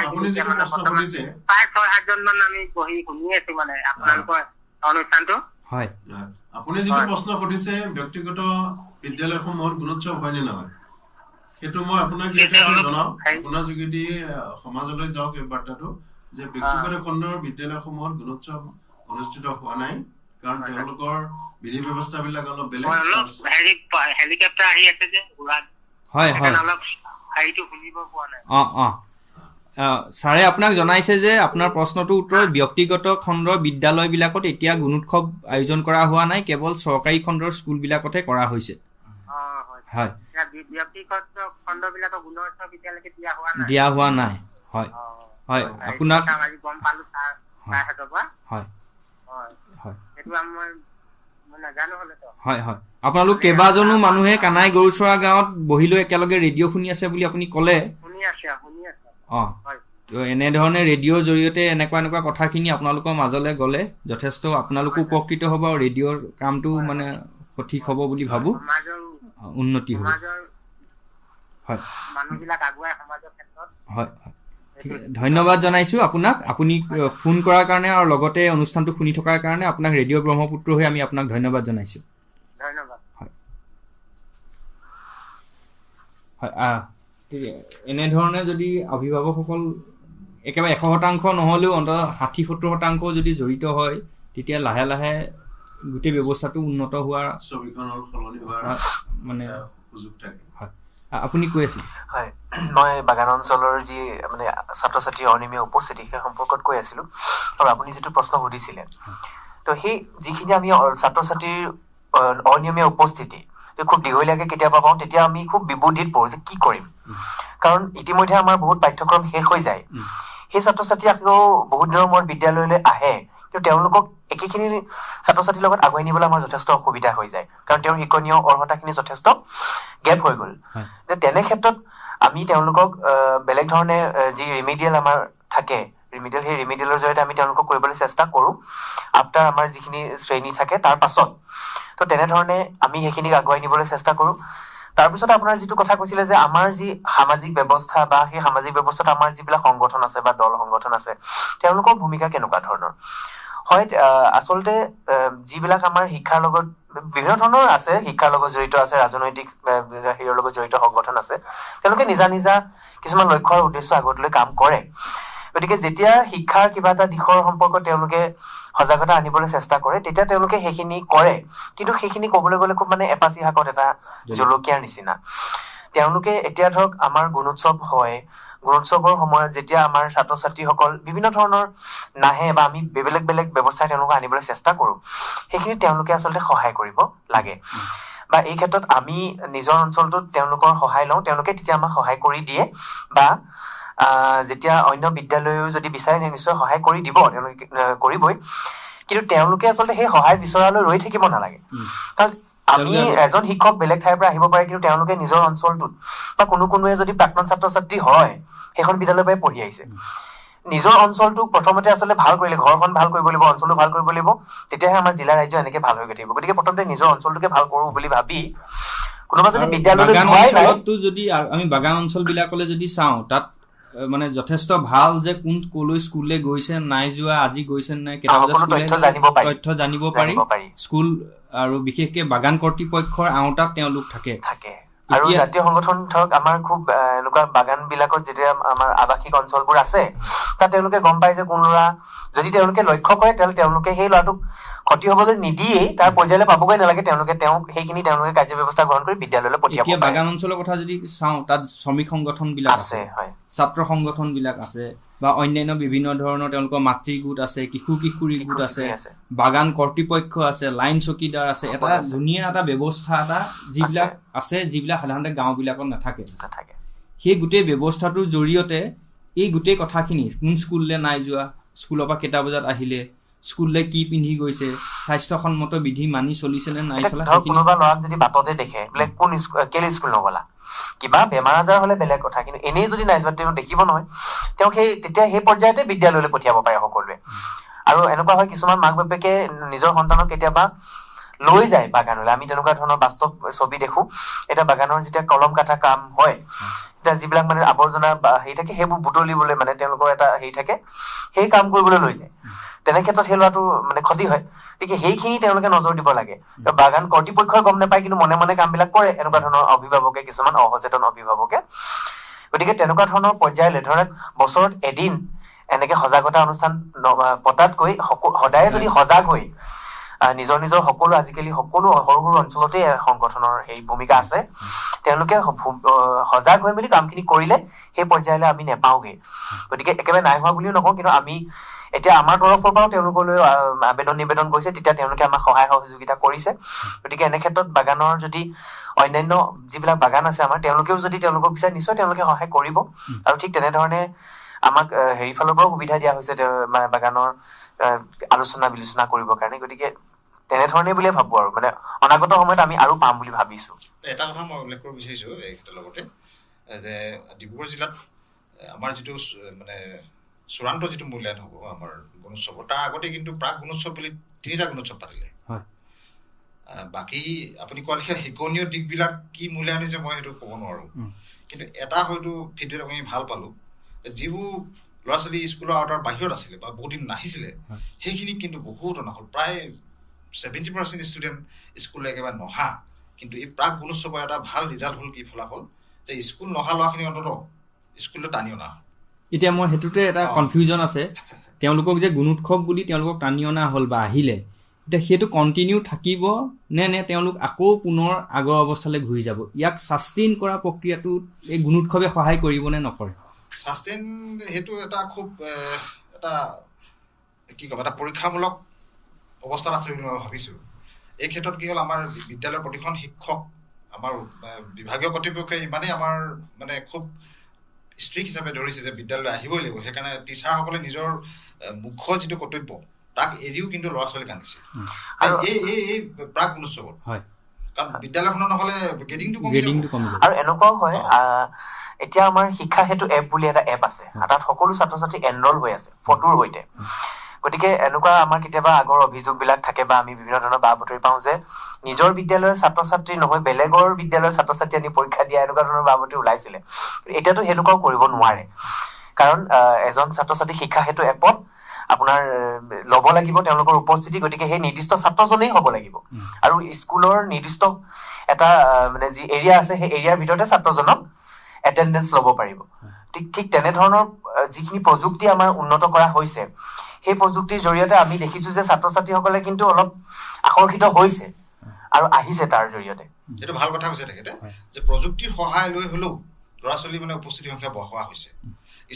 আপুনি যিটো প্ৰশ্ন সুধিছে, আপুনি যিটো প্ৰশ্ন সুধিছে, ব্যক্তিগত বিদ্যালয়সমূহত গুণোৎসৱ হয় নে নহয়, সেইটো মই আপোনাক জনাও, আপোনাৰ যোগেদি সমাজলৈ যাওক এই বাৰ্তাটো, যে ব্যক্তিগত খণ্ডৰ বিদ্যালয়সমূহত গুণোৎসৱ অনুষ্ঠিত হোৱা নাই, কাৰণ তেওঁলোকৰ বিধি ব্যৱস্থা বিলাক অলপ বেলেগ। হেলিকপ্টাৰ আহি আছে যে, ছাৰে আপোনাক জনাইছে যে আপোনাৰ প্ৰশ্নটোৰ উত্তৰ, ব্যক্তিগত খণ্ডৰ বিদ্যালয়বিলাকত এতিয়া গুণোৎসৱ আয়োজন কৰা হোৱা নাই, কেৱল চৰকাৰী খণ্ডৰ স্কুলবিলাকতহে কৰা হৈছে। হয়, দিয়া হোৱা নাই। হয় হয়, আপোনাক হয় হয়, আপোনালোক কেইবাজনো মানুহে কানাই গৰুচৰা গাঁৱত বহি লৈ একেলগে ৰেডিঅ' শুনি আছে বুলি আপুনি ক'লে। এনেধৰণে ৰেডিঅ'ৰ জৰিয়তে এনেকুৱা কথাখিনি আপোনালোকৰ মাজলৈ গ'লে যথেষ্ট আপোনালোকো উপকৃত হ'ব, আৰু ৰেডিঅ'ৰ কামটো মানে সঠিক হ'ব বুলি ভাবো, উন্নতি হ'ব। হয় হয়, ধন্যবাদ জনাইছো আপোনাক, আপুনি ফোন কৰাৰ কাৰণে আৰু লগতে অনুষ্ঠানটো শুনি থকাৰ কাৰণে আপোনাক ৰেডিঅ' ব্ৰহ্মপুত্ৰ হৈ আমি আপোনাক ধন্যবাদ জনাইছো। এনেধৰণে যদি অভিভাৱকসকল একেবাৰে 100% নহলেও অন্তত 60-70% যদি জড়িত হয়, তেতিয়া লাহে লাহে গোটেই ব্যৱস্থাটো উন্নত হোৱাৰ মানে সুযোগ থাকে। আপুনি কৈ আছিল? হয়, মই বাগান অঞ্চলৰ যি মানে ছাত্ৰ ছাত্ৰীৰ অনিয়মীয়া উপস্থিতি সেই সম্পৰ্কত কৈ আছিলো, আৰু আপুনি যিটো প্ৰশ্ন সুধিছিলে, তো সেই যিখিনি আমি ছাত্ৰ ছাত্ৰীৰ অনিয়মীয়া উপস্থিতি খুব দীঘলীয়াকে কেতিয়াবা পাওঁ, তেতিয়া আমি খুব বিবুদ্ধিত পৰো যে কি কৰিম, কাৰণ ইতিমধ্যে আমাৰ বহুত পাঠ্যক্ৰম শেষ হৈ যায়। সেই ছাত্ৰ ছাত্ৰী আকৌ বহুত দিনৰ মূৰত বিদ্যালয়লৈ আহে, কিন্তু তেওঁলোকক একেখিনি ছাত্ৰ ছাত্ৰীৰ লগত আগুৱাই নিবলৈ আমাৰ যথেষ্ট অসুবিধা হৈ যায়, কাৰণ তেওঁৰ শিক্ষণীয় অৰ্হতাখিনি যথেষ্ট গেপ হৈ গ'ল। তেনে ক্ষেত্ৰত আমি তেওঁলোকক বেলেগ ধৰণে যি ৰিমিডিয়েল আমাৰ থাকে, সেই ৰিমিডিয়েলৰ জৰিয়তে আমি তেওঁলোকক কৰিবলৈ চেষ্টা কৰো আফটাৰ আমাৰ যিখিনি শ্ৰেণী থাকে তাৰ পাছত। তো তেনেধৰণে আমি সেইখিনিক আগুৱাই নিবলৈ চেষ্টা কৰো। তাৰপিছত আপোনাৰ যিটো কথা কৈছিলে যে আমাৰ যি সামাজিক ব্যৱস্থা, বা সেই সামাজিক ব্যৱস্থাত আমাৰ যিবিলাক সংগঠন আছে বা দল সংগঠন আছে, তেওঁলোকৰ ভূমিকা কেনেকুৱা ধৰণৰ হয়। আচলতে যিবিলাক আমাৰ শিক্ষাৰ লগত বিভিন্ন ধৰণৰ আছে, শিক্ষাৰ লগত জড়িত আছে, ৰাজনৈতিক হেৰিৰ লগত জড়িত সংগঠন আছে, তেওঁলোকে নিজা নিজা কিছুমান লক্ষ্য আৰু উদ্দেশ্য আগত লৈ কাম কৰে। গতিকে যেতিয়া শিক্ষাৰ কিবা এটা দিশৰ সম্পৰ্কত তেওঁলোকে সজাগতা আনিবলৈ চেষ্টা কৰে, তেতিয়া তেওঁলোকে সেইখিনি কৰে, কিন্তু সেইখিনি কবলৈ গলে খুব মানে এপাচি শাকত এটা জলকীয়াৰ নিচিনা। তেওঁলোকে এতিয়া ধৰক আমাৰ গুণোৎসৱ হয়, গুণোৎসৱৰ সময়ত যেতিয়া আমাৰ ছাত্ৰ ছাত্ৰীসকল বিভিন্ন ধৰণৰ নাহে, বা আমি বেলেগ বেলেগ ব্যৱস্থা তেওঁলোকক আনিবলৈ চেষ্টা কৰো, সেইখিনি তেওঁলোকে আচলতে সহায় কৰিব লাগে। বা এই ক্ষেত্ৰত আমি নিজৰ অঞ্চলটোত তেওঁলোকৰ সহায় লওঁ, তেওঁলোকে তেতিয়া আমাক সহায় কৰি দিয়ে, বা যেতিয়া অন্য বিদ্যালয়েও যদি বিচাৰে নিশ্চয় সহায় কৰি দিব, তেওঁলোকে কৰিবই। কিন্তু তেওঁলোকে আচলতে সেই সহায় বিচৰালৈ ৰৈ থাকিব নালাগে। কাৰণ আমি এজন শিক্ষক বেলেগ ঠাইৰ পৰা আহিব পাৰে, কিন্তু তেওঁলোকে নিজৰ অঞ্চলটোত বা কোনোৱে যদি প্ৰাক্তন ছাত্ৰ ছাত্ৰী হয় সেইখন বিদ্যালয়ৰ পৰাই পঢ়ি আহিছে, নিজৰ অঞ্চলটোক প্ৰথমতে আচলতে ভাল কৰিলে, ঘৰখন ভাল কৰিব লাগিব, অঞ্চলটো ভাল কৰিব লাগিব, তেতিয়াহে আমাৰ জিলা ৰাজ্য এনেকে ভাল হৈ গৈ থাকিব। গতিকে প্ৰথমতে নিজৰ অঞ্চলটোকে ভাল কৰো বুলি ভাবি কোনোবা যদি বিদ্যালয়লৈ যোৱাই নাই, যদি আমি বাগান অঞ্চল বিলাকলৈ যদি চাওঁ, তাত মানে যথেষ্ট ভাল যে কোন কলৈ স্কুললৈ গৈছে নাই যোৱা, আজি গৈছে নাই, তথ্য জানিব পাৰি স্কুল, আৰু বিশেষকে বাগান কৰ্তৃপক্ষৰ আওতাত তেওঁলোক থাকে। আৰু জাতীয় সংগঠন ধৰক আমাৰ খুব এনেকুৱা বাগান বিলাকত যেতিয়া আমাৰ আৱাসিক অঞ্চলবোৰ আছে, তাত তেওঁলোকে গম পায় যে কোন ল'ৰা যদি তেওঁলোকে লক্ষ্য কৰে তেতিয়াহ'লে তেওঁলোকে সেই ল'ৰাটোক ক্ষতি হবলৈ নিদিয়েই, তাৰ পৰ্যায়লৈ পাবগৈ নালাগে, তেওঁলোকে সেইখিনি তেওঁলোকে কাৰ্য ব্যৱস্থা গ্ৰহণ কৰি বিদ্যালয়লৈ পঠিয়াব। এতিয়া বাগান অঞ্চলৰ কথা যদি চাওঁ, তাত শ্ৰমিক সংগঠন বিলাক আছে, ছাত্ৰ সংগঠন বিলাক আছে, বা অন্যান্য বিভিন্ন ধৰণৰ তেওঁলোকৰ মাতৃ গোট আছে, কিশোৰী গোট আছে, বাগান কৰ্তৃপক্ষ আছে, লাইন চকীদাৰ আছে, এটা ধুনীয়া এটা ব্যৱস্থা এটা যিবিলাক আছে, যিবিলাক সাধাৰণতে গাঁও বিলাকত নাথাকে। সেই গোটেই ব্যৱস্থাটোৰ জৰিয়তে এই গোটেই কথাখিনি, কোন স্কুললৈ নাই যোৱা, স্কুলৰ পৰা কেইটা বজাত আহিলে, স্কুললৈ কি পিন্ধি গৈছে, স্বাস্থ্যসন্মত বিধি মানি চলিছে নে নাই চলা, কোনোবা ল'ৰাক যদি বাটতে দেখে বোলে কোন কেলে স্কুল নগলা, কিবা বেমাৰ আজাৰ হলে বেলেগ কথা, কিন্তু এনেই যদি নাই যোৱা তেওঁ দেখিব নহয়, তেওঁ তেতিয়া সেই পৰ্যায়তে বিদ্যালয়লৈ পঠিয়াব পাৰে সকলোৱে। আৰু এনেকুৱা হয় কিছুমান মাক বাপেকে নিজৰ সন্তানক কেতিয়াবা লৈ যায় বাগানলৈ, আমি তেনেকুৱা ধৰণৰ বাস্তৱ ছবি দেখো। এতিয়া বাগানৰ যেতিয়া কলম কাটা কাম হয়, এতিয়া যিবিলাক মানে আৱৰ্জনা হেৰি থাকে সেইবোৰ বুটলিবলৈ মানে তেওঁলোকৰ এটা হেৰি থাকে, সেই কাম কৰিবলৈ লৈ যায়। তেনে ক্ষেত্ৰত সেই ল'ৰাটোৰ মানে ক্ষতি হয়। গতিকে সেইখিনি তেওঁলোকে নজৰ দিব লাগে। বাগান কৰ্তৃপক্ষই গম নাপায়, কিন্তু মনে মনে কামবিলাক কৰে এনেকুৱা ধৰণৰ অভিভাৱকে, কিছুমান অসচেতন অভিভাৱকে। গতিকে তেনেকুৱা ধৰণৰ পৰ্যায়লৈ ধৰক বছৰত এদিন এনেকে সজাগতা অনুষ্ঠান পতাতকৈ সদায় যদি সজাগ হৈ নিজৰ সকলো, আজিকালি সকলো সৰু সৰু অঞ্চলতে সংগঠনৰ সেই ভূমিকা আছে, তেওঁলোকে সজাগ হৈ মেলি কামখিনি কৰিলে সেই পৰ্যায়লৈ আমি নেপাওঁগে। গতিকে একেবাৰে নাই হোৱা বুলিও নকওঁ, কিন্তু আমি এতিয়া আমাৰ তৰফৰ পৰাও তেওঁলোকলৈ নিবেদন কৰিছে, তেতিয়া তেওঁলোকে আমাক সহায় সহযোগিতা কৰিছে। গতিকে এনে ক্ষেত্ৰত বাগানৰ যদি অন্যান্য যিবিলাক বাগান আছে আমাৰ, তেওঁলোকেও যদি তেওঁলোকক বিচাৰে নিশ্চয় তেওঁলোকে সহায় কৰিব। আৰু ঠিক তেনেধৰণে আমাক হেৰি ফালৰ পৰাও সুবিধা দিয়া হৈছে মানে বাগানৰ আলোচনা বিলোচনা কৰিবৰ কাৰণে। গতিকে তেনেধৰণে বুলিয়ে ভাবো, আৰু মানে অনাগত সময়ত আমি আৰু পাম বুলি ভাবিছো। এটা কথা মই উল্লেখ কৰিব বিচাৰিছো এই ক্ষেত্ৰৰ লগতে, যে ডিব্ৰুগড় জিলাত আমাৰ যিটো মানে চূড়ান্ত যিটো মূল্যায়ন হ'ব আমাৰ গুণোৎসৱৰ, তাৰ আগতে কিন্তু প্ৰাক গুণোৎসৱ বুলি 3টা গুণোৎসৱ পাতিলে। বাকী আপুনি কোৱা লেখীয়া শিকনীয় দিশবিলাক কি মূল্যায়ন হৈছে মই সেইটো ক'ব নোৱাৰো, কিন্তু এটা হয়তো ফিডবেক আমি ভাল পালো, যিবোৰ ল'ৰা ছোৱালী স্কুলৰ আউটাৰ বাহিৰত আছিলে বা বহুত দিন নাহিছিলে, সেইখিনিক কিন্তু বহুত অনা হ'ল। প্ৰায় 70% ষ্টুডেণ্ট স্কুললৈ একেবাৰে নহা, কিন্তু এই প্ৰাক গুণোৎসৱৰ এটা ভাল ৰিজাল্ট হ'ল, কি ফলাফল, যে স্কুল নহা ল'ৰাখিনি অন্তত স্কুললৈ টানি অনা। এতিয়া মই সেইটোতে এটা কনফিউজন আছে, তেওঁলোকক যে গুণোৎসৱ বুলি তেওঁলোকক টানি অনা হ'ল বা আহিলে, এতিয়া সেইটো কণ্টিনিউ থাকিব নে তেওঁলোক আকৌ পুনৰ আগৰ অৱস্থালৈ ঘূৰি যাব? ইয়াক ছাষ্টেইন কৰা প্ৰক্ৰিয়াটোত এই গুণোৎসৱে সহায় কৰিব নে নকৰে? ছাষ্টেইন সেইটো এটা খুব এটা কি ক'ম, এটা পৰীক্ষামূলক অৱস্থাত আছে বুলি মই ভাবিছোঁ। এই ক্ষেত্ৰত কি হ'ল, আমাৰ বিদ্যালয়ৰ প্ৰতিখন শিক্ষক, আমাৰ বিভাগীয় কৰ্তৃপক্ষই ইমানেই আমাৰ মানে খুব ষ্ট্ৰিক্ট হিচাপে ধৰিছে যে বিদ্যালয়লৈ আহিবই লাগিব। সেইকাৰণে টিচাৰসকলে নিজৰ মুখ্য যিটো কৰ্তব্য তাক এৰিও কিন্তু ল'ৰা ছোৱালী কান্দিছে এই প্ৰাক গুণোৎসৱত, কাৰণ বিদ্যালয়খনৰ নহ'লে গ্ৰেডিংটো কমি যাব। আৰু এনেকুৱাও হয়, এতিয়া আমাৰ শিক্ষা সেতু এপ বুলি এটা এপ আছে, তাত সকলো ছাত্ৰ ছাত্ৰী এনৰল হৈ আছে ফটোৰ সৈতে। গতিকে এনেকুৱা আমাৰ কেতিয়াবা আগৰ অভিযোগ বিলাক থাকে, বা আমি বিভিন্ন ধৰণৰ বা বাতৰি পাওঁ যে নিজৰ বিদ্যালয়ৰ ছাত্ৰ ছাত্ৰী নহয় বেলেগৰ বিদ্যালয়ৰ ছাত্ৰ ছাত্ৰী আনি পৰীক্ষা দিয়া, এনেকুৱা ধৰণৰ বা বাতৰি ওলাইছিলে। এতিয়াতো সেনেকুৱাও কৰিব নোৱাৰে, কাৰণ এজন ছাত্ৰ ছাত্ৰী শিক্ষা সেতু এপত আপোনাৰ ল'ব লাগিব তেওঁলোকৰ উপস্থিতি। গতিকে সেই নিৰ্দিষ্ট ছাত্ৰজনেই হ'ব লাগিব, আৰু স্কুলৰ নিৰ্দিষ্ট এটা মানে যি এৰিয়া আছে সেই এৰিয়াৰ ভিতৰতে ছাত্ৰজনক এটেণ্ডেঞ্চ ল'ব পাৰিব। ঠিক তেনেধৰণৰ যিখিনি প্ৰযুক্তি আমাৰ উন্নত কৰা হৈছে, সেই প্ৰযুক্তিৰ জৰিয়তে আমি দেখিছো যে ছাত্ৰ ছাত্ৰীসকলে কিন্তু অলপ আকৰ্ষিত হৈছে আৰু আহিছে তাৰ জৰিয়তে। এইটো ভাল কথা হৈছে তেখেতে, যে প্ৰযুক্তিৰ সহায় লৈ হলেও ল'ৰা ছোৱালী মানে উপস্থিতি সংখ্যা বঢ়োৱা হৈছে।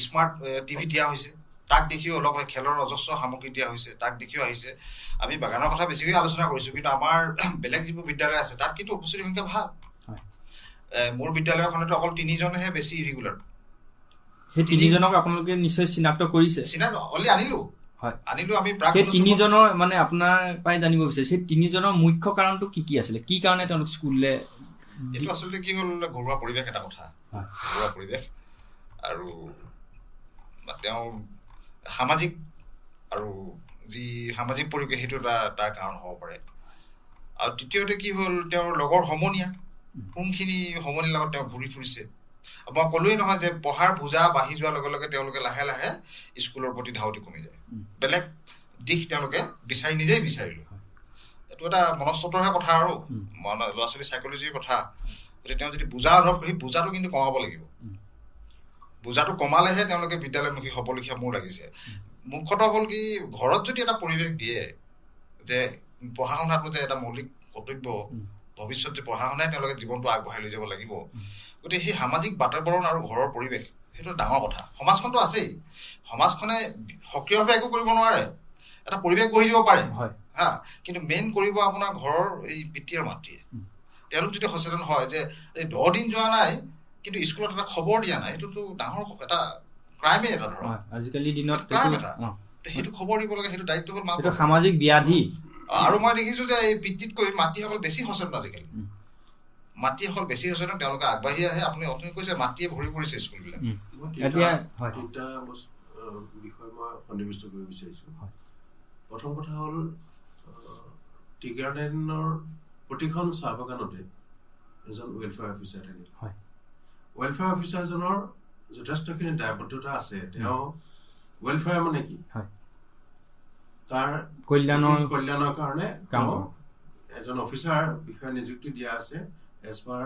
স্মাৰ্ট টিভি দিয়া হৈছে, তাক দেখিও অলপ খেলৰ অজস্ৰ সামগ্ৰী দিয়া হৈছে, তাক দেখিও আহিছে। আমি বাগানৰ কথা বেছিকৈ আলোচনা কৰিছো, কিন্তু আমাৰ বেলেগ যিবোৰ বিদ্যালয় আছে তাত কিন্তু উপস্থিতি সংখ্যা ভাল। মোৰ বিদ্যালয়খনতো অকল 3জনহে বেছি ইৰেগুলাৰ। সেই 3জনক আপোনালোকে নিশ্চয় চিনাক্ত কৰিছে? অলৰেডি আনিলো, আনিলো আমি সেই তিনিজনৰ মানে আপোনাৰ পাই জানিব বিচাৰিছে সেই তিনিজনৰ মুখ্য কাৰণটো কি আছিলে, কি কাৰণে তেওঁলোক স্কুললে? এইটো আচলতে কি হ'ল, ঘৰুৱা পৰিৱেশ এটা কথা, ঘৰুৱা পৰিৱেশ আৰু তেওঁ সামাজিক আৰু যি সামাজিক পৰিৱেশ সেইটো তাৰ কাৰণ হ'ব পাৰে। আৰু দ্বিতীয়তে কি হ'ল, তেওঁৰ লগৰ সমনীয়া কোনখিনি সমনীয়াৰ লগত তেওঁ ঘূৰি ফুৰিছে। মই ক'লোৱেই নহয় যে পঢ়াৰ বোজা বাঢ়ি যোৱাৰ লগে লগে তেওঁলোকে লাহে লাহে স্কুলৰ প্ৰতি ধাউতি কমি যায়, বেলেগ দিশ তেওঁলোকে নিজেই বিচাৰিলে। এইটো এটা মনস্তত্বৰহে কথা আৰু ল'ৰা ছোৱালী চাইকলজিৰ কথা। গতিকে তেওঁ যদি বোজা অনুভৱ কৰে, সেই বোজাটো কিন্তু কমাব লাগিব। বোজাটো কমালেহে তেওঁলোকে বিদ্যালয়মুখী হ'বলগীয়া মোৰ লাগিছে। মুখ্যতঃ হ'ল কি, ঘৰত যদি এটা পৰিৱেশ দিয়ে যে পঢ়া শুনাটো যে এটা মৌলিক কৰ্তব্য, ভৱিষ্যত যে পঢ়া শুনাই তেওঁলোকে জীৱনটো আগবঢ়াই লৈ যাব লাগিব, গতিকে সেই সামাজিক বাতাবৰণ আৰু ঘৰৰ পৰিৱেশ সেইটো ডাঙৰ কথা। সমাজখনটো আছেই, সমাজখনে সক্ৰিয়ভাৱে একো কৰিব নোৱাৰে, এটা পৰিৱেশ গঢ়ি দিব পাৰে হা, কিন্তু মেইন কৰিব আপোনাৰ ঘৰৰ এই পিতৃ আৰু মাতৃয়ে। তেওঁলোক যদি সচেতন হয় যে এই 10 দিন যোৱা নাই কিন্তু স্কুলত এটা খবৰ দিয়া নাই, সেইটোতো ডাঙৰ এটা ক্ৰাইমে এটা ধৰক আজিকালি দিনত সেইটো খবৰ দিব লাগে, সেইটো দায়িত্ব হ'ল মাক, সামাজিক ব্যাধি। আৰু মই দেখিছো যে এই পিতৃতকৈ মাতৃসকল বেছি সচেতন আজিকালি। মাতৃসকল বেছি সচেতন, তেওঁলোকে আগবাঢ়ি আহে। আপুনি অথনি কৈছে মাতৃয়ে ভৰি পৰিছে স্কুলবিলাক। এতিয়া তিনিটা বিষয় মই সন্নিৱিষ্ট কৰিব বিচাৰিছো। প্ৰথম কথা হ'ল, টি গাৰ্ডেনৰ প্ৰতিখন চাহ বাগানতে এজন ৱেলফেয়াৰ অফিচাৰ থাকে। ৱেলফেয়াৰ অফিচাৰজনৰ যথেষ্টখিনি দায়বদ্ধতা আছে। তেওঁ ৱেলফেয়াৰ মানে কি, তাৰ কল্যাণৰ কাৰণে এজন অফিচাৰ বিষয়ে নিযুক্তি দিয়া আছে এজ পাৰ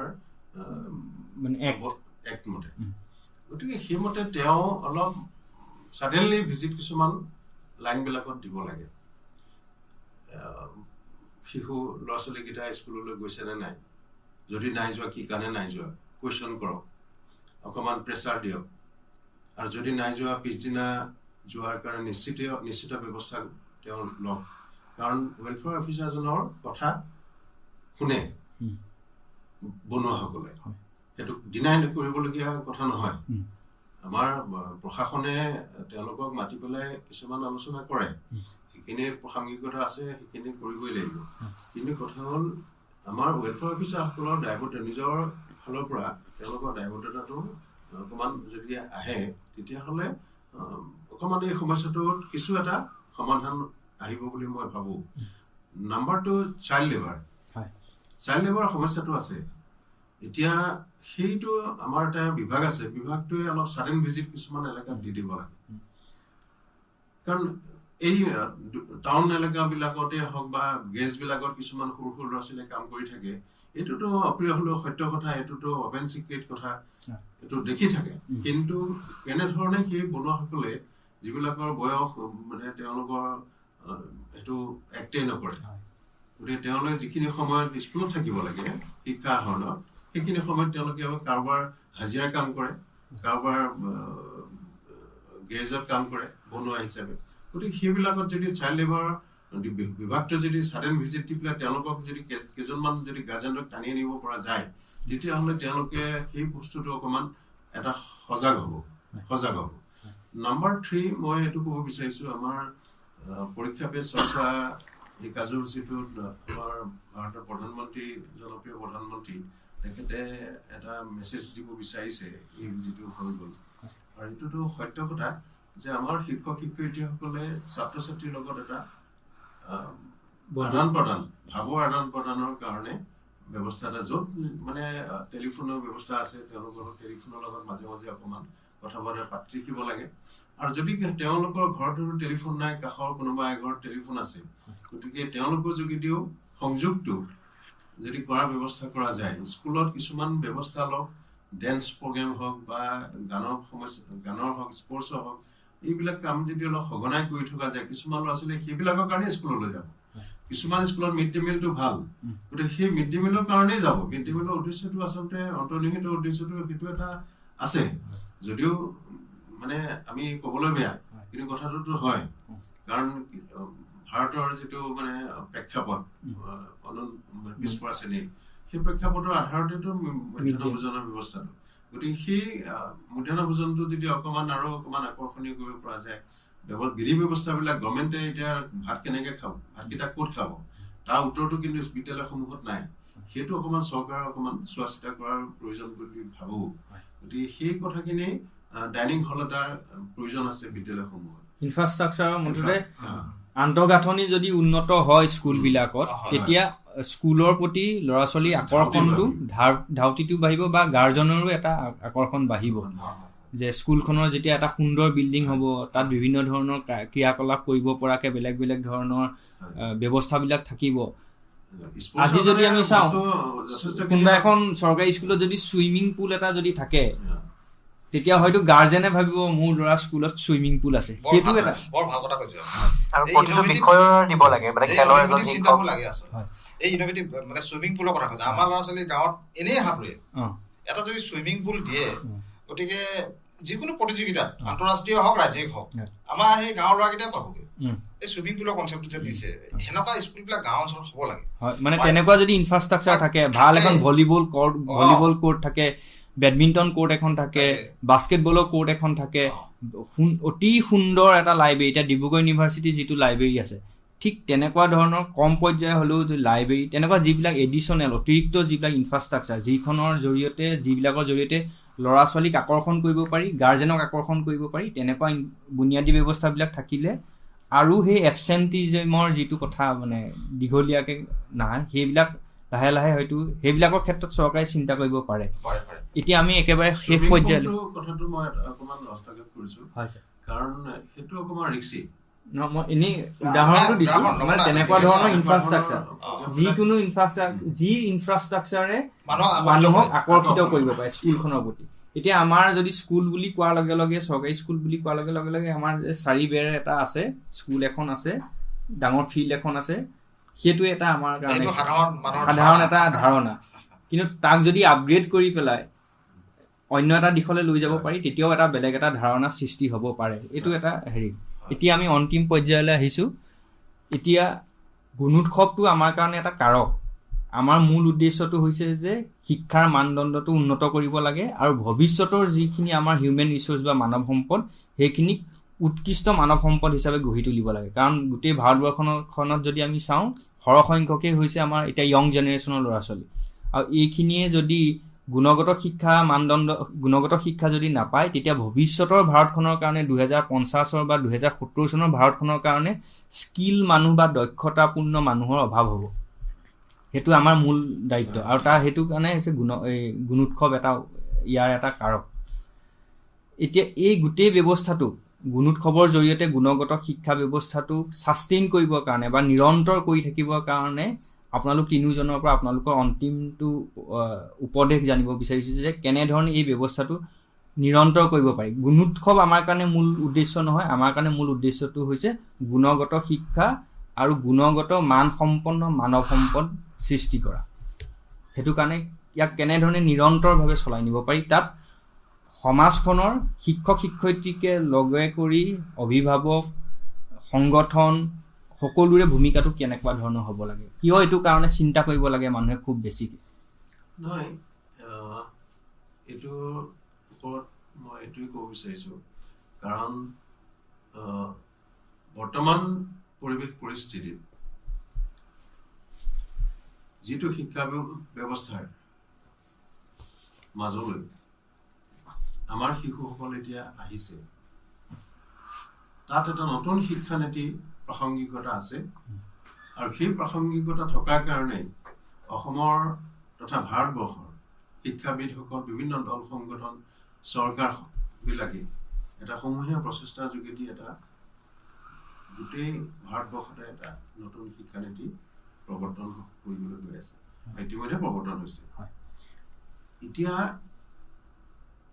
এক্ট মতে। গতিকে সেইমতে তেওঁ অলপ ছাডেনলি ভিজিট কিছুমান লাইনবিলাকত দিব লাগে। শিশু ল'ৰা ছোৱালীকেইটা স্কুললৈ গৈছে নে নাই, যদি নাই যোৱা কি কাৰণে নাই যোৱা কুৱেশ্যন কৰক, অকণমান প্ৰেছাৰ দিয়ক, আৰু যদি নাই যোৱা পিছদিনা যোৱাৰ কাৰণে নিশ্চিত ব্যৱস্থা তেওঁ লওক। কাৰণ ৱেলফেয়াৰ অফিচাৰজনৰ কথা শুনে বনুৱাসকলে, সেইটো ডিনাই কৰিবলগীয়া কথা নহয়। আমাৰ প্ৰশাসনে তেওঁলোকক মাতি পেলাই কিছুমান আলোচনা কৰে, সেইখিনি প্ৰাসংগিকতা আছে, সেইখিনি কৰিবই লাগিব। কিন্তু কথা হ'ল, আমাৰ ৱেলফেয়াৰ অফিচাৰসকলৰ দায়বদ্ধতা, নিজৰ ফালৰ পৰা তেওঁলোকৰ দায়বদ্ধতাটো অকণমান যদি আহে, তেতিয়াহ'লে অকণমান এই সমস্যাটোত কিছু এটা সমাধান আহিব বুলি মই ভাবো। Number 2, child labour. চাইল্ড লেবাৰৰ সমস্যাটো আছে। এতিয়া সেইটো আমাৰ এটা বিভাগ আছে, বিভাগটোৱে অলপ ছাডেন ভিজিট কিছুমান এলেকাত দি দিব লাগে। কাৰণ এই টাউন এলেকাবিলাকতে হওক বা গেছবিলাকত কিছুমান সৰু সৰু ল'ৰা ছোৱালীয়ে কাম কৰি থাকে। এইটোতো অপ্ৰিয় হ'লেও সত্য কথা, এইটোতো অপেন চিক্ৰেট কথা, এইটো দেখি থাকে। কিন্তু কেনেধৰণে সেই বনুৱাসকলে যিবিলাকৰ বয়স মানে তেওঁলোকৰ সেইটো এক্টেই নকৰে, গতিকে তেওঁলোকে যিখিনি সময়ত স্কুলত থাকিব লাগে শিক্ষা আহৰণত, সেইখিনি সময়ত তেওঁলোকে কাৰোবাৰ হাজিৰা কাম কৰে, কাৰোবাৰ গেৰেজত কাম কৰে বনুৱা হিচাপে। গতিকে সেইবিলাকত যদি চাইল্ড লেবাৰৰ বিভাগটো যদি ছাডেন ভিজিট দি পেলাই তেওঁলোকক যদি কেইজনমান যদি গাৰ্জেনক টানি আনিব পৰা যায়, তেতিয়াহ'লে তেওঁলোকে সেই বস্তুটো অকণমান এটা সজাগ হ'ব। নাম্বাৰ 3, মই এইটো ক'ব বিচাৰিছো, আমাৰ পৰীক্ষা পে চৰ্চা এই কাৰ্যসূচীটোত আমাৰ ভাৰতৰ প্ৰধানমন্ত্ৰী, জনপ্ৰিয় প্ৰধানমন্ত্ৰী, তেখেতে এটা মেছেজ দিব বিচাৰিছে এই যিটো হৈ গ'ল। আৰু এইটোতো সত্য কথা যে আমাৰ শিক্ষক শিক্ষয়িত্ৰীসকলে ছাত্ৰ ছাত্ৰীৰ লগত এটা ভাৱৰ আদান প্ৰদানৰ কাৰণে ব্যৱস্থা এটা, য'ত মানে টেলিফোনৰ ব্যৱস্থা আছে, তেওঁলোকৰ টেলিফোনৰ লগত মাজে মাজে অকণমান কথা বতৰা পাতি থাকিব লাগে। আৰু যদি তেওঁলোকৰ ঘৰতো টেলিফোন নাই, কাষৰ কোনোবা এঘৰত টেলিফোন আছে, গতিকে তেওঁলোকৰ যোগেদিও সংযোগটো যদি কৰাৰ ব্যৱস্থা কৰা যায়, স্কুলত কিছুমান ব্যৱস্থা লওক, ডেন্স প্ৰগ্ৰেম হওক বা গানৰ হওক, স্পৰ্টছৰ হওক, এইবিলাক কাম যদি অলপ সঘনাই কৰি থকা যায়, কিছুমান ল'ৰা ছোৱালী সেইবিলাকৰ কাৰণেই স্কুললৈ যাব। কিছুমান স্কুলত মিড ডে মিলটো ভাল, গতিকে সেই মিড ডে মিলৰ কাৰণেই যাব। মিড ডে মিলৰ উদ্দেশ্যটো আচলতে অন্তৰ্নিহিত উদ্দেশ্যটো সেইটো এটা আছে, যদিও মানে আমি ক'বলৈ বেয়া, কিন্তু কথাটোতো হয়। কাৰণ ভাৰতৰ যিটো মানে প্ৰেক্ষাপট পিছপৰা শ্ৰেণীৰ, সেই প্ৰেক্ষাপটৰ আধাৰতেতো মধ্যাহ্ন ভোজনৰ ব্যৱস্থাটো। গতিকে সেই মধ্যাহ্ন ভোজনটো যদি অকণমান আৰু অকণমান আকৰ্ষণীয় কৰিব পৰা যায়, বিধি ব্যৱস্থাবিলাক গভৰ্ণমেণ্টে এতিয়া ভাত কেনেকৈ খাব, ভাতকেইটা ক'ত খাব, তাৰ উত্তৰটো কিন্তু বিদ্যালয়সমূহত নাই। সেইটো অকণমান চৰকাৰে অকণমান চোৱা চিতা কৰাৰ প্ৰয়োজন বুলি ভাবোঁ। গতিকে সেই কথাখিনি ডাইনিং হল এটাৰ প্ৰয়োজন আছে বিদ্যালয়সমূহত। ইনফ্ৰাষ্ট্ৰাকচাৰৰ মুঠতে আন্তঃগাঁথনি যদি উন্নত হয় স্কুলবিলাকত, তেতিয়া স্কুলৰ প্ৰতি ল'ৰা ছোৱালীৰ আকৰ্ষণটো ধাউতিটো বাঢ়িব বা গাৰ্জেনৰো এটা আকৰ্ষণ বাঢ়িব যে স্কুলখনৰ যেতিয়া এটা সুন্দৰ বিল্ডিং হ'ব, তাত বিভিন্ন ধৰণৰ ক্ৰিয়াকলাপ কৰিব পৰাকৈ বেলেগ বেলেগ ধৰণৰ ব্যৱস্থাবিলাক থাকিব। আজি যদি আমি চাওঁ কোনোবা এখন চৰকাৰী স্কুলত যদি চুইমিং পুল এটা যদি থাকে, তেতিয়া হয়তো গাৰ্জেনে ভাবিব মোৰ ল'ৰা স্কুলত চুইমিং পুল আছে। সেইটো এটা বৰ ভাল কথা কৈছে। আৰু প্ৰতিটো বিষয়ৰ দিব লাগে, মানে খেলৰ এজন শিক্ষক লাগে আচলতে। এই ইনোভেটিভ মানে চুইমিং পুলৰ কথা কৈছে। আমাৰ ল'ৰা ছোৱালী গাঁৱত এনেই সাঁতুৰে, এটা যদি চুইমিং পুল দিয়ে, গতিকে যিকোনো প্ৰতিযোগিতাত আন্তঃৰাষ্ট্ৰীয় হওক ৰাজ্যিক হওক, আমাৰ সেই গাঁৱৰ ল'ৰাকেইটাই পাবগৈ। এই চুইমিং পুলৰ কনচেপ্টটো যে দিছে, সেনেকুৱা স্কুলবিলাক গাঁও অঞ্চলত হ'ব লাগে। মানে তেনেকুৱা যদি ইনফ্ৰাষ্ট্ৰাকচাৰ থাকে, ভাল এখন ভলীবল কোৰ্ট থাকে, বেডমিণ্টন কোৰ্ট এখন থাকে, বাস্কেটবলৰ কোৰ্ট এখন থাকে, অতি সুন্দৰ এটা লাইব্ৰেৰী, এতিয়া ডিব্ৰুগড় ইউনিভাৰ্চিটিৰ যিটো লাইব্ৰেৰী আছে, ঠিক তেনেকুৱা ধৰণৰ কম পৰ্যায় হ'লেও লাইব্ৰেৰী, তেনেকুৱা যিবিলাক এডিশ্যনেল অতিৰিক্ত যিবিলাক ইনফ্ৰাষ্ট্ৰাকচাৰ, যিবিলাকৰ জৰিয়তে ল'ৰা ছোৱালীক আকৰ্ষণ কৰিব পাৰি, গাৰ্জেনক আকৰ্ষণ কৰিব পাৰি, তেনেকুৱা বুনিয়াদী ব্যৱস্থাবিলাক থাকিলে আৰু সেই এবচেণ্টিজমৰ যিটো কথা মানে দীঘলীয়াকৈ নাহে, সেইবিলাক লাহে লাহে হয়তো সেইবিলাকৰ ক্ষেত্ৰত চৰকাৰে চিন্তা কৰিব পাৰে। এতিয়া আমি একেবাৰে শেষ পৰ্যায়লৈ কথাটো মই অকণমান হস্তক্ষেপ কৰিছোঁ, কাৰণ সেইটো অকণমান ৰিস্কি। মই এনেই উদাহৰণটো দিছোঁ, মানে তেনেকুৱা ধৰণৰ ইনফ্ৰাষ্ট্ৰাকচাৰ, যিকোনো ইনফ্ৰাষ্ট্ৰাকচাৰে মানুহক আকৰ্ষিত কৰিব পাৰে স্কুলখনৰ প্ৰতি। এতিয়া আমাৰ যদি স্কুল বুলি কোৱাৰ লগে লগে, চৰকাৰী স্কুল বুলি কোৱাৰ লগে লগে আমাৰ যে 4 বেৰ এটা আছে, স্কুল এখন আছে, ডাঙৰ ফিল্ড এখন আছে, সেইটো এটা আমাৰ কাৰণে সাধাৰণ এটা ধাৰণা। কিন্তু তাক যদি আপগ্ৰেড কৰি পেলাই অন্য এটা দিশলৈ লৈ যাব পাৰি, তেতিয়াও এটা বেলেগ এটা ধাৰণা সৃষ্টি হ'ব পাৰে। এইটো এটা হেৰি। এতিয়া আমি অন্তিম পৰ্যায়লৈ আহিছোঁ। এতিয়া গুণোৎসৱটো আমাৰ কাৰণে এটা কাৰক। আমাৰ মূল উদ্দেশ্যটো হৈছে যে শিক্ষাৰ মানদণ্ডটো উন্নত কৰিব লাগে আৰু ভৱিষ্যতৰ যিখিনি আমাৰ হিউমেন ৰিচোৰ্চ বা মানৱ সম্পদ, সেইখিনিক উৎকৃষ্ট মানৱ সম্পদ হিচাপে গঢ়ি তুলিব লাগে। কাৰণ গোটেই ভাৰতবৰ্ষখনত যদি আমি চাওঁ, সৰহসংখ্যকেই হৈছে আমাৰ এতিয়া য়ং জেনেৰেশ্যনৰ ল'ৰা ছোৱালী, আৰু এইখিনিয়ে যদি গুণগত শিক্ষা যদি নাপায়, তেতিয়া ভৱিষ্যতৰ ভাৰতখনৰ কাৰণে 2050 বা 2070 চনৰ ভাৰতখনৰ কাৰণে স্কিল মানুহ বা দক্ষতাপূৰ্ণ মানুহৰ অভাৱ হ'ব। সেইটো আমাৰ মূল দায়িত্ব, আৰু সেইটো কাৰণে হৈছে গুণোৎসৱ ইয়াৰ এটা কাৰক। এতিয়া এই গোটেই ব্যৱস্থাটো গুণোৎসৱৰ জৰিয়তে গুণগত শিক্ষা ব্যৱস্থাটো ছাষ্টেইন কৰিবৰ কাৰণে বা নিৰন্তৰ কৰি থাকিবৰ কাৰণে আপোনালোক তিনিওজনৰ পৰা আপোনালোকৰ অন্তিমটো উপদেশ জানিব বিচাৰিছোঁ যে কেনেধৰণে এই ব্যৱস্থাটো নিৰন্তৰ কৰিব পাৰি। গুণোৎসৱ আমাৰ কাৰণে মূল উদ্দেশ্য নহয়, আমাৰ কাৰণে মূল উদ্দেশ্যটো হৈছে গুণগত শিক্ষা আৰু গুণগত মানসম্পন্ন মানৱ সম্পদ সৃষ্টি কৰা। সেইটো কাৰণে ইয়াক কেনেধৰণে নিৰন্তৰভাৱে চলাই নিব পাৰি, তাত সমাজখনৰ শিক্ষক শিক্ষয়িত্ৰীকে লগে কৰি অভিভাৱক, সংগঠন সকলোৰে ভূমিকাটো কেনেকুৱা ধৰণৰ হ'ব লাগে, কিয় এইটো কাৰণে চিন্তা কৰিব লাগে মানুহে খুব বেছিকৈ? নহয়, এইটোৰ ওপৰত মই এইটোৱে ক'ব বিচাৰিছোঁ, কাৰণ বৰ্তমান পৰিৱেশ পৰিস্থিতিত যিটো শিক্ষা ব্যৱস্থাৰ মাজলৈ আমাৰ শিশুসকল এতিয়া আহিছে, তাত এটা নতুন শিক্ষানীতি প্ৰাসংগিকতা আছে, আৰু সেই প্ৰাসংগিকতা থকাৰ কাৰণে অসমৰ তথা ভাৰতবৰ্ষৰ শিক্ষাবিদসকল, বিভিন্ন দল সংগঠন, চৰকাৰবিলাকে এটা সমূহীয়া প্ৰচেষ্টাৰ যোগেদি এটা গোটেই ভাৰতবৰ্ষতে এটা নতুন শিক্ষানীতি প্ৰৱৰ্তন কৰিবলৈ গৈ আছে, ইতিমধ্যে প্ৰৱৰ্তন হৈছে। এতিয়া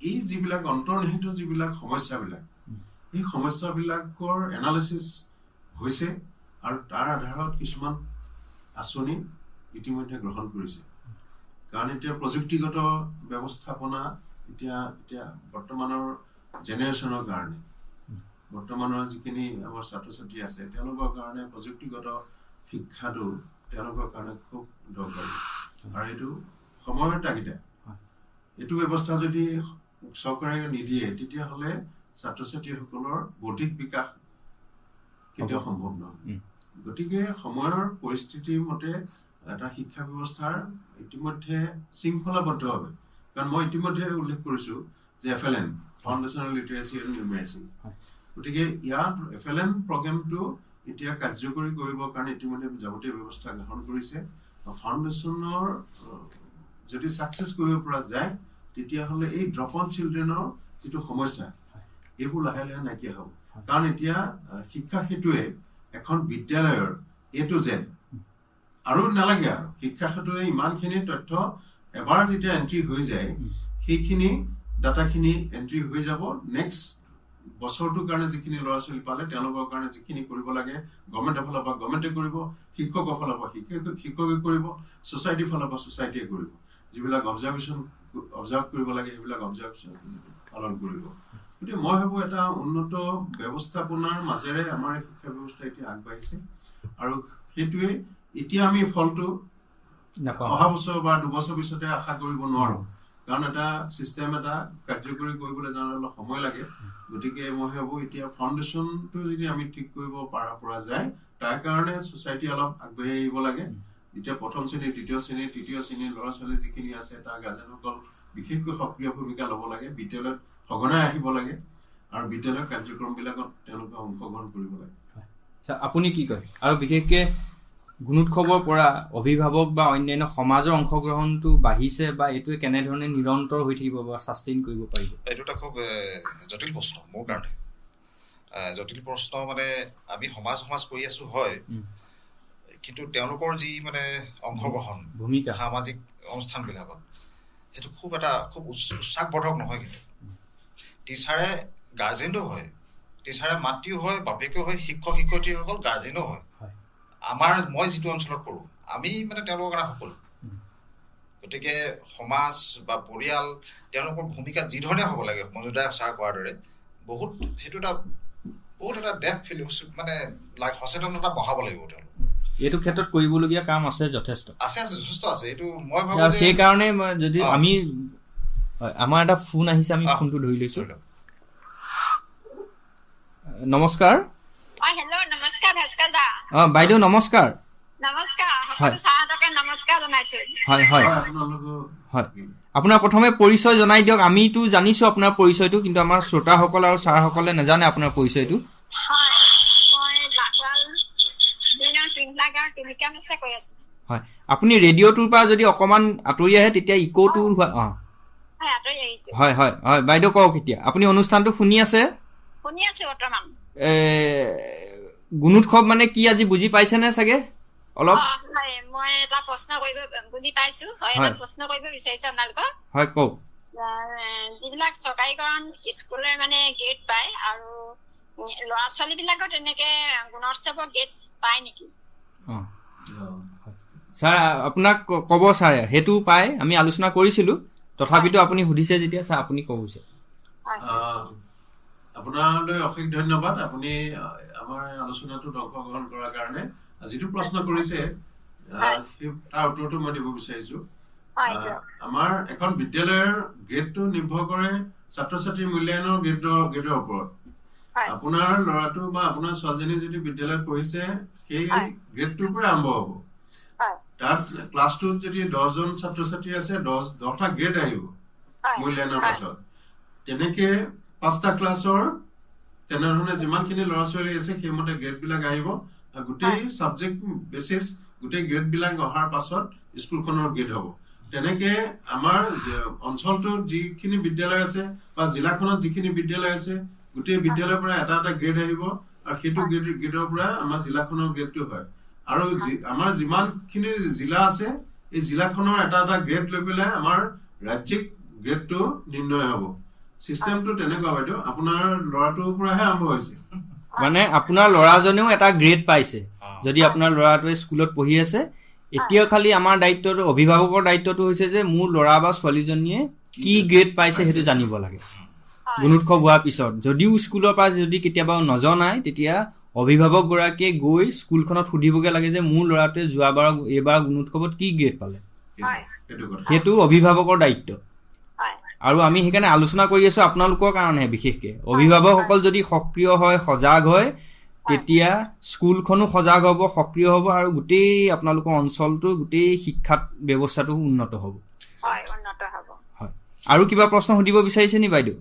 এই যিবিলাক অন্তৰ্নিহিত যিবিলাক সমস্যাবিলাক, এই সমস্যাবিলাকৰ এনালিচিছ হৈছে আৰু তাৰ আধাৰত কিছুমান আঁচনি ইতিমধ্যে গ্ৰহণ কৰিছে। কাৰণ এতিয়া প্ৰযুক্তিগত ব্যৱস্থাপনা এতিয়া বৰ্তমানৰ জেনেৰেশ্যনৰ কাৰণে, বৰ্তমানৰ যিখিনি আমাৰ ছাত্ৰ ছাত্ৰী আছে, তেওঁলোকৰ কাৰণে প্ৰযুক্তিগত শিক্ষাটো তেওঁলোকৰ কাৰণে খুব দৰকাৰী, আৰু এইটো সময়ৰ তাগিদা। এইটো ব্যৱস্থা যদি চৰকাৰে নিদিয়ে, তেতিয়াহ'লে ছাত্ৰ ছাত্ৰীসকলৰ বৌদ্ধিক বিকাশ কেতিয়াও সম্ভৱ নহয়। গতিকে সময়ৰ পৰিস্থিতি মতে এটা শিক্ষা ব্যৱস্থাৰ ইতিমধ্যে শৃংখলাবদ্ধভাৱে, কাৰণ মই ইতিমধ্যে উল্লেখ কৰিছো যে FLN ফাউণ্ডেশ্যনেল লিটাৰেচি এণ্ড নিউমেৰাচি, গতিকে ইয়াৰ FLN প্ৰগ্ৰেমটো এতিয়া কাৰ্যকৰী কৰিবৰ কাৰণে ইতিমধ্যে যাৱতীয় ব্যৱস্থা গ্ৰহণ কৰিছে। ফাউণ্ডেশ্যনৰ যদি ছাকচেছ কৰিব পৰা যায় তেতিয়াহ'লে এই ড্ৰপ আউট চিলড্ৰেনৰ যিটো সমস্যা এইবোৰ লাহে লাহে নাইকিয়া হ'ব। কাৰণ এতিয়া শিক্ষা সেতুৱে এখন বিদ্যালয়ৰ A to Z আৰু নালাগে আৰু শিক্ষা সেতুৱে ইমানখিনি তথ্য এবাৰ যেতিয়া এণ্ট্ৰি হৈ যায় সেইখিনি ডাটাখিনি এণ্ট্ৰি হৈ যাব। নেক্সট বছৰটোৰ কাৰণে যিখিনি ল'ৰা ছোৱালী পালে তেওঁলোকৰ কাৰণে যিখিনি কৰিব লাগে গভৰ্ণমেণ্টৰ ফালৰ পৰা গভৰ্ণমেণ্টে কৰিব, শিক্ষকৰ ফালৰ পৰা শিক্ষকে কৰিব, ছ'চাইটিৰ ফালৰ পৰা ছ'চাইটিয়ে কৰিব, যিবিলাক অবজাৰ্ভ কৰিব লাগে সেইবিলাক অবজাৰ্ভেশ্যন পালন কৰিব। গতিকে মই ভাবোঁ এটা উন্নত ব্যৱস্থাপনাৰ মাজেৰে আমাৰ শিক্ষা ব্যৱস্থা এতিয়া আগবাঢ়িছে আৰু সেইটোৱে এতিয়া আমি ফলটো অহা বছৰ বা 2 বছৰ পিছতে আশা কৰিব নোৱাৰো, কাৰণ এটা চিষ্টেম এটা কাৰ্যকৰী কৰিবলৈ যাওঁতে অলপ সময় লাগে। গতিকে মই ভাবোঁ এতিয়া ফাউণ্ডেশ্যনটো যদি আমি ঠিক কৰিব পৰা যায় তাৰ কাৰণে ছ'চাইটি অলপ আগবাঢ়ি আহিব লাগে। এতিয়া প্ৰথম শ্ৰেণী, দ্বিতীয় শ্ৰেণী, তৃতীয় শ্ৰেণীৰ ল'ৰা ছোৱালী যিখিনি আছে তাৰ গাৰ্জেনসকল বিশেষকৈ সক্ৰিয় ভূমিকা ল'ব লাগে, বিদ্যালয়ত সঘনাই আহিব লাগে আৰু বিদ্যালয়ৰ কাৰ্যক্ৰমবিলাকত তেওঁলোকে অংশগ্ৰহণ কৰিব লাগে। আপুনি কি কয়? আৰু বিশেষকৈ গুণোৎসৱৰ পৰা অভিভাৱক বা অন্যান্য সমাজৰ অংশগ্ৰহণটো বাঢ়িছে বা এইটোৱে কেনেধৰণে নিৰন্তৰ হৈ থাকিব বা ছাষ্টেইন কৰিব পাৰিব? এইটো এটা খুব জটিল প্ৰশ্ন মোৰ কাৰণে। জটিল প্ৰশ্ন মানে আমি সমাজ কৰি আছো হয়, কিন্তু তেওঁলোকৰ যি মানে অংশগ্ৰহণ ভূমিকা সামাজিক অনুষ্ঠানবিলাকত সেইটো খুব উৎসাহবৰ্ধক নহয়। কিন্তু টিচাৰে গাৰ্জেনো হয়, টিচাৰে মাতৃও হয়, বাপেকেও হয়, শিক্ষক শিক্ষয়িত্ৰীসকল গাৰ্জেনো হয়। মই যিটো অঞ্চলত কৰোঁ আমি মানে তেওঁলোকৰ কাৰণে সকলো। গতিকে সমাজ বা পৰিয়াল তেওঁলোকৰ ভূমিকা যি ধৰণে হ'ব লাগে মঞ্জুদাই ছাৰ কোৱাৰ দৰে সেইটো এটা ডেপ মানে সচেতনতা বঢ়াব লাগিব। তেওঁলোক এইটো ক্ষেত্ৰত কৰিবলগীয়া কাম আছে যথেষ্ট আছে। এইটো মই ভাবোঁ সেইকাৰণে যদি আমি আমাৰ এটা ফোন আহিছে, আমি ফোনটো ধৰি লৈছো। নমস্কাৰ। বাইদেউ নমস্কাৰ। আপোনাৰ প্ৰথমে পৰিচয় জনাই দিয়ক। আমিতো জানিছো আপোনাৰ পৰিচয়টো, কিন্তু আমাৰ শ্ৰোতাসকল আৰু ছাৰসকলে নাজানে আপোনাৰ পৰিচয়টো। হয়, আপুনি ৰেডিঅ'টোৰ পৰা যদি অকমান আঁতৰি আহে তেতিয়া ইক'টো হয় হয় হয় বাইদেউ কওক। এতিয়া আপুনি অনুষ্ঠানটো শুনি আছে? গুণোৎসৱ মানে কি আজি বুজি পাইছে নে চাগে অলপ? মই এটা প্ৰশ্ন বুজি পাইছো। প্ৰশ্ন কৰিব বিচাৰিছো আপোনালোকক। হয় কওক। যিবিলাক চৰকাৰীকৰণ স্কুলৰ মানে গেট পায় আৰু ল'ৰা ছোৱালী বিলাকৰ তেনেকে গুণোৎসৱৰ গেট পায় নেকি? ছাৰ আপোনাক ক'ব ছাৰে, সেইটো পায়, আমি আলোচনা কৰিছিলো, তথাপিতো আপুনি সুধিছে যেতিয়া ছাৰ আপুনি ক'ব। আপোনালৈ অশেষ ধন্যবাদ আপুনি আমাৰ আলোচনাটোত অংশগ্ৰহণ কৰাৰ কাৰণে। যিটো প্ৰশ্ন কৰিছে তাৰ উত্তৰটো মই দিব বিচাৰিছো। আমাৰ এখন বিদ্যালয়ৰ গ্ৰেডটো নিৰ্ভৰ কৰে ছাত্ৰ ছাত্ৰীৰ মূল্যায়নৰ গ্ৰেডৰ ওপৰত। আপোনাৰ ল'ৰাটো বা আপোনাৰ ছোৱালীজনী যদি বিদ্যালয়ত পঢ়িছে সেই গ্ৰেডটোৰ পৰা আৰম্ভ হ'ব। তাত ক্লাছটোত যদি 10জন ছাত্ৰ ছাত্ৰী আছে 10টা গ্ৰেড আহিব মূল্যায়নৰ পাছত। তেনেকে 5টা ক্লাছৰ তেনেধৰণে যিমানখিনি ল'ৰা ছোৱালী আছে সেইমতে গ্ৰেডবিলাক আহিব। গোটেই ছাবজেক্ট বেচিছ গোটেই গ্ৰেডবিলাক অহাৰ পাছত স্কুলখনৰ গ্ৰেড হ'ব। তেনেকে আমাৰ অঞ্চলটোত যিখিনি বিদ্যালয় আছে বা জিলাখনত যিখিনি বিদ্যালয় আছে গোটেই বিদ্যালয়ৰ পৰা এটা গ্ৰেড আহিব আৰু সেইটো গ্ৰেডৰ পৰা আমাৰ জিলাখনৰ গ্ৰেডটো হয়। আৰু আমাৰ যিমানখিনি জিলা আছে এই জিলাখনৰ এটা গ্ৰেড লৈ পেলাই আমাৰ ৰাজ্যিক গ্ৰেডটো নিৰ্ণয় হ'ব। চিষ্টেমটো তেনেকুৱা বাইদেউ, আপোনাৰ ল'ৰাটোৰ পৰাহে আৰম্ভ হৈছে। মানে আপোনাৰ ল'ৰাজনেও এটা গ্ৰেড পাইছে যদি আপোনাৰ ল'ৰাটোৱে স্কুলত পঢ়ি আছে। এতিয়া খালি আমাৰ দায়িত্বটো, অভিভাৱকৰ দায়িত্বটো হৈছে যে মোৰ ল'ৰা বা ছোৱালীজনীয়ে কি গ্ৰেড পাইছে সেইটো জানিব লাগে। গুণোৎসৱ হোৱাৰ পিছত যদিও স্কুলৰ পৰা যদি কেতিয়াবা নজনায় তেতিয়া অভিভাৱক গৰাকীয়ে গৈ স্কুলখনত সুধিবগে লাগে যে মোৰ ল'ৰাটোৱে এইবাৰ গুণোৎসৱত কি গ্ৰেড পালে। সেইটো অভিভাৱকৰ দায়িত্ব। আৰু আমি সেইকাৰণে আলোচনা কৰি আছো আপোনালোকৰ কাৰণেহে। বিশেষকে অভিভাৱকসকল যদি সক্ৰিয় হয়, সজাগ হয়, তেতিয়া স্কুলখনো সজাগ হ'ব, সক্ৰিয় হ'ব আৰু গোটেই আপোনালোকৰ অঞ্চলটো গোটেই শিক্ষাত ব্যৱস্থাটো উন্নত হ'ব। হয়, উন্নত হ'ব। হয়, আৰু কিবা প্ৰশ্ন সুধিব বিচাৰিছে নি বাইদেউ?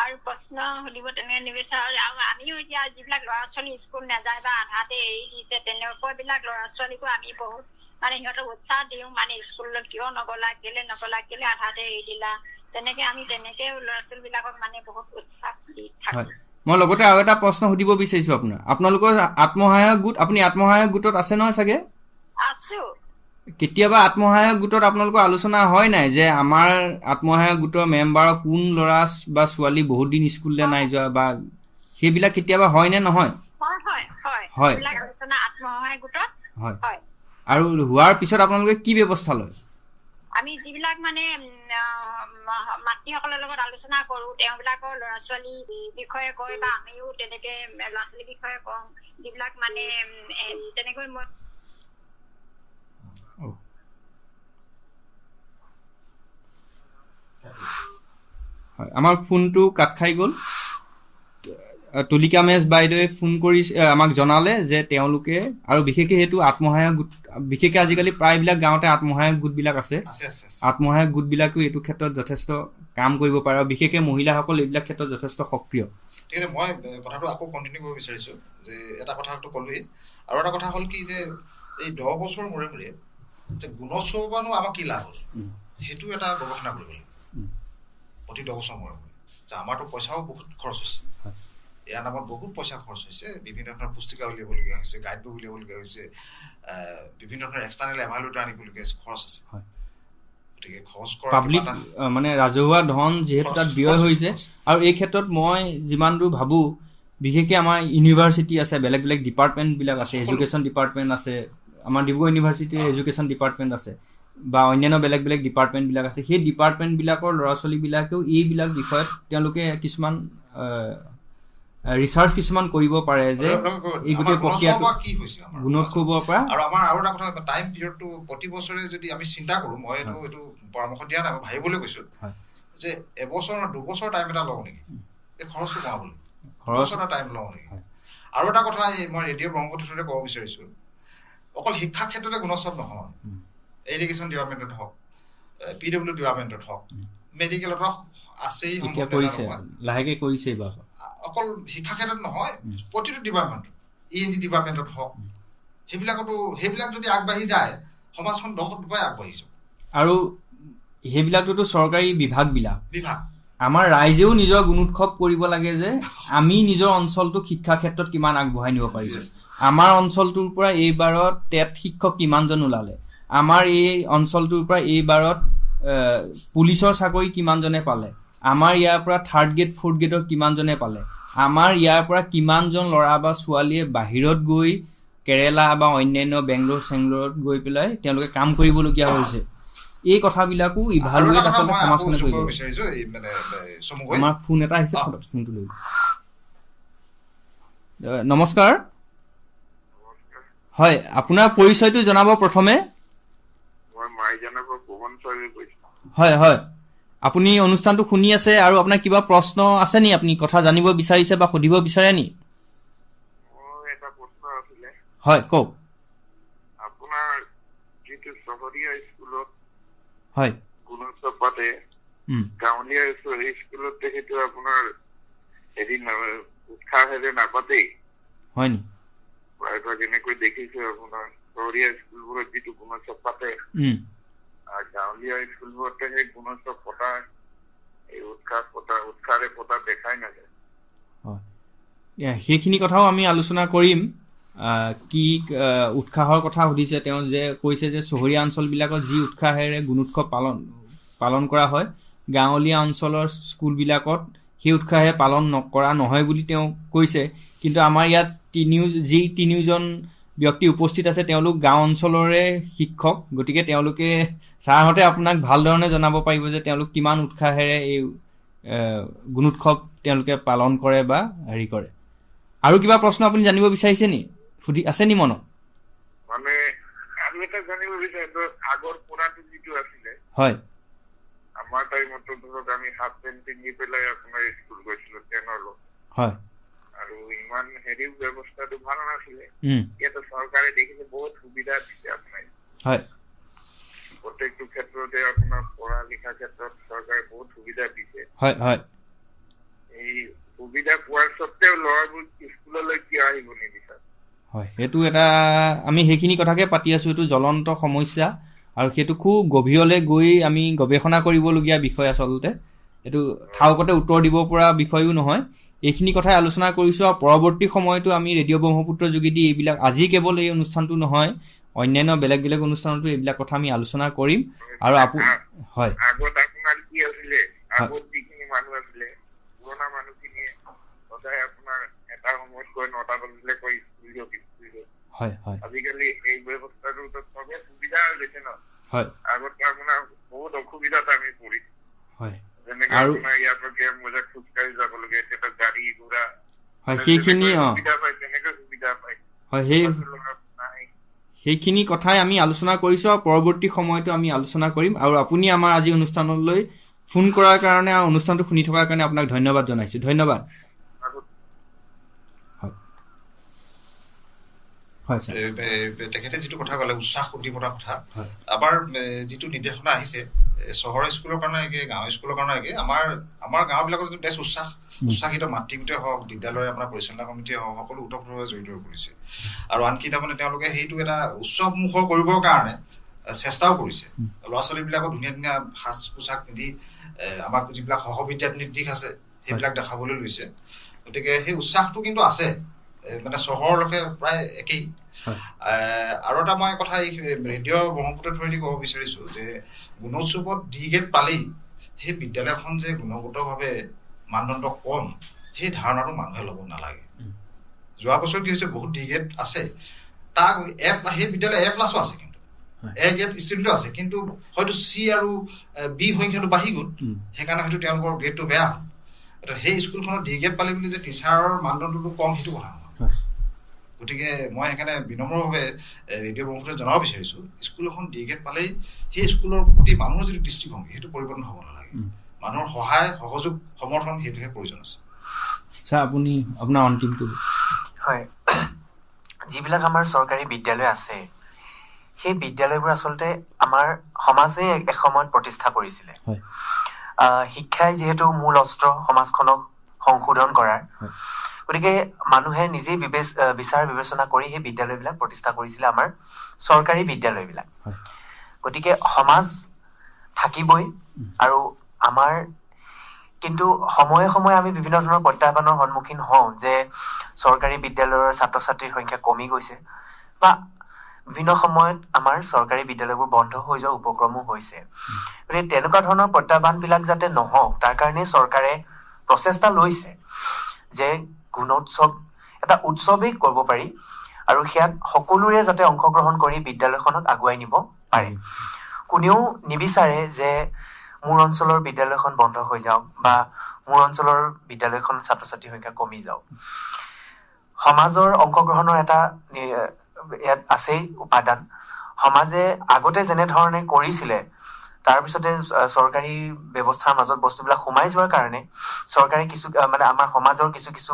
আৰু প্ৰশ্ন সুধিব তেনেকে নিবিচাৰো। আৰু আমিও এতিয়া যিবিলাক ল'ৰা ছোৱালী স্কুল নাযায় বা আধাতে এৰি দিছে, তেনেকুৱা বিলাক ল'ৰা ছোৱালীকো আমি বহুত মানে সিহঁতক উৎসাহ দিওঁ, মানে স্কুলত কিয় নগলা, কেলে আধাতে এৰি দিলা, তেনেকে আমি তেনেকে ল'ৰা ছোৱালী বিলাকক মানে বহুত উৎসাহ দি থাকো। মই লগতে আৰু এটা প্ৰশ্ন সুধিব বিচাৰিছো আপোনালোকৰ আত্মসহায়ক গোট, আপুনি আত্মসহায়ক গোটত আছে নহয় চাগে? আছো। কেতিয়াবা আত্মসহায়ক গোটত আপোনালোকৰ আলোচনা হয় নাই যে আমাৰ আত্মসহায়ক গোটৰ মেম্বাৰৰ কোন ল'ৰা বা ছোৱালী বহুত দিন স্কুললৈ নাই যোৱা, বা সেইবিলাক কেতিয়াবা হয় নে নহয়? হয়, আলোচনা আত্মসহায়ক গোটত হয়। আৰু হোৱাৰ পিছত আপোনালোকে কি ব্যৱস্থা লয়? আমি যিবিলাক মানে মাতৃসকলৰ লগত আলোচনা কৰো, তেওঁবিলাকৰ ল'ৰা ছোৱালী বিষয়ে কয় বা আমিও তেনেকে ল'ৰা ছোৱালীৰ বিষয়ে কওঁ, যিবিলাক মানে তেনেকৈ মই আমাৰ ফোনটো কাট খাই গ'ল। তুলিকা মেজ বাইদেৱে ফোন কৰি আমাক জনালে যে তেওঁলোকে, আৰু বিশেষকৈ সেইটো আত্মসহায়ক গোট, বিশেষকৈ আজিকালি প্ৰায়বিলাক গাঁৱতে আত্মসহায়ক গোটবিলাক আছে। আত্মসহায়ক গোটবিলাকেও এইটো ক্ষেত্ৰত যথেষ্ট কাম কৰিব পাৰে, আৰু বিশেষকৈ মহিলাসকল এইবিলাক ক্ষেত্ৰত যথেষ্ট সক্ৰিয়। ঠিক আছে, মই কথাটো আকৌ কণ্টিনিউ কৰিব বিচাৰিছো যে এটা কথাটো ক'লোৱেই, আৰু এটা কথা হ'ল কি যে এই 10 বছৰ মূৰে মূৰে যে গুণোৎসৱনো আমাক কি লাভ হ'ল, সেইটো এটা গৱেষণা কৰিব লাগিব প্ৰতি 10 বছৰ মূৰে মূৰে। যে আমাৰতো পইচাও বহুত খৰচ হৈছে, ইয়াৰ নামত বহুত পইচা খৰচ হৈছে, বিভিন্ন ধৰণৰ পুস্তিকা উলিয়াবলগীয়া হৈছে, গাইড বুক উলিয়াবলগীয়া হৈছে, বিভিন্ন ধৰণৰ এক্সটাৰ্নেল এভালুৱেটৰ আনিবলগীয়া হৈছে, খৰচ আছে। গতিকে খৰচ কৰা পাব্লিক মানে ৰাজহুৱা ধন যিহেতু তাত ব্যয় হৈছে, আৰু এই ক্ষেত্ৰত মই যিমান দূৰ ভাবোঁ, বিশেষকৈ আমাৰ ইউনিভাৰ্চিটি আছে, বেলেগ বেলেগ ডিপাৰ্টমেণ্টবিলাক আছে, এডুকেশ্যন ডিপাৰ্টমেণ্ট আছে, আমাৰ ডিব্ৰুগড় ইউনিভাৰ্চিটিৰ এডুকেশ্যন ডিপাৰ্টমেণ্ট আছে, বা অন্যান্য বেলেগ বেলেগ ডিপাৰ্টমেণ্টবিলাক আছে। সেই ডিপাৰ্টমেণ্টবিলাকৰ ল'ৰা ছোৱালীবিলাকেও এইবিলাক বিষয়ত তেওঁলোকে কিছুমান ৰিচাৰ্চ কিছুমান কৰিব পাৰে যে এই গোটেই প্ৰক্ৰিয়াটো গুণোৎসৱৰ পৰা। আৰু আমাৰ আৰু এটা কথা, টাইম পিৰিয়ডটো প্ৰতি বছৰে যদি আমি চিন্তা কৰোঁ, মই এইটো পৰামৰ্শ দিয়া নাই, ভাবিবলৈ কৈছোঁ যে এবছৰ 2 বছৰ টাইম এটা লওঁ নেকি এই খৰচটো কমাবলৈ, খৰচ এটা টাইম লওঁ নেকি। আৰু এটা কথা মই ৰেডিঅ' ব্ৰহ্মপুত্ৰতে ক'ব বিচাৰিছোঁ, অকল শিক্ষা ক্ষেত্ৰতে গুণোৎসৱ নহয়, এডুকেশ্যন ডিপাৰ্টমেণ্টত হওক, PW ডিপাৰ্টমেণ্টত হওক, মেডিকেলত আছেই, লাহেকে কৰিছে। অকল শিক্ষা ক্ষেত্ৰত নহয়, প্ৰতিটো ডিপাৰ্টমেণ্টত, END ডিপাৰ্টমেণ্টত হওক, সেইবিলাক যদি আগবাঢ়ি যায়, সমাজখন 10% আগবাঢ়ি যাব। আৰু সেইবিলাকতো চৰকাৰী বিভাগ আমাৰ ৰাইজেও নিজৰ গুণোৎসৱ কৰিব লাগে যে আমি নিজৰ অঞ্চলটোক শিক্ষা ক্ষেত্ৰত কিমান আগবঢ়াই নিব পাৰিছো। আমাৰ অঞ্চলটোৰ পৰা এইবাৰত টেট শিক্ষক কিমানজন ওলালে, আমাৰ এই অঞ্চলটোৰ পৰা এইবাৰত পুলিচৰ চাকৰি কিমানজনে পালে, আমাৰ ইয়াৰ পৰা 3rd গ্ৰেড 4th গ্ৰেডৰ কিমানজনে পালে, আমাৰ ইয়াৰ পৰা কিমানজন ল'ৰা বা ছোৱালীয়ে বাহিৰত গৈ কেৰেলা বা অন্যান্য বেংগলোৰ চেংগলোৰত গৈ পেলাই তেওঁলোকে কাম কৰিবলগীয়া হৈছে। এই কথাবিলাকো ইভালুৱেট আচলতে সমাজখনে কৰিব বিচাৰিছো। আমাৰ ফোন এটা আহিছে, ফোনটো লৈ। নমস্কাৰ। হয়, আপোনাৰ পৰিচয়টো জনাব প্ৰথমে। হয় হয়, আপুনি অনুষ্ঠানটো শুনি আছে আৰু আপোনাৰ কিবা প্ৰশ্ন আছে নি, আপুনি কথা জানিব বিচাৰিছে বা সুধিব বিচাৰে নি? হয়, কওক। আপোনাৰ যিটো চহৰীয়া স্কুলত হয় গুণোৎসৱ পাতে, গাঁৱলীয়া স্কুলত সেইটো আপোনাৰ এদিন উৎসাহেৰে নাপাতেই, হয় নি? প্ৰায়ভাগ এনেকৈ দেখিছো আপোনাৰ চহৰীয়া স্কুলবোৰত যিটো গুণোৎসৱ পাতে, আৰু গাঁৱলীয়া স্কুলবোৰতে সেই গুণোৎসৱ পতা, এই উৎসাহেৰে পতা দেখাই নাযায়। সেইখিনি কথাও আমি আলোচনা কৰিম। কি উৎসাহৰ কথা সুধিছে তেওঁ, যে কৈছে যে চহৰীয়া অঞ্চলবিলাকত যি উৎসাহেৰে গুণোৎসৱ পালন কৰা হয়, গাঁৱলীয়া অঞ্চলৰ স্কুলবিলাকত সেই উৎসাহে পালন নকৰা নহয় বুলি তেওঁ কৈছে। কিন্তু আমাৰ ইয়াত যি তিনিওজন ব্যক্তি উপস্থিত আছে তেওঁলোক গাঁও অঞ্চলৰে শিক্ষক, গতিকে তেওঁলোকে ছাৰহঁতে আপোনাক ভালধৰণে জনাব পাৰিব যে তেওঁলোক কিমান উৎসাহেৰে এই গুণোৎসৱ তেওঁলোকে পালন কৰে বা হেৰি কৰে। আৰু কিবা প্ৰশ্ন আপুনি জানিব বিচাৰিছে নি, সুধি আছে নি মনত? মানে আৰু এটা জানিব বিচাৰিছো, আগৰ পুৰাটো যিটো আছিলে, হয়, আমাৰ টাইমতো ধৰক আমি হাফ পেণ্ট পিন্ধি পেলাই আপোনাৰ স্কুল গৈছিলো 10 লগত। হয়, আৰু ইমান হেৰিও ব্যৱস্থাটো ভাল নাছিলে। ইয়াতে চৰকাৰে দেখিছে বহুত সুবিধা দিছে আপোনাৰ, প্ৰত্যেকটো ক্ষেত্ৰতে আপোনাৰ পঢ়া লিখা ক্ষেত্ৰত চৰকাৰে বহুত সুবিধা দিছে। এই সুবিধা পোৱাৰ স্বত্তেও ল'ৰাবোৰ স্কুললৈ কিয় আহিব নিবিচাৰে? হয়, সেইটো এটা আমি সেইখিনি কথাকে পাতি আছো, এইটো জ্বলন্ত সমস্যা আৰু সেইটো খুব গভীৰলৈ গৈ আমি গৱেষণা কৰিবলগীয়া বিষয়। আচলতে এইটো ঠাউকতে উত্তৰ দিব পৰা বিষয়ো নহয়। এইখিনি কথাই আলোচনা কৰিছো আৰু পৰৱৰ্তী সময়তো আমি ৰেডিঅ' ব্ৰহ্মপুত্ৰৰ যোগেদি এইবিলাক, আজি কেৱল এই অনুষ্ঠানটো নহয়, অন্যান্য বেলেগ বেলেগ অনুষ্ঠানতো এইবিলাক কথা আমি আলোচনা কৰিম। আৰু হয়, আগত আপোনাৰ কি আছিলে, আগত যিখিনি মানুহ আছিলে পুৰণা মানুহখিনিয়ে সদায় আপোনাৰ এটা সময়ত কৈ 9টা বজিলে কৈ স্কুল দিয়ক। আজিকালি এই ব্যৱস্থাটো চবে সুবিধা হৈ গৈছে ন। আগত আপোনাৰ বহুত অসুবিধাত আমি পৰিছো। যেনেকে আপোনাৰ ইয়াৰ পৰা গেম বজাত খোজকাঢ়ি যাব লাগে, এতিয়া গাড়ী ঘোঁৰা সেইখিনি সুবিধা পায়, তেনেকে সুবিধা পায়। সেইখিনি কথাই আমি আলোচনা কৰিছো আৰু পৰৱৰ্তী সময়তো আমি আলোচনা কৰিম। আৰু আপুনি আমাৰ আজি অনুষ্ঠানলৈ ফোন কৰাৰ কাৰণে আৰু অনুষ্ঠানটো শুনি থকাৰ কাৰণে আপোনাক ধন্যবাদ জনাইছো। ধন্যবাদ। তেখেতে যিটো কথা ক'লে উৎসাহ উদ্দীপনাৰ কথা, আমাৰ যিটো নিৰ্দেশনা আহিছে চহৰ স্কুলৰ কাৰণে একে, গাঁও স্কুলৰ কাৰণে একে, আমাৰ গাঁওবিলাকত বেছ উৎসাহিত মাতৃগোটে হওক, বিদ্যালয় আপোনাৰ পৰিচালনা কমিটিয়ে হওক, সকলো ওতঃপ্ৰোতভাৱে জড়িত হৈ পৰিছে। আৰু আনকি তাৰমানে তেওঁলোকে সেইটো এটা উৎসৱমুখৰ কৰিবৰ কাৰণে চেষ্টাও কৰিছে। ল'ৰা ছোৱালীবিলাকক ধুনীয়া ধুনীয়া সাজ পোছাক পিন্ধি আমাৰ যিবিলাক সহবিদ্যাৰ্থীৰ দিশ আছে সেইবিলাক দেখাবলৈ লৈছে। গতিকে সেই উৎসাহটো কিন্তু আছে, মানে চহৰলৈকে প্ৰায় একেই। আৰু এটা মই কথা এই ৰেডিঅ' ব্ৰহ্মপুত্ৰৰ থ্ৰুৱেদি ক'ব বিচাৰিছো যে গুণোৎসৱত ডি গ্ৰেড পালেই সেই বিদ্যালয়খন যে গুণগতভাৱে মানদণ্ড কম, সেই ধাৰণাটো মানুহে ল'ব নালাগে। যোৱা বছৰ কি হৈছে, বহুত ডি গ্ৰেড আছে, তাক সেই বিদ্যালয় A+ আছে, কিন্তু A গ্ৰেড ষ্টুডেণ্টো আছে, কিন্তু হয়তো C আৰু B সংখ্যাটো বাঢ়ি গ'ল, সেইকাৰণে হয়তো তেওঁলোকৰ গ্ৰেডটো বেয়া হ'ল। সেই স্কুলখনত ডি গ্ৰেড পালে বুলি যে টিচাৰৰ মানদণ্ডটো কম, সেইটো কথা নহয়। গতিকে মই সেইকাৰণে বিনম্ৰভাৱে ৰেডিঅ' ব্ৰহ্মপুত্ৰত জনাব বিচাৰিছো, স্কুল এখন ডি গ্ৰেড পালেই সেই স্কুলৰ প্ৰতি মানুহৰ যিটো দৃষ্টিভংগী সেইটো পৰিৱৰ্তন হ'ব নালাগে। মানুহৰ সহায়, সহযোগ, সমৰ্থন সেইটোহে প্ৰয়োজন আছে। আপুনি আপোনাৰ অন্তিমটো। হয়, যিবিলাক আমাৰ চৰকাৰী বিদ্যালয় আছে, সেই বিদ্যালয়বোৰ আচলতে আমাৰ সমাজে এসময়ত প্ৰতিষ্ঠা কৰিছিলে। শিক্ষাই যিহেতু মূল অস্ত্ৰ সমাজখনক সংশোধন কৰাৰ, গতিকে মানুহে নিজেই বিচাৰ বিবেচনা কৰি সেই বিদ্যালয়বিলাক প্ৰতিষ্ঠা কৰিছিলে, আমাৰ চৰকাৰী বিদ্যালয়বিলাক। গতিকে সমাজ থাকিবই, আৰু আমাৰ কিন্তু সময়ে সময়ে আমি বিভিন্ন ধৰণৰ প্ৰত্যাহ্বানৰ সন্মুখীন হওঁ যে চৰকাৰী বিদ্যালয়ৰ ছাত্ৰ ছাত্ৰীৰ সংখ্যা কমি গৈছে, বা বিভিন্ন সময়ত আমাৰ চৰকাৰী বিদ্যালয়বোৰ বন্ধ হৈ যোৱাৰ উপক্ৰমো হৈছে। গতিকে তেনেকুৱা ধৰণৰ প্ৰত্যাহ্বানবিলাক যাতে নহওক, তাৰ কাৰণে চৰকাৰে প্ৰচেষ্টা লৈছে যে গুণোৎসৱ এটা উৎসৱেই কৰিব পাৰি, আৰু সেয়াত সকলোৰে যাতে অংশগ্ৰহণ কৰি বিদ্যালয়খনক আগুৱাই নিব পাৰে। কোনেও নিবিচাৰে যে মোৰ অঞ্চলৰ বিদ্যালয়খন বন্ধ হৈ যাওক বা মোৰ অঞ্চলৰ বিদ্যালয়খন ছাত্ৰ ছাত্ৰীৰ সংখ্যা কমি যাওক। সমাজৰ অংশগ্ৰহণৰ এটা ইয়াত আছেই উপাদান। সমাজে আগতে যেনেধৰণে কৰিছিলে, তাৰপিছতে চৰকাৰী ব্যৱস্থাৰ মাজত বস্তুবিলাক সোমাই যোৱাৰ কাৰণে চৰকাৰে কিছু মানে আমাৰ সমাজৰ কিছু কিছু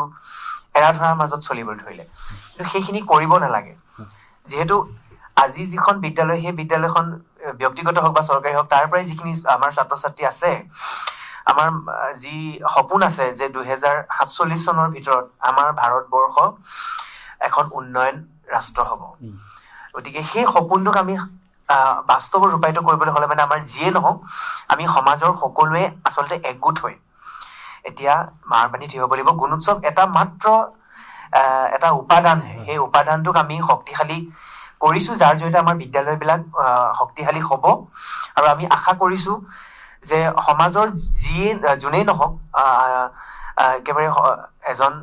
এৰা ধৰাৰ মাজত চলিবলৈ ধৰিলে। কিন্তু সেইখিনি কৰিব নালাগে। যিহেতু আজি যিখন বিদ্যালয়, সেই বিদ্যালয়খন ব্যক্তিগত হওক বা চৰকাৰী হওক, তাৰ পৰাই যিখিনি আমাৰ ছাত্ৰ ছাত্ৰী আছে, আমাৰ যি সপোন আছে যে 2047 চনৰ ভিতৰত আমাৰ ভাৰতবৰ্ষ এখন উন্নয়ন ৰাষ্ট্ৰ হ'ব। গতিকে সেই সপোনটোক আমি বাস্তৱত ৰূপায়িত কৰিবলৈ হ'লে মানে আমাৰ যিয়ে নহওক, আমি সমাজৰ সকলোৱে আচলতে একগোট হৈ এতিয়া মাৰ পানীত থিয় হ'ব লাগিব। গুণোৎসৱ এটা মাত্ৰ এটা উপাদানহে, সেই উপাদানটোক আমি শক্তিশালী কৰিছো, যাৰ জৰিয়তে আমাৰ বিদ্যালয়বিলাক শক্তিশালী হ'ব। আৰু আমি আশা কৰিছো যে সমাজৰ যোনেই নহওক, একেবাৰে এজন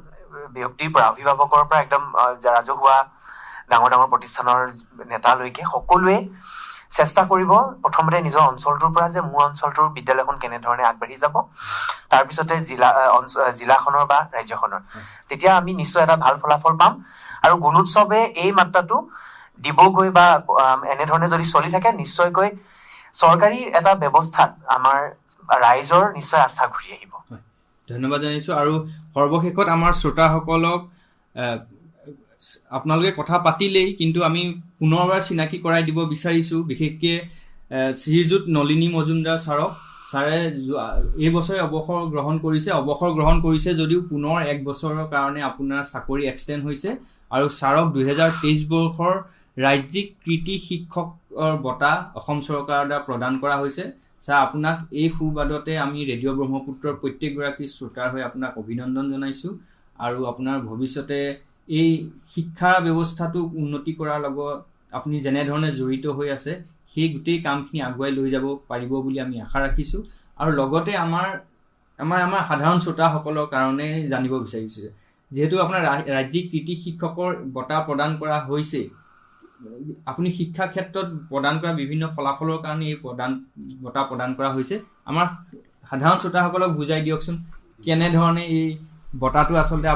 ব্যক্তিৰ পৰা, অভিভাৱকৰ পৰা একদম ৰাজহুৱা ডাঙৰ ডাঙৰ প্ৰতিষ্ঠানৰ নেতালৈকে সকলোৱে চেষ্টা কৰিব প্ৰথমতে নিজৰ অঞ্চলটোৰ পৰা, যে মোৰ অঞ্চলটোৰ বিদ্যালয়খন কেনেধৰণে আগবাঢ়ি যাব, তাৰপিছতে জিলাখনৰ বা ৰাজ্যখনৰ। তেতিয়া আমি নিশ্চয় এটা ভাল ফলাফল পাম। আৰু গুণোৎসৱে এই মাত্ৰাটো দিবগৈ, বা এনেধৰণে যদি চলি থাকে, নিশ্চয়কৈ চৰকাৰী এটা ব্যৱস্থাত আমাৰ ৰাইজৰ নিশ্চয় আস্থা ঘূৰি আহিব। ধন্যবাদ জনাইছোঁ। আৰু সৰ্বশেষত আমাৰ শ্ৰোতাসকলক আপোনালোকে কথা পাতিলেই, কিন্তু আমি পুনৰবাৰ চিনাকি কৰাই দিব বিচাৰিছোঁ, বিশেষকৈ শ্ৰীযুত নলিনী মজুমদাৰ ছাৰক। ছাৰে এই বছৰে অৱসৰ গ্ৰহণ কৰিছে যদিও পুনৰ 1 বছৰৰ কাৰণে আপোনাৰ চাকৰি এক্সটেণ্ড হৈছে, আৰু ছাৰক 2023 বৰ্ষৰ ৰাজ্যিক কৃতি শিক্ষকৰ বঁটা অসম চৰকাৰৰ দ্বাৰা প্ৰদান কৰা হৈছে। ছাৰ, আপোনাক এই সুবাদতে আমি ৰেডিঅ' ব্ৰহ্মপুত্ৰৰ প্ৰত্যেকগৰাকী শ্ৰোতাৰ হৈ আপোনাক অভিনন্দন জনাইছোঁ, আৰু আপোনাৰ ভৱিষ্যতে এই শিক্ষা ব্যৱস্থাটোক উন্নতি কৰাৰ লগত আপুনি যেনেধৰণে জড়িত হৈ আছে সেই গোটেই কামখিনি আগুৱাই লৈ যাব পাৰিব বুলি আমি আশা ৰাখিছোঁ। আৰু লগতে আমাৰ সাধাৰণ শ্ৰোতাসকলৰ কাৰণে জানিব বিচাৰিছোঁ, যিহেতু আপোনাৰ ৰাজ্যিক কৃতি শিক্ষকৰ বঁটা প্ৰদান কৰা হৈছে, আপুনি শিক্ষা ক্ষেত্ৰত প্ৰদান কৰা বিভিন্ন ফলাফলৰ কাৰণে এই বঁটা প্ৰদান কৰা হৈছে। আমাৰ সাধাৰণ শ্ৰোতাসকলক বুজাই দিয়কচোন, কেনেধৰণে এই বঁটাটো আচলতে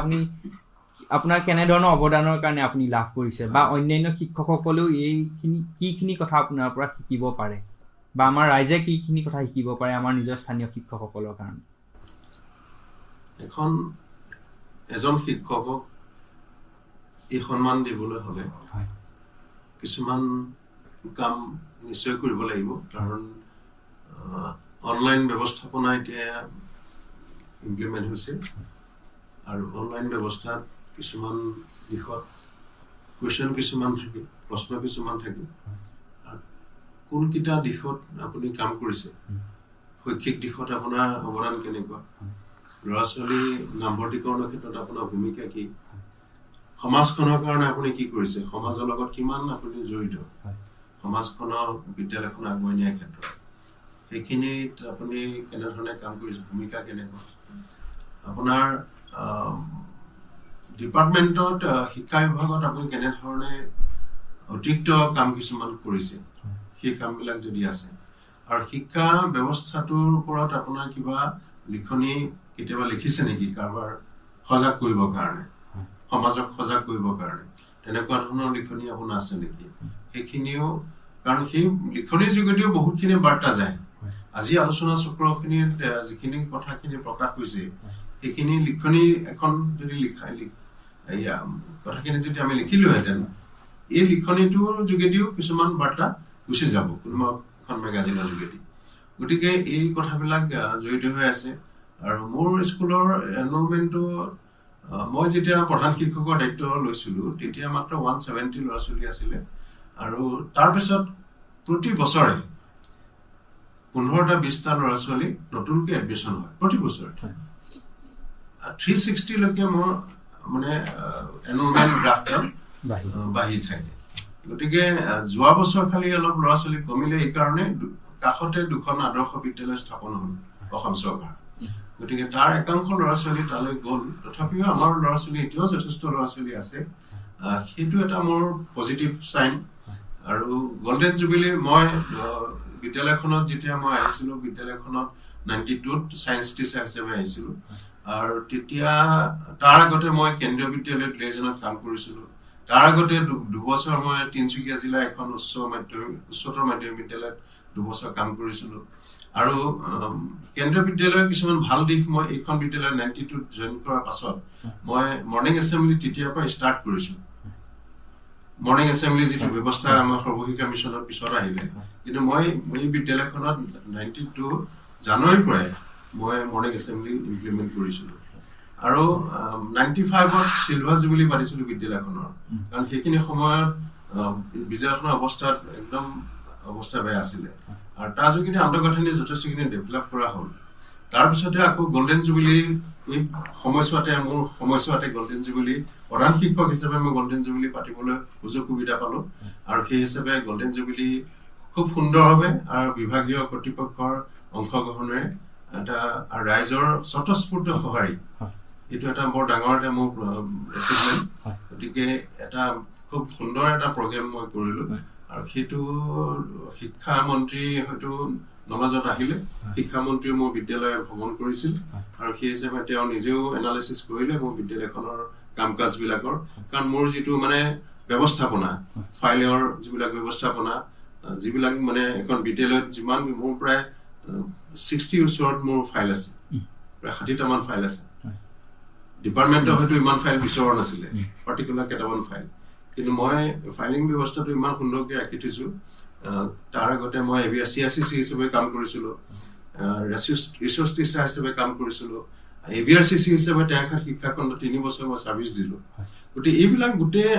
আপোনাৰ কেনেধৰণৰ অৱদানৰ কাৰণে আপুনি লাভ কৰিছে, বা অন্যান্য শিক্ষকসকলেও কিখিনি কথা আপোনাৰ পৰা শিকিব পাৰে, বা আমাৰ ৰাইজে কিখিনি কথা শিকিব পাৰে আমাৰ নিজৰ স্থানীয় শিক্ষকসকলৰ কাৰণে। এজন শিক্ষকক এই সন্মান দিবলৈ হ'লে কিছুমান কাম নিশ্চয় কৰিব লাগিব, কাৰণ অনলাইন ব্যৱস্থাপনা এতিয়া ইমপ্লিমেণ্ট হৈছে, আৰু অনলাইন ব্যৱস্থাত কিছুমান দিশত কুৱেশ্যন কিছুমান থাকে, প্ৰশ্ন কিছুমান থাকে, কোনকেইটা দিশত আপুনি কাম কৰিছে, শৈক্ষিক দিশত আপোনাৰ অৱদান কেনেকুৱা, ল'ৰা ছোৱালী নামভৰ্তিকৰণৰ ক্ষেত্ৰত আপোনাৰ ভূমিকা কি, সমাজখনৰ কাৰণে আপুনি কি কৰিছে, সমাজৰ লগত কিমান আপুনি জড়িত, সমাজখনৰ বিদ্যালয়খন আগুৱাই নিয়াৰ ক্ষেত্ৰত সেইখিনিত আপুনি কেনেধৰণে কাম কৰিছে, ভূমিকা কেনেকুৱা, আপোনাৰ ডিপাৰ্টমেণ্টত শিক্ষা বিভাগত আপুনি কেনেধৰণে অতিৰিক্ত কাম কিছুমান কৰিছে, সেই কামবিলাক যদি আছে, আৰু শিক্ষা ব্যৱস্থাটোৰ ওপৰত আপোনাৰ কিবা লিখনি কেতিয়াবা লিখিছে নেকি, কাৰোবাৰ সজাগ কৰিবৰ কাৰণে, সমাজক সজাগ কৰিবৰ কাৰণে, তেনেকুৱা ধৰণৰ লিখনি আপোনাৰ আছে নেকি, সেইখিনিও, কাৰণ সেই লিখনিৰ যোগেদিও বহুতখিনি বাৰ্তা যায়। আজি আলোচনা চক্ৰখিনিত যিখিনি কথাখিনি প্ৰকাশ হৈছে, সেইখিনি লিখনি এখন যদি কথাখিনি যদি আমি লিখিলোহেঁতেন, এই লিখনিটোৰ যোগেদিও কিছুমান বাৰ্তা গুচি যাব কোনোবা এখন মেগাজিনৰ যোগেদি। গতিকে এই কথাবিলাক জড়িত হৈ আছে। আৰু মোৰ স্কুলৰ এনৰলমেণ্টটো মই যেতিয়া প্ৰধান শিক্ষকৰ দায়িত্ব লৈছিলোঁ, তেতিয়া মাত্ৰ 170 ল'ৰা ছোৱালী আছিলে, আৰু তাৰপিছত প্ৰতি বছৰে 15টা 20টা ল'ৰা ছোৱালী নতুনকৈ এডমিশ্যন হয় প্ৰতি বছৰে। 360লৈকে মোৰ মানে এনৰলমেণ্ট গ্ৰাফটো বাঢ়ি থাকে। গতিকে যোৱা বছৰ খালি অলপ ল'ৰা ছোৱালী কমিলে, এইকাৰণে কাষতে 2খন আদৰ্শ বিদ্যালয় স্থাপন হ'ল অসম চৰকাৰ। গতিকে তাৰ একাংশ ল'ৰা ছোৱালী তালৈ গ'ল, তথাপিও আমাৰ ল'ৰা ছোৱালী এতিয়াও যথেষ্ট ল'ৰা ছোৱালী আছে, সেইটো এটা মোৰ পজিটিভ চাইন। আৰু গল্ডেন জুবিলি, মই বিদ্যালয়খনত যেতিয়া মই আহিছিলোঁ, বিদ্যালয়খনত 92ত ছায়েন্স টিচাৰ হিচাপে আহিছিলোঁ, আৰু তেতিয়া তাৰ আগতে মই কেন্দ্ৰীয় বিদ্যালয়ত লিয়েজনত কাম কৰিছিলোঁ। তাৰ আগতে 2 বছৰ মই তিনিচুকীয়া জিলাৰ এখন উচ্চতৰ মাধ্যমিক বিদ্যালয়ত 2 বছৰ কাম কৰিছিলোঁ। আৰু কেন্দ্ৰীয় বিদ্যালয়ৰ কিছুমান ভাল দিশ, মই এইখন বিদ্যালয়ত 92ত জইন কৰাৰ পাছত মই মৰ্ণিং এছেম্বলি তেতিয়াৰ পৰা ষ্টাৰ্ট কৰিছোঁ। মৰ্ণিং এছেম্বলি যিটো ব্যৱস্থা আমাৰ সৰ্বশিক্ষা মিছনৰ পিছত আহিলে, কিন্তু মই এই বিদ্যালয়খনত 92 জানুৱাৰীৰ পৰাই মই মৰ্ণিং এছেম্বলি ইমপ্লিমেণ্ট কৰিছিলোঁ। আৰু 95ত চিলভাৰ জুবিলি পাতিছিলোঁ বিদ্যালয়খনৰ, কাৰণ সেইখিনি সময়ত বিদ্যালয়খনৰ অৱস্থা বেয়া আছিলে, আৰু তাৰ যোগেদি আন্তঃগাঁথনি যথেষ্টখিনি ডেভেলপ কৰা হ'ল। তাৰপিছতে আকৌ গল্ডেন জুবিলি, এই মোৰ সময়ছোৱাতে গল্ডেন জুবিলি প্ৰধান শিক্ষক হিচাপে মই গল্ডেন জুবিলি পাতিবলৈ সুযোগ সুবিধা পালোঁ, আৰু সেই হিচাপে গল্ডেন জুবিলি খুব সুন্দৰভাৱে আৰু বিভাগীয় কৰ্তৃপক্ষৰ অংশগ্ৰহণেৰে এটা ৰাইজৰ স্বতঃস্ফূৰ্ত সঁহাৰি, এইটো এটা বৰ ডাঙৰ এটা মোৰ এচিভমেণ্ট। গতিকে এটা খুব সুন্দৰ এটা প্ৰগ্ৰেম মই কৰিলোঁ, আৰু সেইটো শিক্ষামন্ত্ৰী হয়তো নলজত আহিলে, শিক্ষামন্ত্ৰীয়ে মোৰ বিদ্যালয় ভ্ৰমণ কৰিছিল, আৰু সেই হিচাপে তেওঁ নিজেও এনালাইচিছ কৰিলে মোৰ বিদ্যালয়খনৰ কাম কাজবিলাকৰ। কাৰণ মোৰ যিটো মানে ব্যৱস্থাপনা, ফাইলৰ যিবিলাক ব্যৱস্থাপনা, যিবিলাক মানে এখন বিদ্যালয়ত যিমান, মোৰ প্ৰায় 60 ওচৰত মোৰ ফাইল আছে, প্ৰায় 60টামান ফাইল আছে। ডিপাৰ্টমেণ্টৰ হয়তো ইমান ফাইল বিচৰা নাছিলে, পাৰ্টিকুলাৰ কেইটামান ফাইল, কিন্তু মই ফাইলিং ব্যৱস্থাটো ইমান সুন্দৰকৈ ৰাখি থৈছোঁ। তাৰ আগতে মই CRCC হিচাপে কাম কৰিছিলোঁ, ৰিচোৰ্চ টিচাৰ হিচাপে কাম কৰিছিলোঁ, AVRCC হিচাপে টেঙাখাত শিক্ষাখণ্ড 3 বছৰ মই ছাৰ্ভিচ দিলোঁ। গতিকে এইবিলাক গোটেই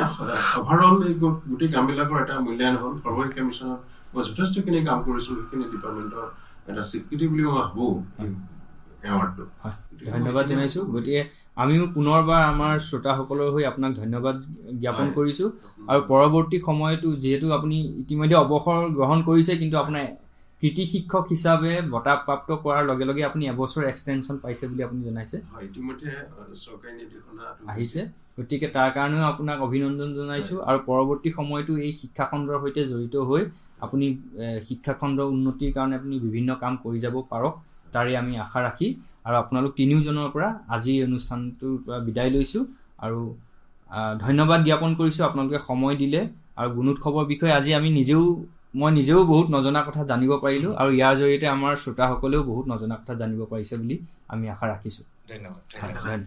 অভাৰঅল এই গোটেই কামবিলাকৰ এটা মূল্যায়ন হ'ল। সৰ্বশিক্ষা মিছনত মই যথেষ্টখিনি কাম কৰিছোঁ, সেইখিনি ডিপাৰ্টমেণ্টৰ এটা স্বীকৃতি বুলি মই ভাবোঁ এৱাৰ্ডটো। ধন্যবাদ জনাইছোঁ। গতিকে আমিও পুনৰবাৰ আমাৰ শ্ৰোতাসকলৰ হৈ আপোনাক ধন্যবাদ জ্ঞাপন কৰিছোঁ। আৰু পৰৱৰ্তী সময়তো যিহেতু আপুনি ইতিমধ্যে অৱসৰ গ্ৰহণ কৰিছে, কিন্তু আপোনাৰ কৃতি শিক্ষক হিচাপে বঁটা প্ৰাপ্ত কৰাৰ লগে লগে আপুনি এবছৰ এক্সটেনশ্যন পাইছে বুলি আপুনি জনাইছে, আহিছে। গতিকে তাৰ কাৰণেও আপোনাক অভিনন্দন জনাইছোঁ। আৰু পৰৱৰ্তী সময়তো এই শিক্ষাখণ্ডৰ সৈতে জড়িত হৈ আপুনি শিক্ষাখণ্ডৰ উন্নতিৰ কাৰণে আপুনি বিভিন্ন কাম কৰি যাব পাৰক, তাৰে আমি আশা ৰাখি আৰু আপোনালোক তিনিওজনৰ পৰা আজি অনুষ্ঠানটোৰ পৰা বিদায় লৈছোঁ আৰু ধন্যবাদ জ্ঞাপন কৰিছোঁ আপোনালোকে সময় দিলে। আৰু গুণোৎসৱৰ বিষয়ে আজি মই নিজেও বহুত নজনা কথা জানিব পাৰিলোঁ, আৰু ইয়াৰ জৰিয়তে আমাৰ শ্ৰোতাসকলেও বহুত নজনা কথা জানিব পাৰিছে বুলি আমি আশা ৰাখিছোঁ। ধন্যবাদ।